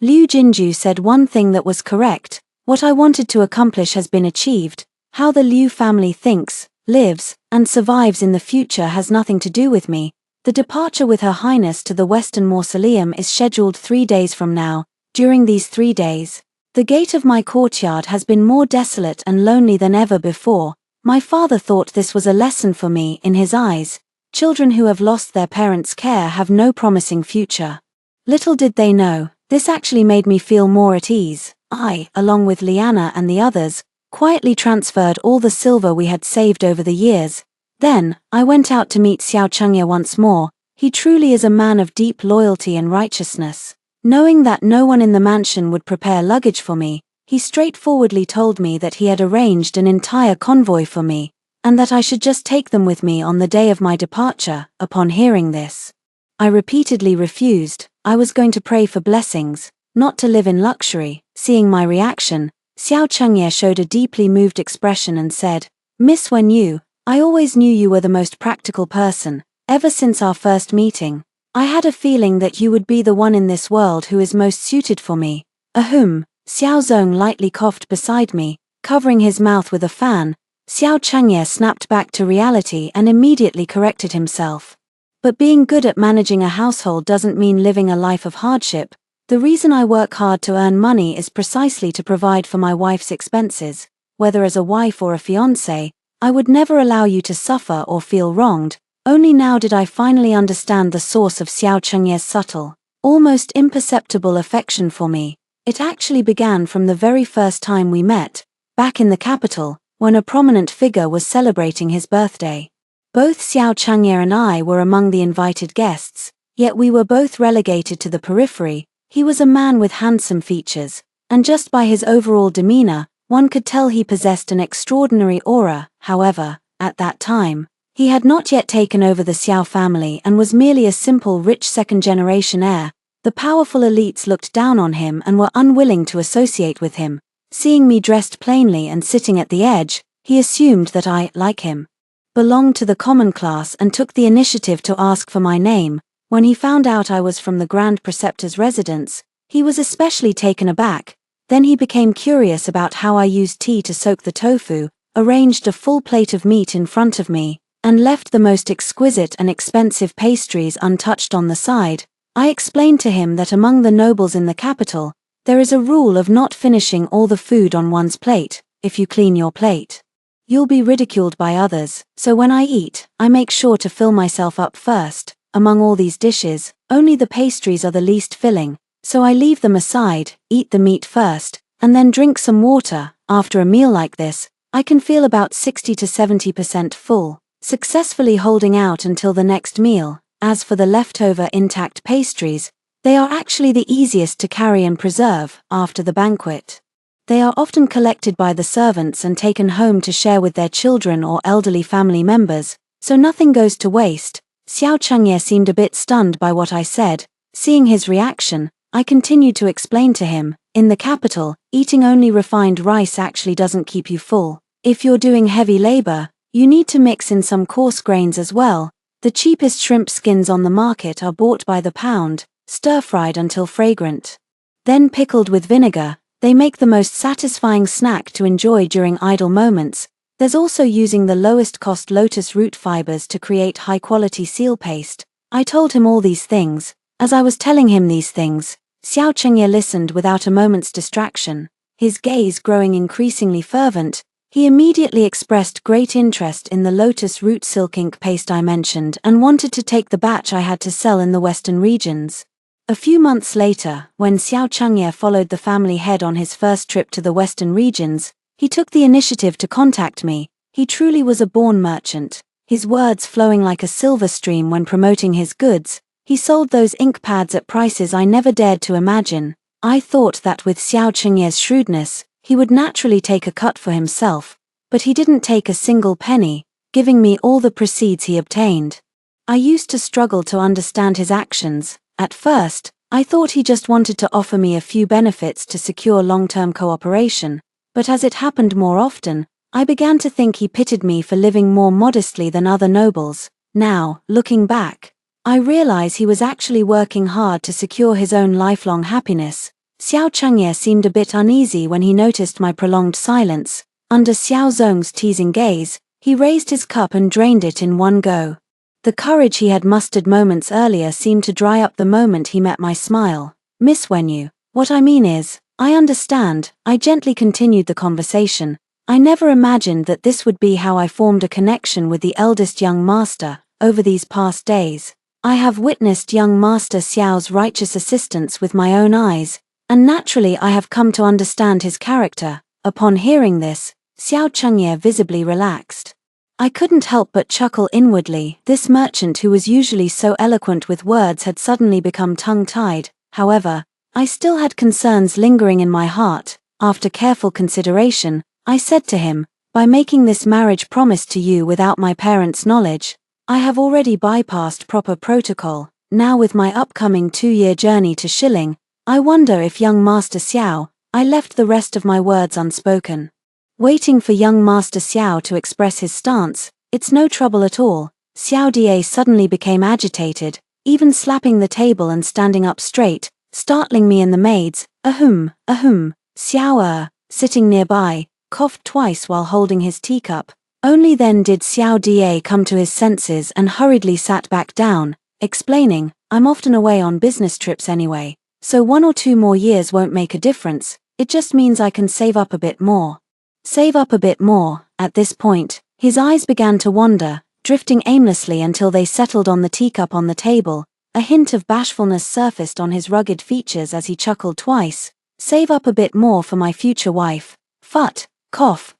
Speaker 1: Liu Jinju said one thing that was correct. What I wanted to accomplish has been achieved. How the Liu family thinks, lives, and survives in the future has nothing to do with me. The departure with Her Highness to the Western Mausoleum is scheduled 3 days from now. During these 3 days, the gate of my courtyard has been more desolate and lonely than ever before. My father thought this was a lesson for me. In his eyes, children who have lost their parents' care have no promising future. Little did they know, this actually made me feel more at ease. I, along with Liana and the others, quietly transferred all the silver we had saved over the years. Then, I went out to meet Xiao Chengye once more. He truly is a man of deep loyalty and righteousness. Knowing that no one in the mansion would prepare luggage for me, he straightforwardly told me that he had arranged an entire convoy for me, and that I should just take them with me on the day of my departure. Upon hearing this, I repeatedly refused. I was going to pray for blessings, not to live in luxury. Seeing my reaction, Xiao Chengye showed a deeply moved expression and said, "Miss Wenyu, I always knew you were the most practical person. Ever since our first meeting, I had a feeling that you would be the one in this world who is most suited for me." Ahem. Xiao Zong lightly coughed beside me, covering his mouth with a fan. Xiao Chengye snapped back to reality and immediately corrected himself. But being good at managing a household doesn't mean living a life of hardship. The reason I work hard to earn money is precisely to provide for my wife's expenses. Whether as a wife or a fiancé, I would never allow you to suffer or feel wronged. Only now did I finally understand the source of Xiao Chengye's subtle, almost imperceptible affection for me. It actually began from the very first time we met, back in the capital, when a prominent figure was celebrating his birthday. Both Xiao Chengye and I were among the invited guests, yet we were both relegated to the periphery. He was a man with handsome features, and just by his overall demeanor, one could tell he possessed an extraordinary aura. However, at that time, he had not yet taken over the Xiao family and was merely a simple rich second-generation heir. The powerful elites looked down on him and were unwilling to associate with him. Seeing me dressed plainly and sitting at the edge, he assumed that I, like him, belonged to the common class and took the initiative to ask for my name. When he found out I was from the Grand Preceptor's residence, he was especially taken aback. Then he became curious about how I used tea to soak the tofu, arranged a full plate of meat in front of me, and left the most exquisite and expensive pastries untouched on the side. I explained to him that among the nobles in the capital, there is a rule of not finishing all the food on one's plate. If you clean your plate, you'll be ridiculed by others. So when I eat, I make sure to fill myself up first. Among all these dishes, only the pastries are the least filling, so I leave them aside, eat the meat first, and then drink some water. After a meal like this, I can feel about 60 to 70% full, successfully holding out until the next meal. As for the leftover intact pastries, they are actually the easiest to carry and preserve. After the banquet, they are often collected by the servants and taken home to share with their children or elderly family members, so nothing goes to waste. Xiao Chengye seemed a bit stunned by what I said. Seeing his reaction, I continued to explain to him, in the capital, eating only refined rice actually doesn't keep you full. If you're doing heavy labor, you need to mix in some coarse grains as well. The cheapest shrimp skins on the market are bought by the pound, stir-fried until fragrant, then pickled with vinegar. They make the most satisfying snack to enjoy during idle moments. There's also using the lowest cost lotus root fibers to create high-quality seal paste. I told him all these things. As I was telling him these things, Xiao Chengye listened without a moment's distraction. His gaze growing increasingly fervent, he immediately expressed great interest in the lotus root silk ink paste I mentioned and wanted to take the batch I had to sell in the western regions. A few months later, when Xiao Chengye followed the family head on his first trip to the western regions, he took the initiative to contact me. He truly was a born merchant, his words flowing like a silver stream when promoting his goods. He sold those ink pads at prices I never dared to imagine. I thought that with Xiao Chengye's shrewdness, he would naturally take a cut for himself, but he didn't take a single penny, giving me all the proceeds he obtained. I used to struggle to understand his actions. At first, I thought he just wanted to offer me a few benefits to secure long-term cooperation, but as it happened more often, I began to think he pitied me for living more modestly than other nobles. Now, looking back, I realize he was actually working hard to secure his own lifelong happiness. Xiao Chengye seemed a bit uneasy when he noticed my prolonged silence. Under Xiao Zong's teasing gaze, he raised his cup and drained it in one go. The courage he had mustered moments earlier seemed to dry up the moment he met my smile. Miss Wenyu, what I mean is, I understand. I gently continued the conversation. I never imagined that this would be how I formed a connection with the eldest young master. Over these past days, I have witnessed young Master Xiao's righteous assistance with my own eyes, and naturally I have come to understand his character. Upon hearing this, Xiao Chengye visibly relaxed. I couldn't help but chuckle inwardly. This merchant who was usually so eloquent with words had suddenly become tongue-tied. However, I still had concerns lingering in my heart. After careful consideration, I said to him, by making this marriage promise to you without my parents' knowledge, I have already bypassed proper protocol. Now with my upcoming 2-year journey to Shilling, I wonder if young Master Xiao. I left the rest of my words unspoken. Waiting for young Master Xiao to express his stance. It's no trouble at all. Xiao Die suddenly became agitated, even slapping the table and standing up straight, startling me and the maids. Ahem. Xiao sitting nearby, coughed twice while holding his teacup. Only then did Xiao Die come to his senses and hurriedly sat back down, explaining, I'm often away on business trips anyway, so 1 or 2 more years won't make a difference, it just means I can save up a bit more. Save up a bit more. At this point, his eyes began to wander, drifting aimlessly until they settled on the teacup on the table. A hint of bashfulness surfaced on his rugged features as he chuckled twice. Save up a bit more for my future wife. Phut, cough.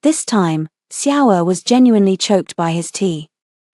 Speaker 1: This time, Xiao was genuinely choked by his tea.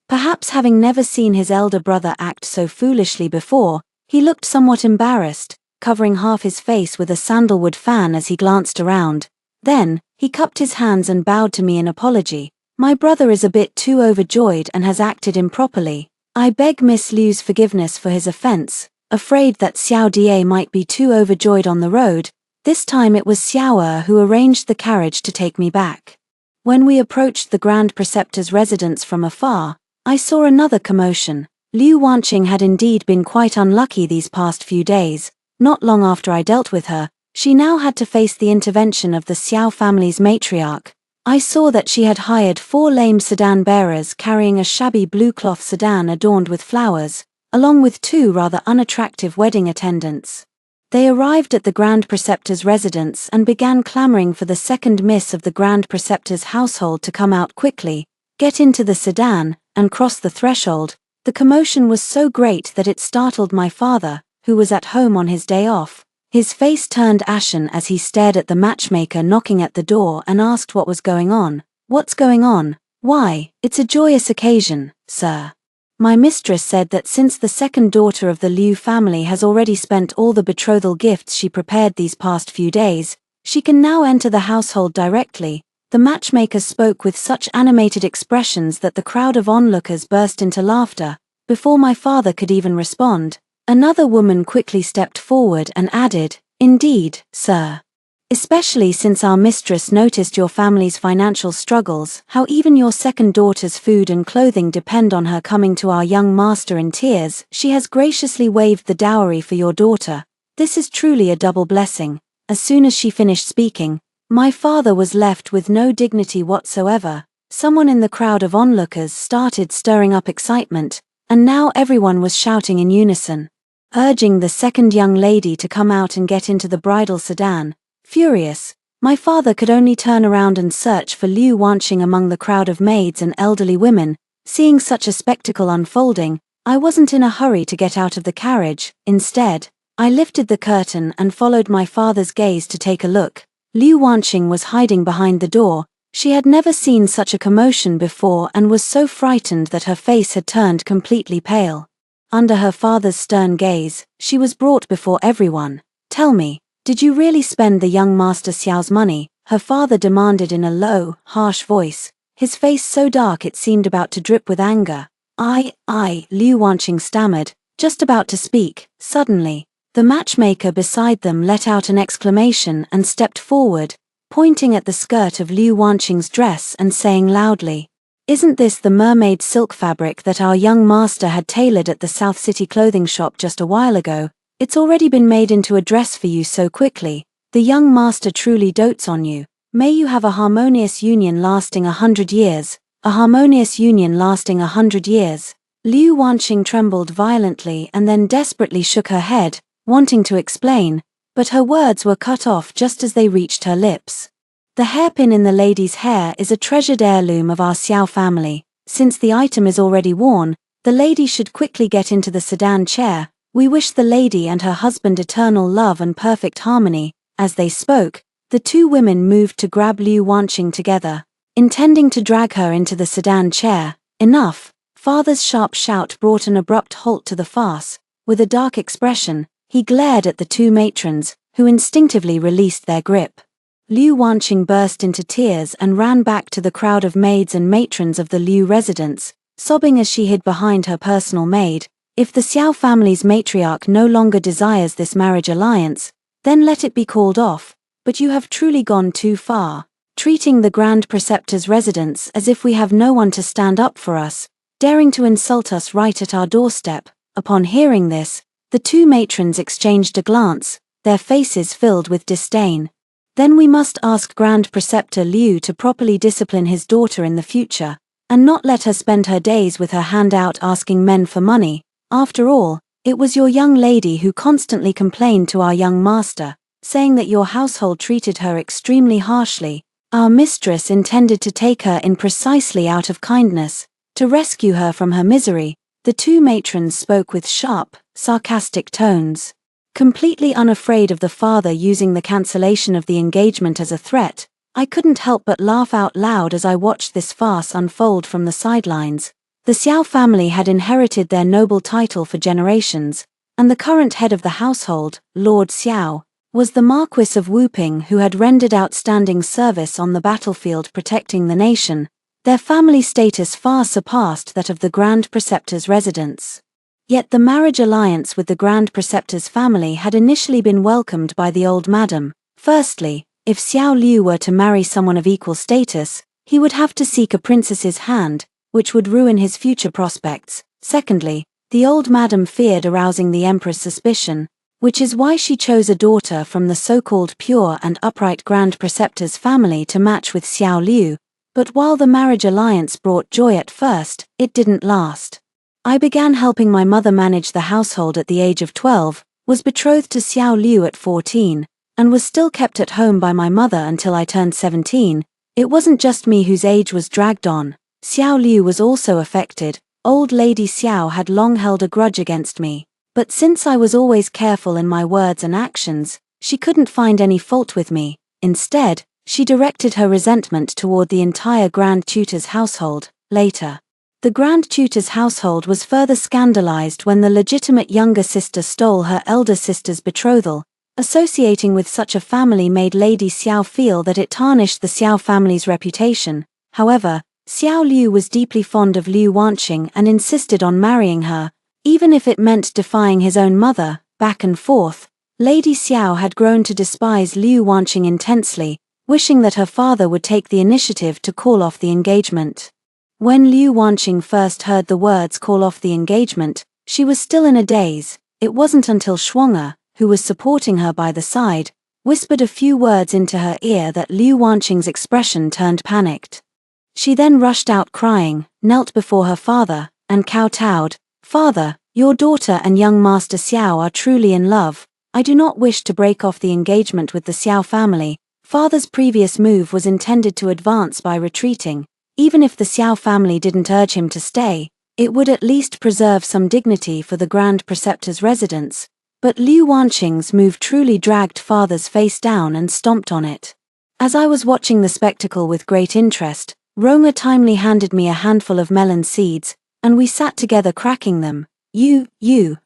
Speaker 1: Perhaps having never seen his elder brother act so foolishly before, he looked somewhat embarrassed, covering half his face with a sandalwood fan as he glanced around. Then, he cupped his hands and bowed to me in apology. My brother is a bit too overjoyed and has acted improperly. I beg Miss Liu's forgiveness for his offense, afraid that Xiao Die might be too overjoyed on the road. This time it was Xiao who arranged the carriage to take me back. When we approached the Grand Preceptor's residence from afar, I saw another commotion. Liu Wanqing had indeed been quite unlucky these past few days. Not long after I dealt with her, she now had to face the intervention of the Xiao family's matriarch. I saw that she had hired 4 lame sedan bearers carrying a shabby blue cloth sedan adorned with flowers, along with 2 rather unattractive wedding attendants. They arrived at the Grand Preceptor's residence and began clamoring for the second miss of the Grand Preceptor's household to come out quickly, get into the sedan, and cross the threshold. The commotion was so great that it startled my father, who was at home on his day off. His face turned ashen as he stared at the matchmaker knocking at the door and asked what was going on. What's going on? Why, it's a joyous occasion, sir. My mistress said that since the second daughter of the Liu family has already spent all the betrothal gifts she prepared these past few days, she can now enter the household directly. The matchmaker spoke with such animated expressions that the crowd of onlookers burst into laughter. Before my father could even respond, another woman quickly stepped forward and added, Indeed, sir. Especially since our mistress noticed your family's financial struggles, how even your second daughter's food and clothing depend on her coming to our young master in tears, she has graciously waived the dowry for your daughter. This is truly a double blessing. As soon as she finished speaking, my father was left with no dignity whatsoever. Someone in the crowd of onlookers started stirring up excitement, and now everyone was shouting in unison, urging the second young lady to come out and get into the bridal sedan. Furious, my father could only turn around and search for Liu Wanqing among the crowd of maids and elderly women. Seeing such a spectacle unfolding, I wasn't in a hurry to get out of the carriage. Instead, I lifted the curtain and followed my father's gaze to take a look. Liu Wanqing was hiding behind the door, She had never seen such a commotion before and was so frightened that her face had turned completely pale. Under her father's stern gaze, she was brought before everyone. "Tell me, did you really spend the young Master Xiao's money?" her father demanded in a low, harsh voice, his face so dark it seemed about to drip with anger. I, Liu Wanqing stammered, just about to speak. Suddenly, the matchmaker beside them let out an exclamation and stepped forward, pointing at the skirt of Liu Wanqing's dress and saying loudly, "Isn't this the mermaid silk fabric that our young master had tailored at the South City clothing shop just a while ago? It's already been made into a dress for you so quickly. The young master truly dotes on you. May you have a harmonious union lasting 100 years, a harmonious union lasting 100 years. Liu Wanqing trembled violently and then desperately shook her head, wanting to explain, but her words were cut off just as they reached her lips. "The hairpin in the lady's hair is a treasured heirloom of our Xiao family. Since the item is already worn, the lady should quickly get into the sedan chair. We wish the lady and her husband eternal love and perfect harmony." As they spoke, the two women moved to grab Liu Wanqing together, intending to drag her into the sedan chair. "Enough!" Father's sharp shout brought an abrupt halt to the farce. With a dark expression, he glared at the two matrons, who instinctively released their grip. Liu Wanqing burst into tears and ran back to the crowd of maids and matrons of the Liu residence, sobbing as she hid behind her personal maid. "If the Xiao family's matriarch no longer desires this marriage alliance, then let it be called off, but you have truly gone too far, treating the Grand Preceptor's residence as if we have no one to stand up for us, daring to insult us right at our doorstep." Upon hearing this, the two matrons exchanged a glance, their faces filled with disdain. "Then we must ask Grand Preceptor Liu to properly discipline his daughter in the future, and not let her spend her days with her hand out asking men for money. After all, it was your young lady who constantly complained to our young master, saying that your household treated her extremely harshly. Our mistress intended to take her in precisely out of kindness, to rescue her from her misery." The two matrons spoke with sharp, sarcastic tones. Completely unafraid of the father using the cancellation of the engagement as a threat, I couldn't help but laugh out loud as I watched this farce unfold from the sidelines. The Xiao family had inherited their noble title for generations, and the current head of the household, Lord Xiao, was the Marquis of Wuping, who had rendered outstanding service on the battlefield protecting the nation. Their family status far surpassed that of the Grand Preceptor's residence. Yet the marriage alliance with the Grand Preceptor's family had initially been welcomed by the old madam. Firstly, if Xiao Liu were to marry someone of equal status, he would have to seek a princess's hand, which would ruin his future prospects. Secondly, the old madam feared arousing the emperor's suspicion, which is why she chose a daughter from the so-called pure and upright Grand Preceptor's family to match with Xiao Liu. But while the marriage alliance brought joy at first, it didn't last. I began helping my mother manage the household at the age of 12, was betrothed to Xiao Liu at 14, and was still kept at home by my mother until I turned 17. It wasn't just me whose age was dragged on. Xiao Liu was also affected. Old Lady Xiao had long held a grudge against me, but since I was always careful in my words and actions, she couldn't find any fault with me. Instead, she directed her resentment toward the entire Grand Tutor's household. Later, the Grand Tutor's household was further scandalized when the legitimate younger sister stole her elder sister's betrothal. Associating with such a family made Lady Xiao feel that it tarnished the Xiao family's reputation. However, Xiao Liu was deeply fond of Liu Wanqing and insisted on marrying her, even if it meant defying his own mother. Back and forth, Lady Xiao had grown to despise Liu Wanqing intensely, wishing that her father would take the initiative to call off the engagement. When Liu Wanqing first heard the words "call off the engagement," she was still in a daze. It wasn't until Shuang'er, who was supporting her by the side, whispered a few words into her ear that Liu Wanqing's expression turned panicked. She then rushed out crying, knelt before her father, and kowtowed. "Father, your daughter and young Master Xiao are truly in love. I do not wish to break off the engagement with the Xiao family." Father's previous move was intended to advance by retreating. Even if the Xiao family didn't urge him to stay, it would at least preserve some dignity for the Grand Preceptor's residence. But Liu Wanqing's move truly dragged father's face down and stomped on it. As I was watching the spectacle with great interest, Roma timely handed me a handful of melon seeds, and we sat together cracking them.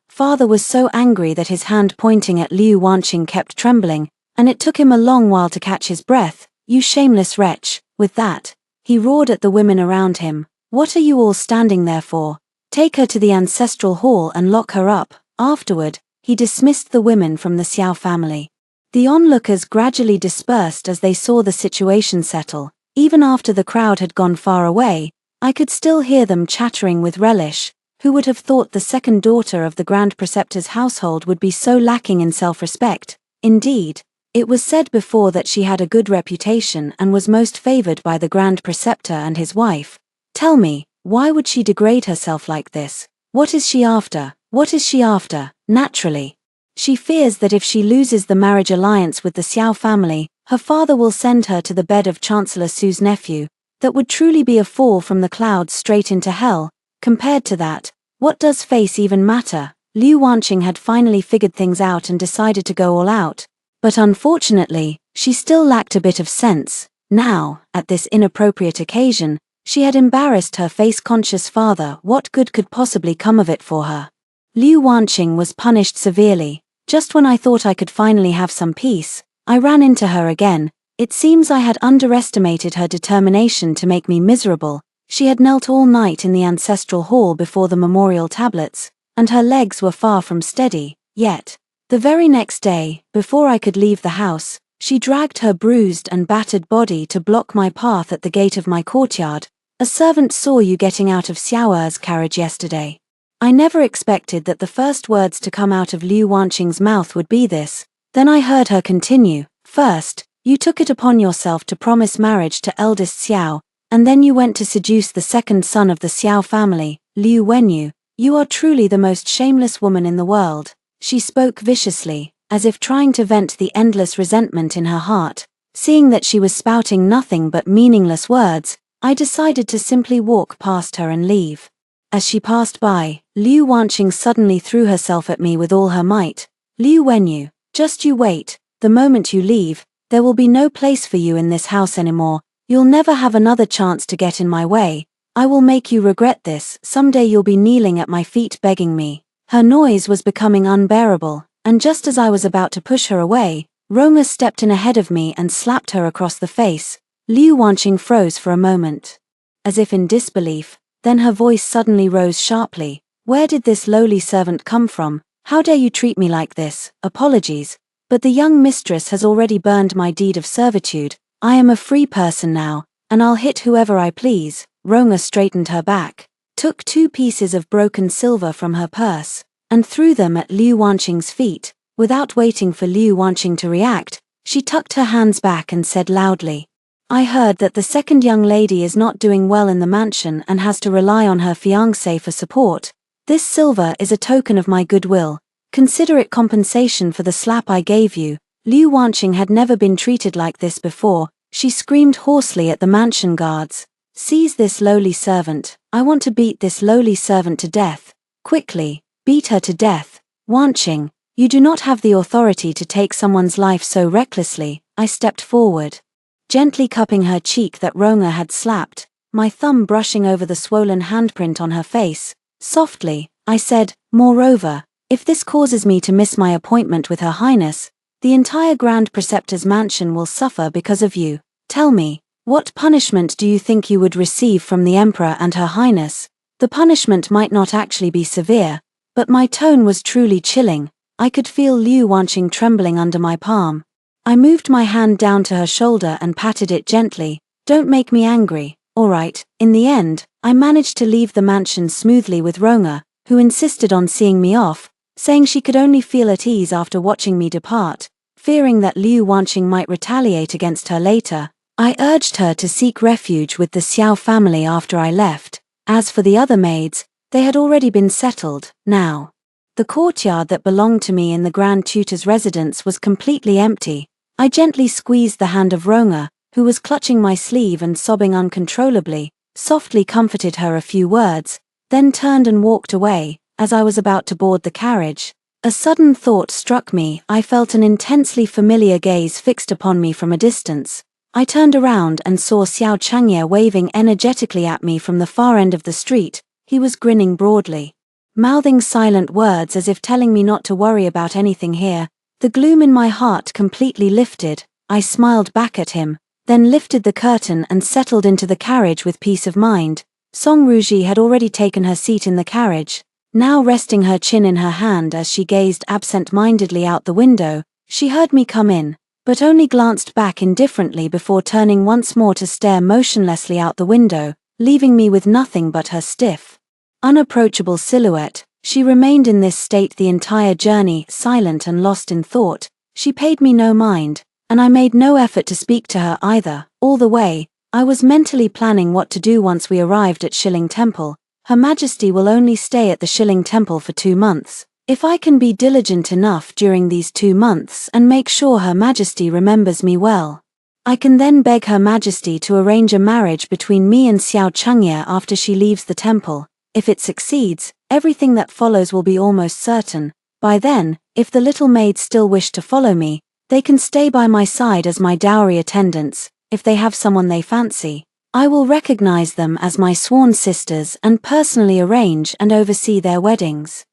Speaker 1: Father was so angry that his hand pointing at Liu Wanqing kept trembling, and it took him a long while to catch his breath. You shameless wretch, with that, he roared at the women around him. What are you all standing there for? Take her to the ancestral hall and lock her up. Afterward, he dismissed the women from the Xiao family. The onlookers gradually dispersed as they saw the situation settle. Even after the crowd had gone far away, I could still hear them chattering with relish. Who would have thought the second daughter of the Grand Preceptor's household would be so lacking in self-respect? Indeed, it was said before that she had a good reputation and was most favored by the Grand Preceptor and his wife. Tell me, why would she degrade herself like this? What is she after? What is she after? Naturally, she fears that if she loses the marriage alliance with the Xiao family, her father will send her to the bed of Chancellor Su's nephew. That would truly be a fall from the clouds straight into hell. Compared to that, what does face even matter? Liu Wanqing had finally figured things out and decided to go all out. But unfortunately, she still lacked a bit of sense. Now, at this inappropriate occasion, she had embarrassed her face-conscious father. What good could possibly come of it for her? Liu Wanqing was punished severely. Just when I thought I could finally have some peace, I ran into her again. It seems I had underestimated her determination to make me miserable. She had knelt all night in the ancestral hall before the memorial tablets, and her legs were far from steady. Yet, the very next day, before I could leave the house, she dragged her bruised and battered body to block my path at the gate of my courtyard. A servant saw you getting out of Xiaoer's carriage yesterday. I never expected that the first words to come out of Liu Wanqing's mouth would be this. Then I heard her continue. First, you took it upon yourself to promise marriage to eldest Xiao, and then you went to seduce the second son of the Xiao family, Liu Wenyu. You are truly the most shameless woman in the world. She spoke viciously, as if trying to vent the endless resentment in her heart. Seeing that she was spouting nothing but meaningless words, I decided to simply walk past her and leave. As she passed by, Liu Wanqing suddenly threw herself at me with all her might. Liu Wenyu, just you wait. The moment you leave, there will be no place for you in this house anymore. You'll never have another chance to get in my way. I will make you regret this. Someday you'll be kneeling at my feet begging me. Her noise was becoming unbearable, and just as I was about to push her away, Roma stepped in ahead of me and slapped her across the face. Liu Wanqing froze for a moment, as if in disbelief, then her voice suddenly rose sharply. Where did this lowly servant come from? How dare you treat me like this? Apologies, but the young mistress has already burned my deed of servitude. I am a free person now, and I'll hit whoever I please. Roma straightened her back, took 2 pieces of broken silver from her purse, and threw them at Liu Wanqing's feet. Without waiting for Liu Wanqing to react, she tucked her hands back and said loudly, I heard that the second young lady is not doing well in the mansion and has to rely on her fiancé for support. This silver is a token of my goodwill. Consider it compensation for the slap I gave you. Liu Wanqing had never been treated like this before. She screamed hoarsely at the mansion guards. Seize this lowly servant. I want to beat this lowly servant to death. Quickly, beat her to death. Wanqing, you do not have the authority to take someone's life so recklessly. I stepped forward, gently cupping her cheek that Roma had slapped, my thumb brushing over the swollen handprint on her face. Softly, I said, moreover, if this causes me to miss my appointment with Her Highness, the entire Grand Preceptor's mansion will suffer because of you. Tell me, what punishment do you think you would receive from the Emperor and Her Highness? The punishment might not actually be severe, but my tone was truly chilling. I could feel Liu Wanqing trembling under my palm. I moved my hand down to her shoulder and patted it gently. Don't make me angry. All right. In the end, I managed to leave the mansion smoothly with Roma, who insisted on seeing me off, saying she could only feel at ease after watching me depart. Fearing that Liu Wanqing might retaliate against her later, I urged her to seek refuge with the Xiao family after I left. As for the other maids, they had already been settled. Now, the courtyard that belonged to me in the Grand Tutor's residence was completely empty. I gently squeezed the hand of Roma, who was clutching my sleeve and sobbing uncontrollably, softly comforted her a few words, then turned and walked away. As I was about to board the carriage, a sudden thought struck me. I felt an intensely familiar gaze fixed upon me from a distance. I turned around and saw Xiao Changye waving energetically at me from the far end of the street. He was grinning broadly, mouthing silent words as if telling me not to worry about anything here. The gloom in my heart completely lifted. I smiled back at him, then lifted the curtain and settled into the carriage with peace of mind. Song Ruji had already taken her seat in the carriage, now resting her chin in her hand as she gazed absent-mindedly out the window. She heard me come in, but only glanced back indifferently before turning once more to stare motionlessly out the window, leaving me with nothing but her stiff, unapproachable silhouette. She remained in this state the entire journey, silent and lost in thought. She paid me no mind, and I made no effort to speak to her either. All the way, I was mentally planning what to do once we arrived at Shilling Temple. Her Majesty will only stay at the Shilling Temple for 2 months. If I can be diligent enough during these 2 months and make sure Her Majesty remembers me well, I can then beg Her Majesty to arrange a marriage between me and Xiao Changye after she leaves the temple. If it succeeds, everything that follows will be almost certain. By then, if the little maids still wish to follow me, they can stay by my side as my dowry attendants. If they have someone they fancy, I will recognize them as my sworn sisters and personally arrange and oversee their weddings.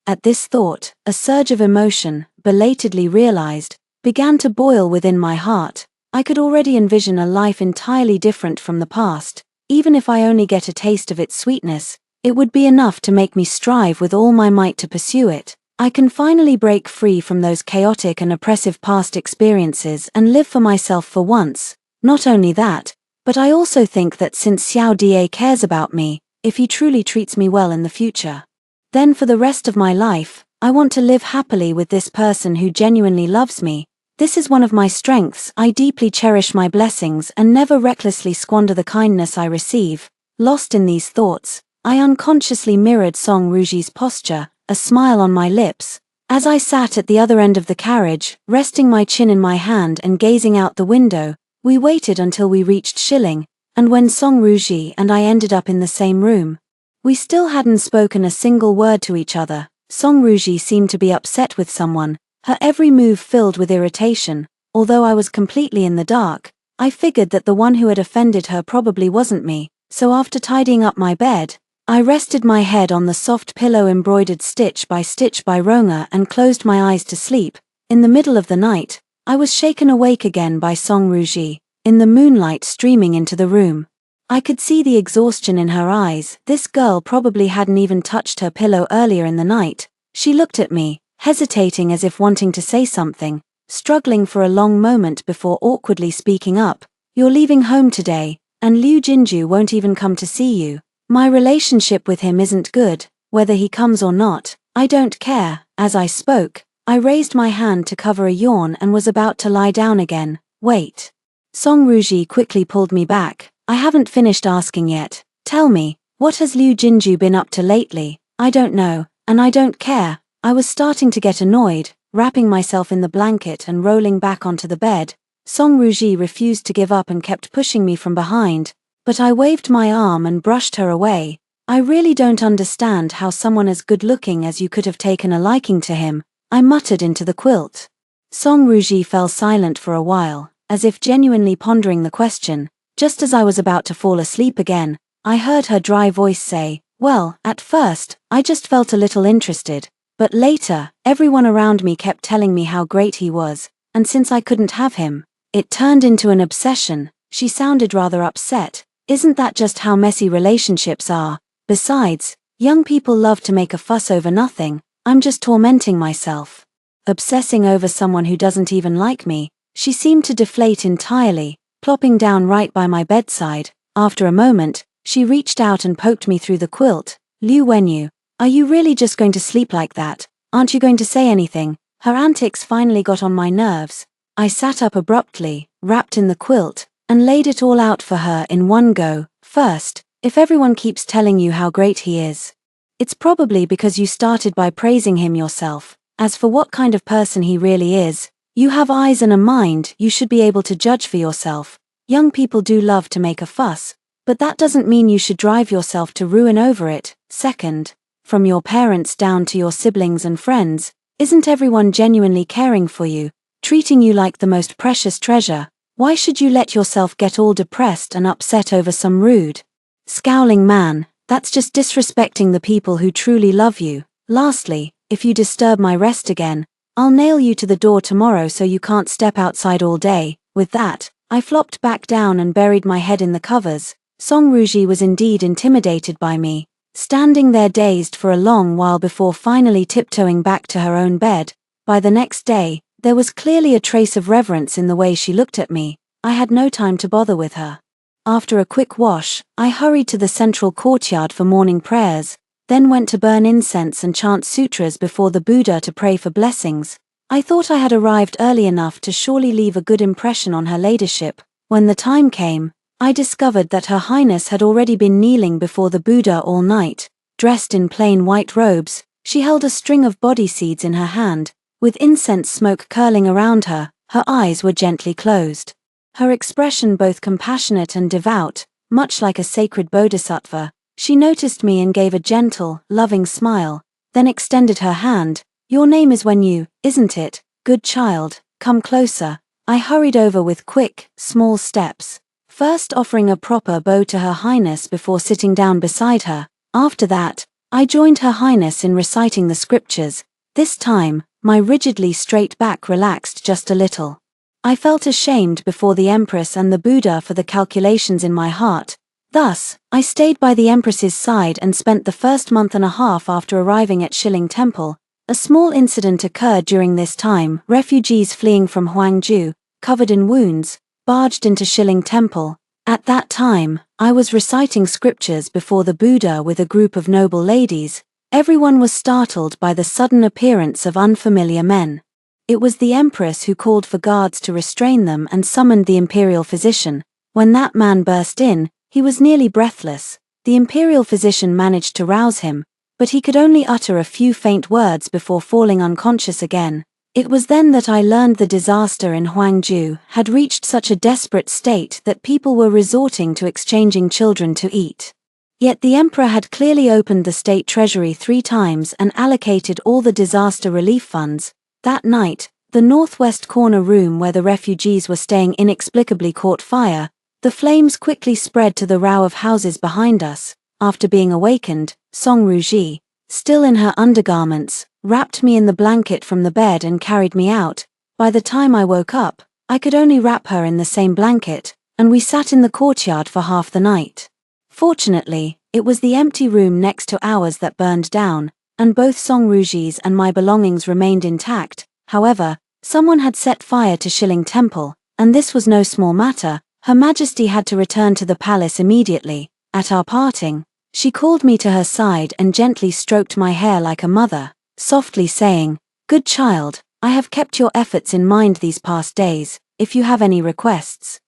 Speaker 1: At this thought, a surge of emotion, belatedly realized, began to boil within my heart. I could already envision a life entirely different from the past. Even if I only get a taste of its sweetness, it would be enough to make me strive with all my might to pursue it. I can finally break free from those chaotic and oppressive past experiences and live for myself for once. Not only that, but I also think that since Xiao Da cares about me, if he truly treats me well in the future, then for the rest of my life, I want to live happily with this person who genuinely loves me. This is one of my strengths. I deeply cherish my blessings and never recklessly squander the kindness I receive. Lost in these thoughts, I unconsciously mirrored Song Ruji's posture, a smile on my lips. As I sat at the other end of the carriage, resting my chin in my hand and gazing out the window, we waited until we reached Shilling, and when Song Ruji and I ended up in the same room, we still hadn't spoken a single word to each other. Song Ruji seemed to be upset with someone, her every move filled with irritation. Although I was completely in the dark, I figured that the one who had offended her probably wasn't me, so after tidying up my bed, I rested my head on the soft pillow embroidered stitch by Ronga and closed my eyes to sleep. In the middle of the night, I was shaken awake again by Song Ruji, in the moonlight streaming into the room. I could see the exhaustion in her eyes. This girl probably hadn't even touched her pillow earlier in the night. She looked at me, hesitating as if wanting to say something, struggling for a long moment before awkwardly speaking up. "You're leaving home today, and Liu Jinju won't even come to see you. My relationship with him isn't good. Whether he comes or not, I don't care." As I spoke, I raised my hand to cover a yawn and was about to lie down again. "Wait." Song Ruji quickly pulled me back. "I haven't finished asking yet. Tell me, what has Liu Jinju been up to lately?" "I don't know, and I don't care." I was starting to get annoyed, wrapping myself in the blanket and rolling back onto the bed. Song Ruji refused to give up and kept pushing me from behind, but I waved my arm and brushed her away. "I really don't understand how someone as good-looking as you could have taken a liking to him," I muttered into the quilt. Song Ruji fell silent for a while, as if genuinely pondering the question. Just as I was about to fall asleep again, I heard her dry voice say, "Well, at first, I just felt a little interested, but later, everyone around me kept telling me how great he was, and since I couldn't have him, it turned into an obsession." She sounded rather upset. "Isn't that just how messy relationships are? Besides, young people love to make a fuss over nothing. I'm just tormenting myself. Obsessing over someone who doesn't even like me." She seemed to deflate entirely, plopping down right by my bedside. After a moment, she reached out and poked me through the quilt. "Liu Wenyu, are you really just going to sleep like that? Aren't you going to say anything?" Her antics finally got on my nerves. I sat up abruptly, wrapped in the quilt, and laid it all out for her in one go. "First, if everyone keeps telling you how great he is, it's probably because you started by praising him yourself. As for what kind of person he really is, you have eyes and a mind. You should be able to judge for yourself. Young people do love to make a fuss, but that doesn't mean you should drive yourself to ruin over it. Second, from your parents down to your siblings and friends, isn't everyone genuinely caring for you, treating you like the most precious treasure? Why should you let yourself get all depressed and upset over some rude, scowling man? That's just disrespecting the people who truly love you. Lastly, if you disturb my rest again, I'll nail you to the door tomorrow so you can't step outside all day." With that, I flopped back down and buried my head in the covers. Song Ruji was indeed intimidated by me, standing there dazed for a long while before finally tiptoeing back to her own bed. By the next day, there was clearly a trace of reverence in the way she looked at me. I had no time to bother with her. After a quick wash, I hurried to the central courtyard for morning prayers, then went to burn incense and chant sutras before the Buddha to pray for blessings. I thought I had arrived early enough to surely leave a good impression on her ladyship. When the time came, I discovered that Her Highness had already been kneeling before the Buddha all night. Dressed in plain white robes, she held a string of body seeds in her hand, with incense smoke curling around her. Her eyes were gently closed. Her expression both compassionate and devout, much like a sacred bodhisattva. She noticed me and gave a gentle, loving smile, then extended her hand. "Your name is Wenyu, isn't it? Good child, come closer." I hurried over with quick, small steps, first offering a proper bow to Her Highness before sitting down beside her. After that, I joined Her Highness in reciting the scriptures. This time, my rigidly straight back relaxed just a little. I felt ashamed before the Empress and the Buddha for the calculations in my heart. Thus, I stayed by the Empress's side and spent the first month and a half after arriving at Shilling Temple. A small incident occurred during this time. Refugees fleeing from Huangju, covered in wounds, barged into Shilling Temple. At that time, I was reciting scriptures before the Buddha with a group of noble ladies. Everyone was startled by the sudden appearance of unfamiliar men. It was the Empress who called for guards to restrain them and summoned the imperial physician. When that man burst in, he was nearly breathless. The imperial physician managed to rouse him, but he could only utter a few faint words before falling unconscious again. It was then that I learned the disaster in Huangju had reached such a desperate state that people were resorting to exchanging children to eat. Yet the emperor had clearly opened the state treasury 3 times and allocated all the disaster relief funds. That night, the northwest corner room where the refugees were staying inexplicably caught fire. The flames quickly spread to the row of houses behind us. After being awakened, Song Ruji, still in her undergarments, wrapped me in the blanket from the bed and carried me out. By the time I woke up, I could only wrap her in the same blanket, and we sat in the courtyard for half the night. Fortunately, it was the empty room next to ours that burned down, and both Song Ruji's and my belongings remained intact. However, someone had set fire to Shilling Temple, and this was no small matter. Her Majesty had to return to the palace immediately. At our parting, she called me to her side and gently stroked my hair like a mother, softly saying, "Good child, I have kept your efforts in mind these past days. If you have any requests,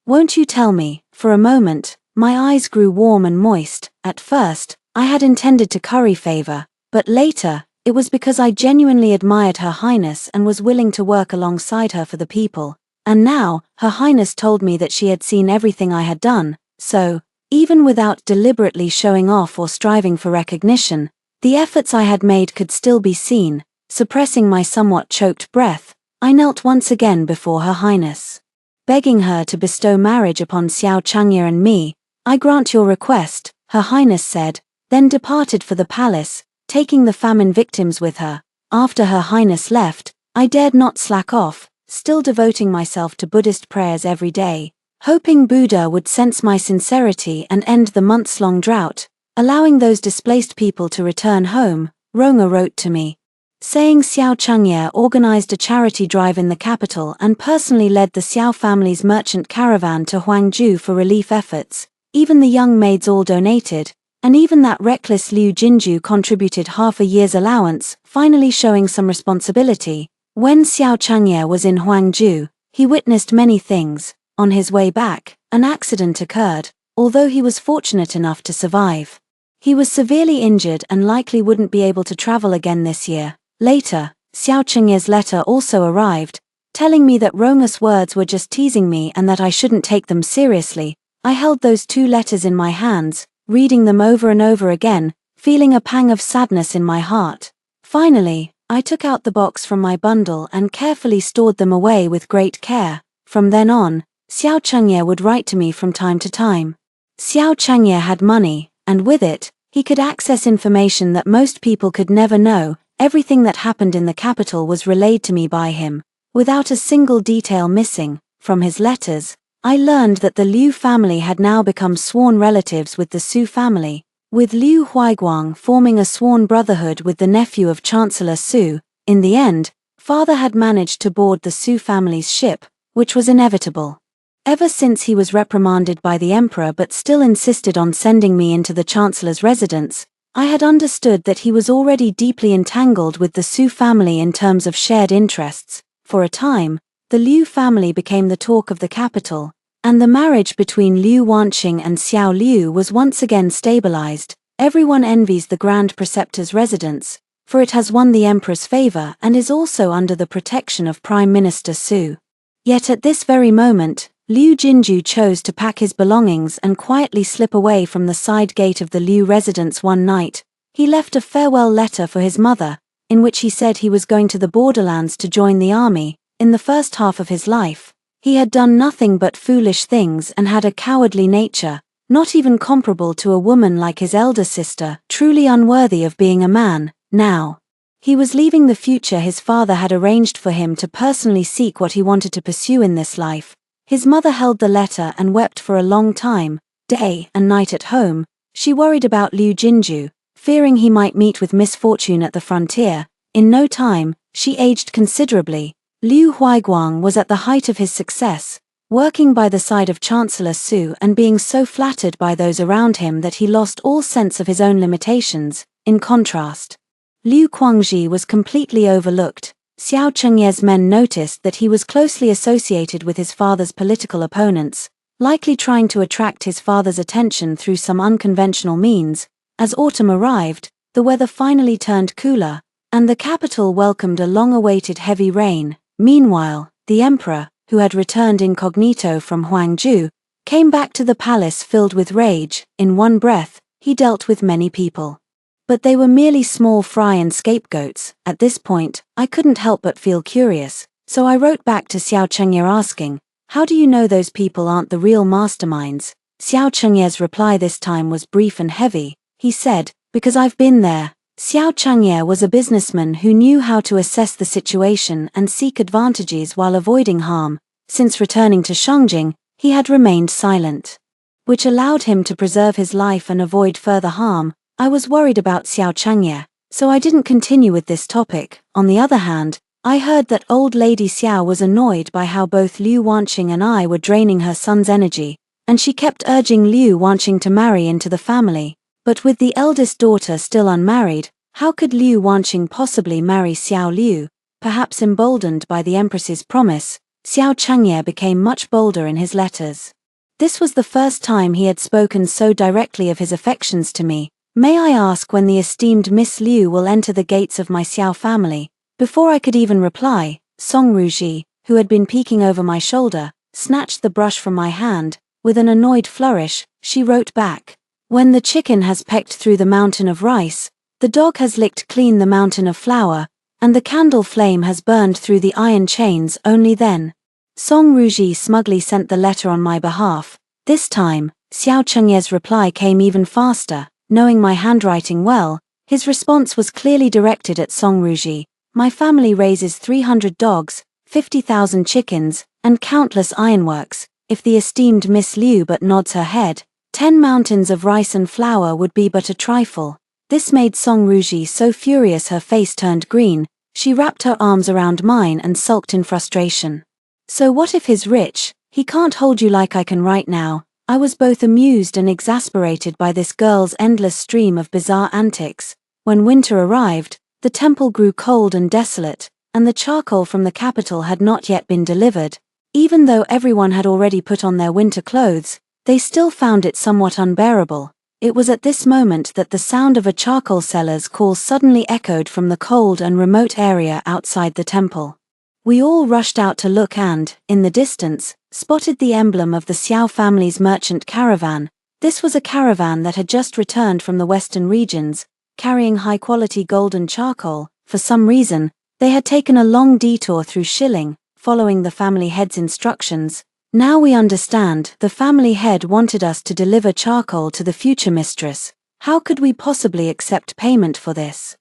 Speaker 1: won't you tell me?" For a moment, my eyes grew warm and moist. At first, I had intended to curry favor, but later, it was because I genuinely admired Her Highness and was willing to work alongside her for the people. And now, Her Highness told me that she had seen everything I had done, so, even without deliberately showing off or striving for recognition, the efforts I had made could still be seen. Suppressing my somewhat choked breath, I knelt once again before Her Highness, begging her to bestow marriage upon Xiao Changya and me. "I grant your request," Her Highness said, then departed for the palace, taking the famine victims with her. After Her Highness left, I dared not slack off, still devoting myself to Buddhist prayers every day, hoping Buddha would sense my sincerity and end the months-long drought, allowing those displaced people to return home. Ronga wrote to me, saying Xiao Changya organized a charity drive in the capital and personally led the Xiao family's merchant caravan to Huangju for relief efforts. Even the young maids all donated, and even that reckless Liu Jinju contributed half a year's allowance, finally showing some responsibility. When Xiao Changya was in Huangju, he witnessed many things. On his way back, an accident occurred, although he was fortunate enough to survive. He was severely injured and likely wouldn't be able to travel again this year. Later, Xiao Changya's letter also arrived, telling me that Ronga's words were just teasing me and that I shouldn't take them seriously. I held those 2 letters in my hands, reading them over and over again, feeling a pang of sadness in my heart. Finally, I took out the box from my bundle and carefully stored them away with great care. From then on, Xiao Chengye would write to me from time to time. Xiao Chengye had money, and with it, he could access information that most people could never know. Everything that happened in the capital was relayed to me by him, without a single detail missing. From his letters, I learned that the Liu family had now become sworn relatives with the Su family, with Liu Huaiguang forming a sworn brotherhood with the nephew of Chancellor Su. In the end, father had managed to board the Su family's ship, which was inevitable. Ever since he was reprimanded by the emperor but still insisted on sending me into the chancellor's residence, I had understood that he was already deeply entangled with the Su family in terms of shared interests. For a time, the Liu family became the talk of the capital, and the marriage between Liu Wanqing and Xiao Liu was once again stabilized. Everyone envies the Grand Preceptor's residence, for it has won the emperor's favor and is also under the protection of Prime Minister Su. Yet at this very moment, Liu Jinju chose to pack his belongings and quietly slip away from the side gate of the Liu residence one night. He left a farewell letter for his mother, in which he said he was going to the borderlands to join the army. In the first half of his life, he had done nothing but foolish things and had a cowardly nature, not even comparable to a woman like his elder sister, truly unworthy of being a man. Now, he was leaving the future his father had arranged for him to personally seek what he wanted to pursue in this life. His mother held the letter and wept for a long time, day and night at home. She worried about Liu Jinju, fearing he might meet with misfortune at the frontier. In no time, she aged considerably. Liu Huaiguang was at the height of his success, working by the side of Chancellor Su and being so flattered by those around him that he lost all sense of his own limitations. In contrast, Liu Guangxi was completely overlooked. Xiao Chengye's men noticed that he was closely associated with his father's political opponents, likely trying to attract his father's attention through some unconventional means. As autumn arrived, the weather finally turned cooler, and the capital welcomed a long-awaited heavy rain. Meanwhile, the emperor, who had returned incognito from Huangzhou, came back to the palace filled with rage. In one breath, he dealt with many people. But they were merely small fry and scapegoats. At this point, I couldn't help but feel curious, so I wrote back to Xiao Chengye asking, "How do you know those people aren't the real masterminds?" Xiao Chengye's reply this time was brief and heavy. He said, "Because I've been there." Xiao Chengye was a businessman who knew how to assess the situation and seek advantages while avoiding harm. Since returning to Shangjing, he had remained silent, which allowed him to preserve his life and avoid further harm. I was worried about Xiao Chengye, so I didn't continue with this topic. On the other hand, I heard that old lady Xiao was annoyed by how both Liu Wanqing and I were draining her son's energy, and she kept urging Liu Wanqing to marry into the family. But with the eldest daughter still unmarried, how could Liu Wanqing possibly marry Xiao Liu? Perhaps emboldened by the empress's promise, Xiao Chengye became much bolder in his letters. This was the first time he had spoken so directly of his affections to me. "May I ask when the esteemed Miss Liu will enter the gates of my Xiao family?" Before I could even reply, Song Ruji, who had been peeking over my shoulder, snatched the brush from my hand. With an annoyed flourish, she wrote back, "When the chicken has pecked through the mountain of rice, the dog has licked clean the mountain of flour, and the candle flame has burned through the iron chains, only then." Song Ruji smugly sent the letter on my behalf. This time, Xiao Chengye's reply came even faster. Knowing my handwriting well, his response was clearly directed at Song Ruji. "My family raises 300 dogs, 50,000 chickens, and countless ironworks. If the esteemed Miss Liu but nods her head, 10 mountains of rice and flour would be but a trifle." This made Song Ruji so furious her face turned green. She wrapped her arms around mine and sulked in frustration. "So what if he's rich? He can't hold you like I can right now." I was both amused and exasperated by this girl's endless stream of bizarre antics. When winter arrived, the temple grew cold and desolate, and the charcoal from the capital had not yet been delivered. Even though everyone had already put on their winter clothes, they still found it somewhat unbearable. It was at this moment that the sound of a charcoal seller's call suddenly echoed from the cold and remote area outside the temple. We all rushed out to look and, in the distance, spotted the emblem of the Xiao family's merchant caravan. This was a caravan that had just returned from the western regions, carrying high-quality golden charcoal. For some reason, they had taken a long detour through Shilling, following the family head's instructions. Now we understand, the family head wanted us to deliver charcoal to the future mistress. How could we possibly accept payment for this?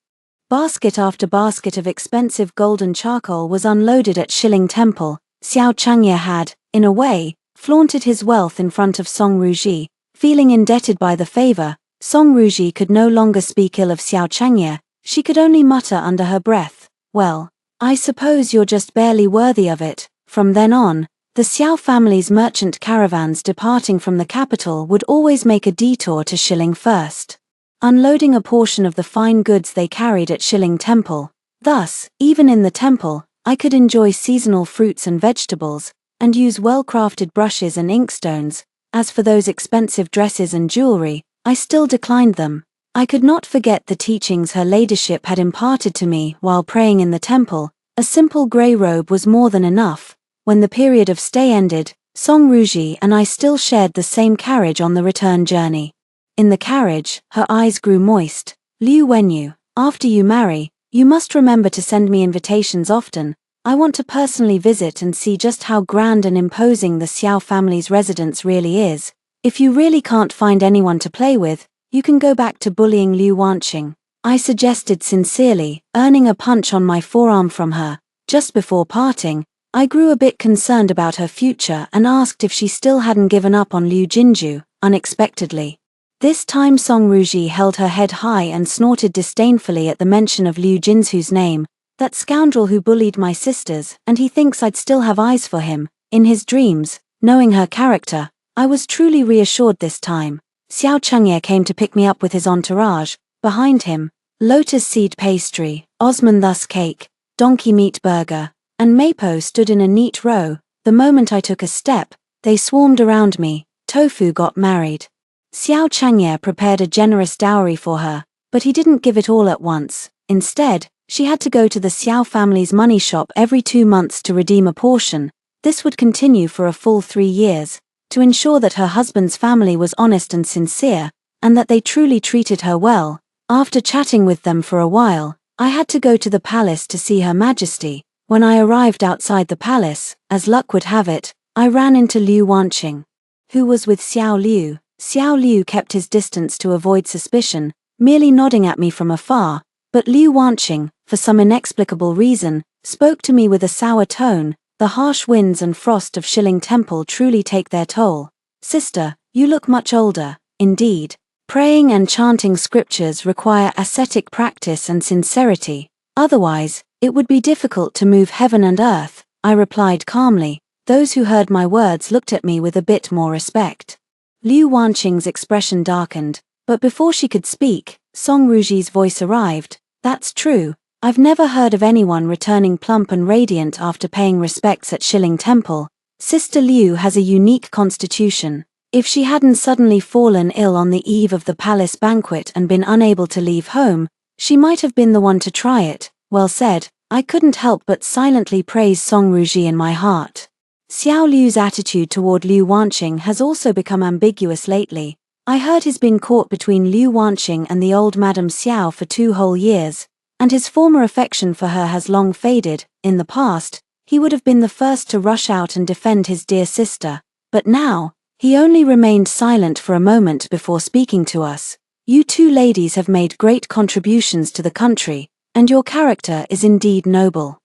Speaker 1: Basket after basket of expensive golden charcoal was unloaded at Shilling Temple. Xiao Changye had, in a way, flaunted his wealth in front of Song Ruji. Feeling indebted by the favor, Song Ruji could no longer speak ill of Xiao Changye. She could only mutter under her breath, "Well, I suppose you're just barely worthy of it." From then on, the Xiao family's merchant caravans departing from the capital would always make a detour to Shilling first, unloading a portion of the fine goods they carried at Shilling Temple. Thus, even in the temple, I could enjoy seasonal fruits and vegetables, and use well-crafted brushes and inkstones. As for those expensive dresses and jewelry, I still declined them. I could not forget the teachings her ladyship had imparted to me while praying in the temple. A simple grey robe was more than enough. When the period of stay ended, Song Ruji and I still shared the same carriage on the return journey. In the carriage, her eyes grew moist. "Liu Wenyu, after you marry, you must remember to send me invitations often. I want to personally visit and see just how grand and imposing the Xiao family's residence really is. If you really can't find anyone to play with, you can go back to bullying Liu Wanqing," I suggested sincerely, earning a punch on my forearm from her. Just before parting, I grew a bit concerned about her future and asked if she still hadn't given up on Liu Jinju, unexpectedly. This time Song Ruji held her head high and snorted disdainfully at the mention of Liu Jinzu's name. "That scoundrel who bullied my sisters, and he thinks I'd still have eyes for him." In his dreams, knowing her character, I was truly reassured this time. Xiao Changye came to pick me up with his entourage. Behind him, lotus seed pastry, osmanthus cake, donkey meat burger, and mapo stood in a neat row. The moment I took a step, they swarmed around me. Tofu got married. Xiao Changye prepared a generous dowry for her, but he didn't give it all at once. Instead, she had to go to the Xiao family's money shop every 2 months to redeem a portion. This would continue for a full 3 years, to ensure that her husband's family was honest and sincere, and that they truly treated her well. After chatting with them for a while, I had to go to the palace to see Her Majesty. When I arrived outside the palace, as luck would have it, I ran into Liu Wanqing, who was with Xiao Liu. Xiao Liu kept his distance to avoid suspicion, merely nodding at me from afar, but Liu Wanqing, for some inexplicable reason, spoke to me with a sour tone. "The harsh winds and frost of Shilling Temple truly take their toll. Sister, you look much older." Indeed, praying and chanting scriptures require ascetic practice and sincerity. Otherwise, it would be difficult to move heaven and earth, I replied calmly. Those who heard my words looked at me with a bit more respect. Liu Wanqing's expression darkened, but before she could speak, Song Ruji's voice arrived. "That's true. I've never heard of anyone returning plump and radiant after paying respects at Shilling Temple. Sister Liu has a unique constitution. If she hadn't suddenly fallen ill on the eve of the palace banquet and been unable to leave home, she might have been the one to try it." Well said. I couldn't help but silently praise Song Ruji in my heart. Xiao Liu's attitude toward Liu Wanqing has also become ambiguous lately. I heard he's been caught between Liu Wanqing and the old Madame Xiao for 2 whole years, and his former affection for her has long faded. In the past, he would have been the first to rush out and defend his dear sister, but now, he only remained silent for a moment before speaking to us. "You two ladies have made great contributions to the country, and your character is indeed noble.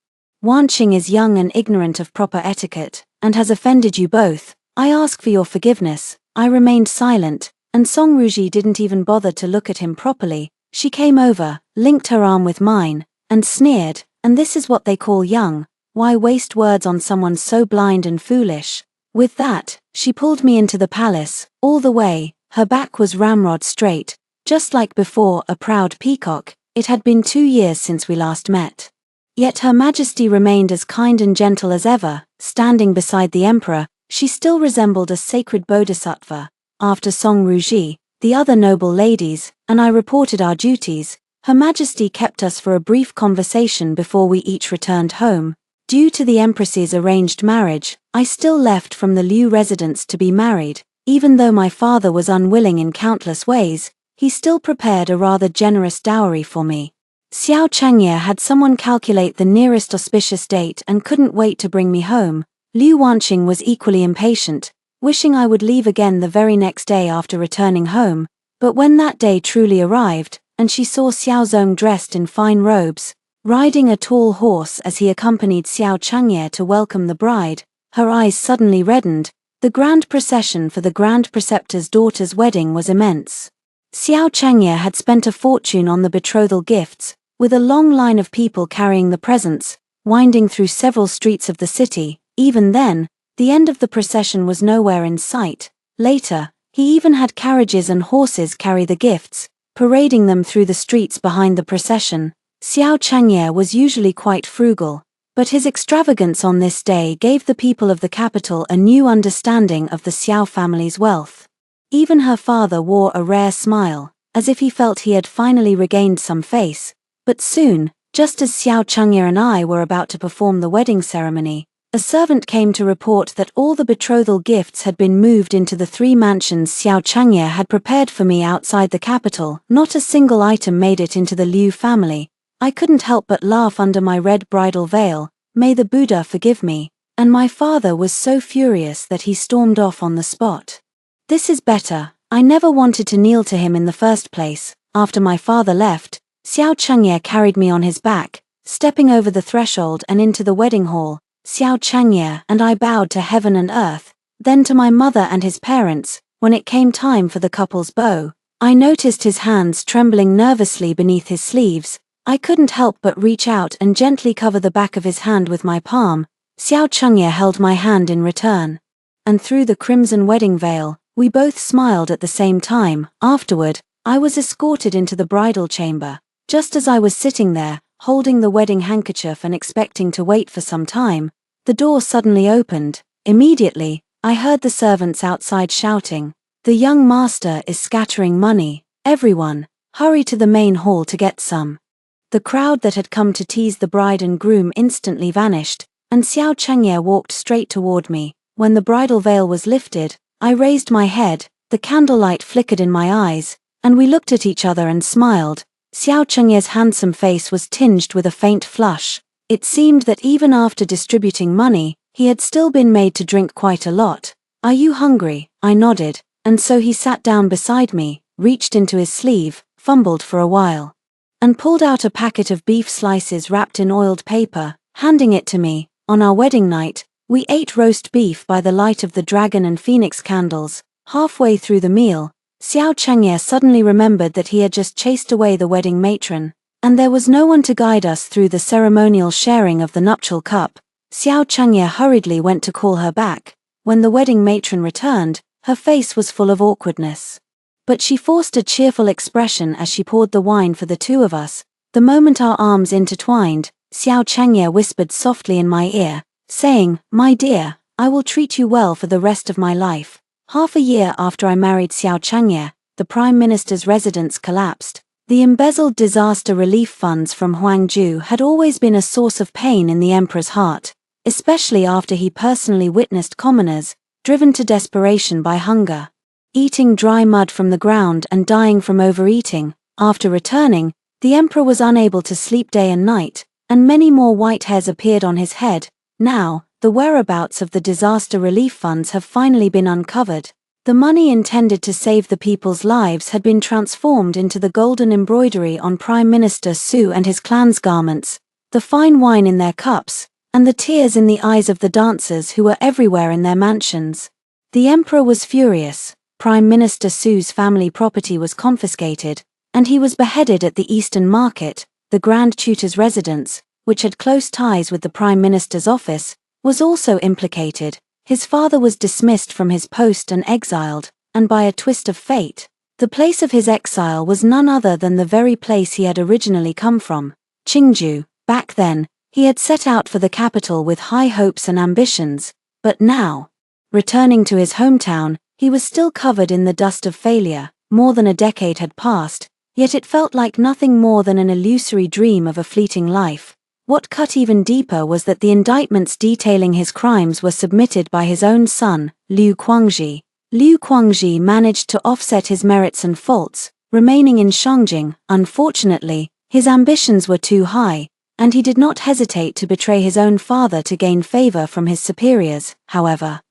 Speaker 1: Wanqing is young and ignorant of proper etiquette, and has offended you both. I ask for your forgiveness." I remained silent, and Song Ruji didn't even bother to look at him properly. She came over, linked her arm with mine, and sneered, "And this is what they call young? Why waste words on someone so blind and foolish?" With that, she pulled me into the palace. All the way, her back was ramrod straight, just like before, a proud peacock. It had been 2 years since we last met. Yet Her Majesty remained as kind and gentle as ever. Standing beside the emperor, she still resembled a sacred bodhisattva. After Song Ruji, the other noble ladies, and I reported our duties, Her Majesty kept us for a brief conversation before we each returned home. Due to the Empress's arranged marriage, I still left from the Liu residence to be married. Even though my father was unwilling in countless ways, he still prepared a rather generous dowry for me. Xiao Changye had someone calculate the nearest auspicious date and couldn't wait to bring me home. Liu Wanqing was equally impatient, wishing I would leave again the very next day after returning home, but when that day truly arrived, and she saw Xiao Zong dressed in fine robes, riding a tall horse as he accompanied Xiao Changye to welcome the bride, her eyes suddenly reddened. The grand procession for the Grand Preceptor's daughter's wedding was immense. Xiao Changye had spent a fortune on the betrothal gifts, with a long line of people carrying the presents, winding through several streets of the city. Even then, the end of the procession was nowhere in sight. Later, he even had carriages and horses carry the gifts, parading them through the streets behind the procession. Xiao Changye was usually quite frugal, but his extravagance on this day gave the people of the capital a new understanding of the Xiao family's wealth. Even her father wore a rare smile, as if he felt he had finally regained some face. But soon, just as Xiao Changye and I were about to perform the wedding ceremony, a servant came to report that all the betrothal gifts had been moved into the 3 mansions Xiao Changye had prepared for me outside the capital. Not a single item made it into the Liu family. I couldn't help but laugh under my red bridal veil, may the Buddha forgive me, and my father was so furious that he stormed off on the spot. This is better. I never wanted to kneel to him in the first place. After my father left, Xiao Changye carried me on his back, stepping over the threshold and into the wedding hall. Xiao Changye and I bowed to heaven and earth, then to my mother and his parents. When it came time for the couple's bow, I noticed his hands trembling nervously beneath his sleeves. I couldn't help but reach out and gently cover the back of his hand with my palm. Xiao Changye held my hand in return. And through the crimson wedding veil, we both smiled at the same time. Afterward, I was escorted into the bridal chamber. Just as I was sitting there, holding the wedding handkerchief and expecting to wait for some time, the door suddenly opened. Immediately, I heard the servants outside shouting, "The young master is scattering money. Everyone, hurry to the main hall to get some." The crowd that had come to tease the bride and groom instantly vanished, and Xiao Changye walked straight toward me. When the bridal veil was lifted, I raised my head, the candlelight flickered in my eyes, and we looked at each other and smiled. Xiao Changye's handsome face was tinged with a faint flush. It seemed that even after distributing money, he had still been made to drink quite a lot. "Are you hungry?" I nodded, and so he sat down beside me, reached into his sleeve, fumbled for a while, and pulled out a packet of beef slices wrapped in oiled paper, handing it to me. On our wedding night, we ate roast beef by the light of the dragon and phoenix candles. Halfway through the meal, Xiao Changye suddenly remembered that he had just chased away the wedding matron, and there was no one to guide us through the ceremonial sharing of the nuptial cup. Xiao Changye hurriedly went to call her back. When the wedding matron returned, her face was full of awkwardness. But she forced a cheerful expression as she poured the wine for the two of us. The moment our arms intertwined, Xiao Changye whispered softly in my ear, saying, "My dear, I will treat you well for the rest of my life." Half a year after I married Xiao Changye, the Prime Minister's residence collapsed. The embezzled disaster relief funds from Huangju had always been a source of pain in the emperor's heart, especially after he personally witnessed commoners, driven to desperation by hunger, eating dry mud from the ground and dying from overeating. After returning, the emperor was unable to sleep day and night, and many more white hairs appeared on his head. Now, the whereabouts of the disaster relief funds have finally been uncovered. The money intended to save the people's lives had been transformed into the golden embroidery on Prime Minister Su and his clan's garments, the fine wine in their cups, and the tears in the eyes of the dancers who were everywhere in their mansions. The emperor was furious. Prime Minister Su's family property was confiscated, and he was beheaded at the Eastern Market. The Grand Tutor's residence, which had close ties with the Prime Minister's office, was also implicated. His father was dismissed from his post and exiled, and by a twist of fate, the place of his exile was none other than the very place he had originally come from, Qingju. Back then, he had set out for the capital with high hopes and ambitions, but now, returning to his hometown, he was still covered in the dust of failure. More than a decade had passed, yet it felt like nothing more than an illusory dream of a fleeting life. What cut even deeper was that the indictments detailing his crimes were submitted by his own son, Liu Guangxi. Liu Guangxi managed to offset his merits and faults, remaining in Shangjing. Unfortunately, his ambitions were too high, and he did not hesitate to betray his own father to gain favor from his superiors. However,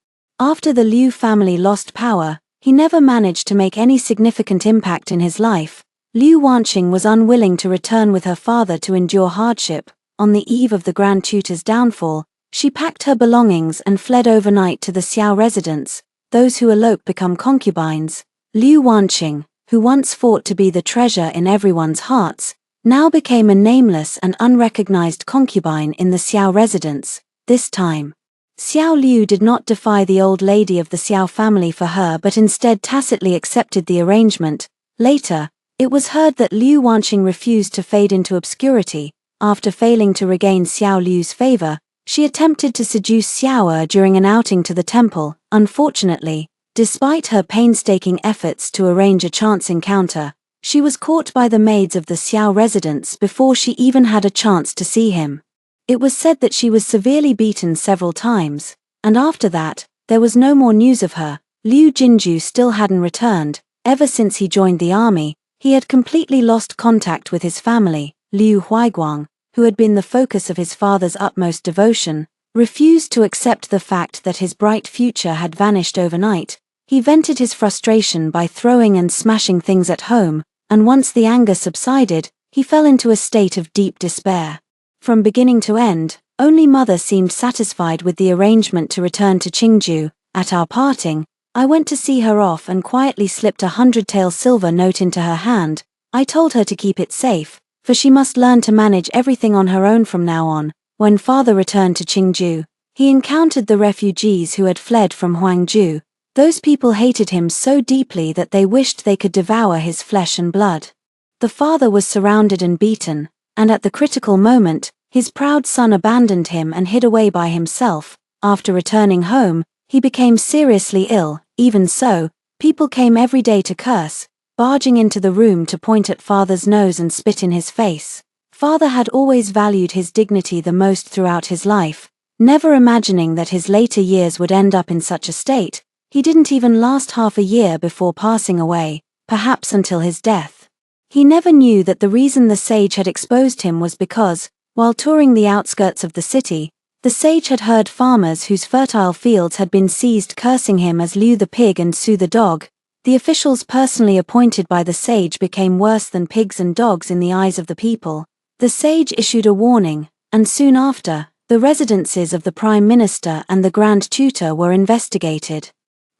Speaker 1: after the Liu family lost power, he never managed to make any significant impact in his life. Liu Wanqing was unwilling to return with her father to endure hardship. On the eve of the Grand Tutor's downfall, she packed her belongings and fled overnight to the Xiao residence. Those who elope become concubines. Liu Wanqing, who once fought to be the treasure in everyone's hearts, now became a nameless and unrecognized concubine in the Xiao residence. This time, Xiao Liu did not defy the old lady of the Xiao family for her but instead tacitly accepted the arrangement. Later, it was heard that Liu Wanqing refused to fade into obscurity. After failing to regain Xiao Liu's favor, she attempted to seduce Xiao during an outing to the temple. Unfortunately, despite her painstaking efforts to arrange a chance encounter, she was caught by the maids of the Xiao residence before she even had a chance to see him. It was said that she was severely beaten several times, and after that, there was no more news of her. Liu Jinju still hadn't returned. Ever since he joined the army, he had completely lost contact with his family. Liu Huaiguang, who had been the focus of his father's utmost devotion, refused to accept the fact that his bright future had vanished overnight. He vented his frustration by throwing and smashing things at home, and once the anger subsided, he fell into a state of deep despair. From beginning to end, only Mother seemed satisfied with the arrangement to return to Qingju. At our parting, I went to see her off and quietly slipped a 100-tael silver note into her hand. I told her to keep it safe, for she must learn to manage everything on her own from now on. When Father returned to Qingju, he encountered the refugees who had fled from Huangju. Those people hated him so deeply that they wished they could devour his flesh and blood. The father was surrounded and beaten, and at the critical moment, his proud son abandoned him and hid away by himself. After returning home, he became seriously ill. Even so, people came every day to curse, barging into the room to point at Father's nose and spit in his face. Father had always valued his dignity the most throughout his life, never imagining that his later years would end up in such a state. He didn't even last half a year before passing away, perhaps until his death. He never knew that the reason the sage had exposed him was because, while touring the outskirts of the city, the sage had heard farmers whose fertile fields had been seized cursing him as Liu the pig and Su the dog. The officials personally appointed by the sage became worse than pigs and dogs in the eyes of the people. The sage issued a warning, and soon after, the residences of the Prime Minister and the Grand Tutor were investigated.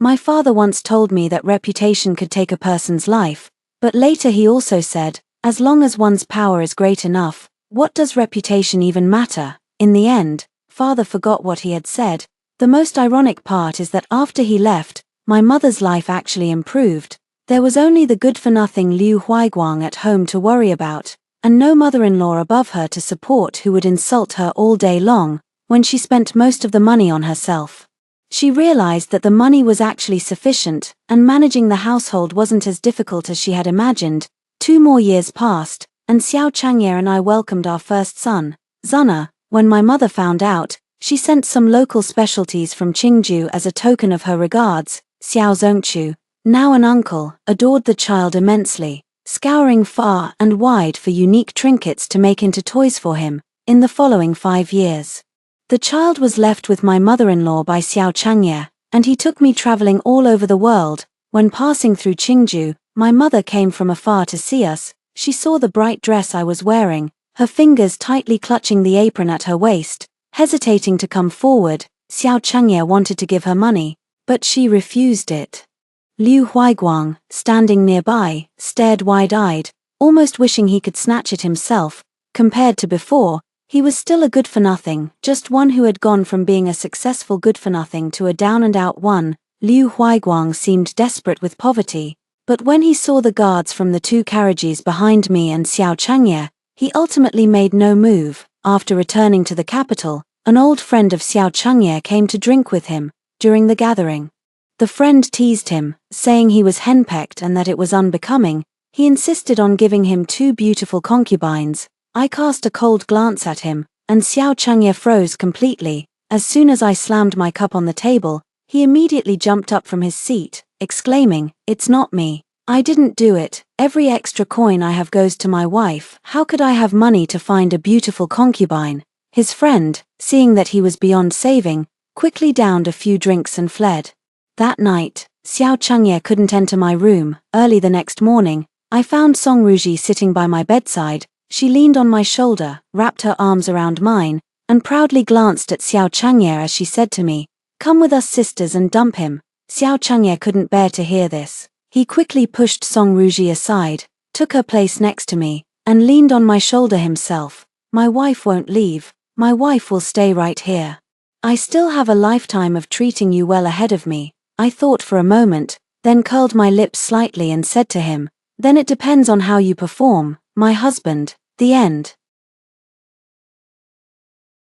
Speaker 1: My father once told me that reputation could take a person's life, but later he also said, as long as one's power is great enough, what does reputation even matter? In the end, Father forgot what he had said. The most ironic part is that after he left, my mother's life actually improved. There was only the good-for-nothing Liu Huaiguang at home to worry about, and no mother-in-law above her to support who would insult her all day long, when she spent most of the money on herself. She realized that the money was actually sufficient, and managing the household wasn't as difficult as she had imagined. 2 more years passed, and Xiao Changye and I welcomed our first son, Zuna. When my mother found out, she sent some local specialties from Qingju as a token of her regards. Xiao Zongchu, now an uncle, adored the child immensely, scouring far and wide for unique trinkets to make into toys for him. In the following 5 years, the child was left with my mother-in-law by Xiao Changye, and he took me traveling all over the world. When passing through Qingju, my mother came from afar to see us. She saw the bright dress I was wearing, her fingers tightly clutching the apron at her waist. Hesitating to come forward, Xiao Changye wanted to give her money, but she refused it. Liu Huaiguang, standing nearby, stared wide-eyed, almost wishing he could snatch it himself. Compared to before, he was still a good-for-nothing, just one who had gone from being a successful good-for-nothing to a down-and-out one. Liu Huaiguang seemed desperate with poverty, but when he saw the guards from the 2 carriages behind me and Xiao Changye, he ultimately made no move. After returning to the capital, an old friend of Xiao Changye came to drink with him. During the gathering, the friend teased him, saying he was henpecked and that it was unbecoming. He insisted on giving him 2 beautiful concubines. I cast a cold glance at him, and Xiao Changye froze completely. As soon as I slammed my cup on the table, he immediately jumped up from his seat, exclaiming, "It's not me. I didn't do it. Every extra coin I have goes to my wife. How could I have money to find a beautiful concubine? His friend, seeing that he was beyond saving, quickly downed a few drinks and fled. That night, Xiao Changye couldn't enter my room. Early the next morning, I found Song Ruji sitting by my bedside. She leaned on my shoulder, wrapped her arms around mine, and proudly glanced at Xiao Changye as she said to me, "Come with us, sisters, and dump him." Xiao Changye couldn't bear to hear this. He quickly pushed Song Ruji aside, took her place next to me, and leaned on my shoulder himself. "My wife won't leave. My wife will stay right here. I still have a lifetime of treating you well ahead of me." I thought for a moment, then curled my lips slightly and said to him, "Then it depends on how you perform, my husband." The end.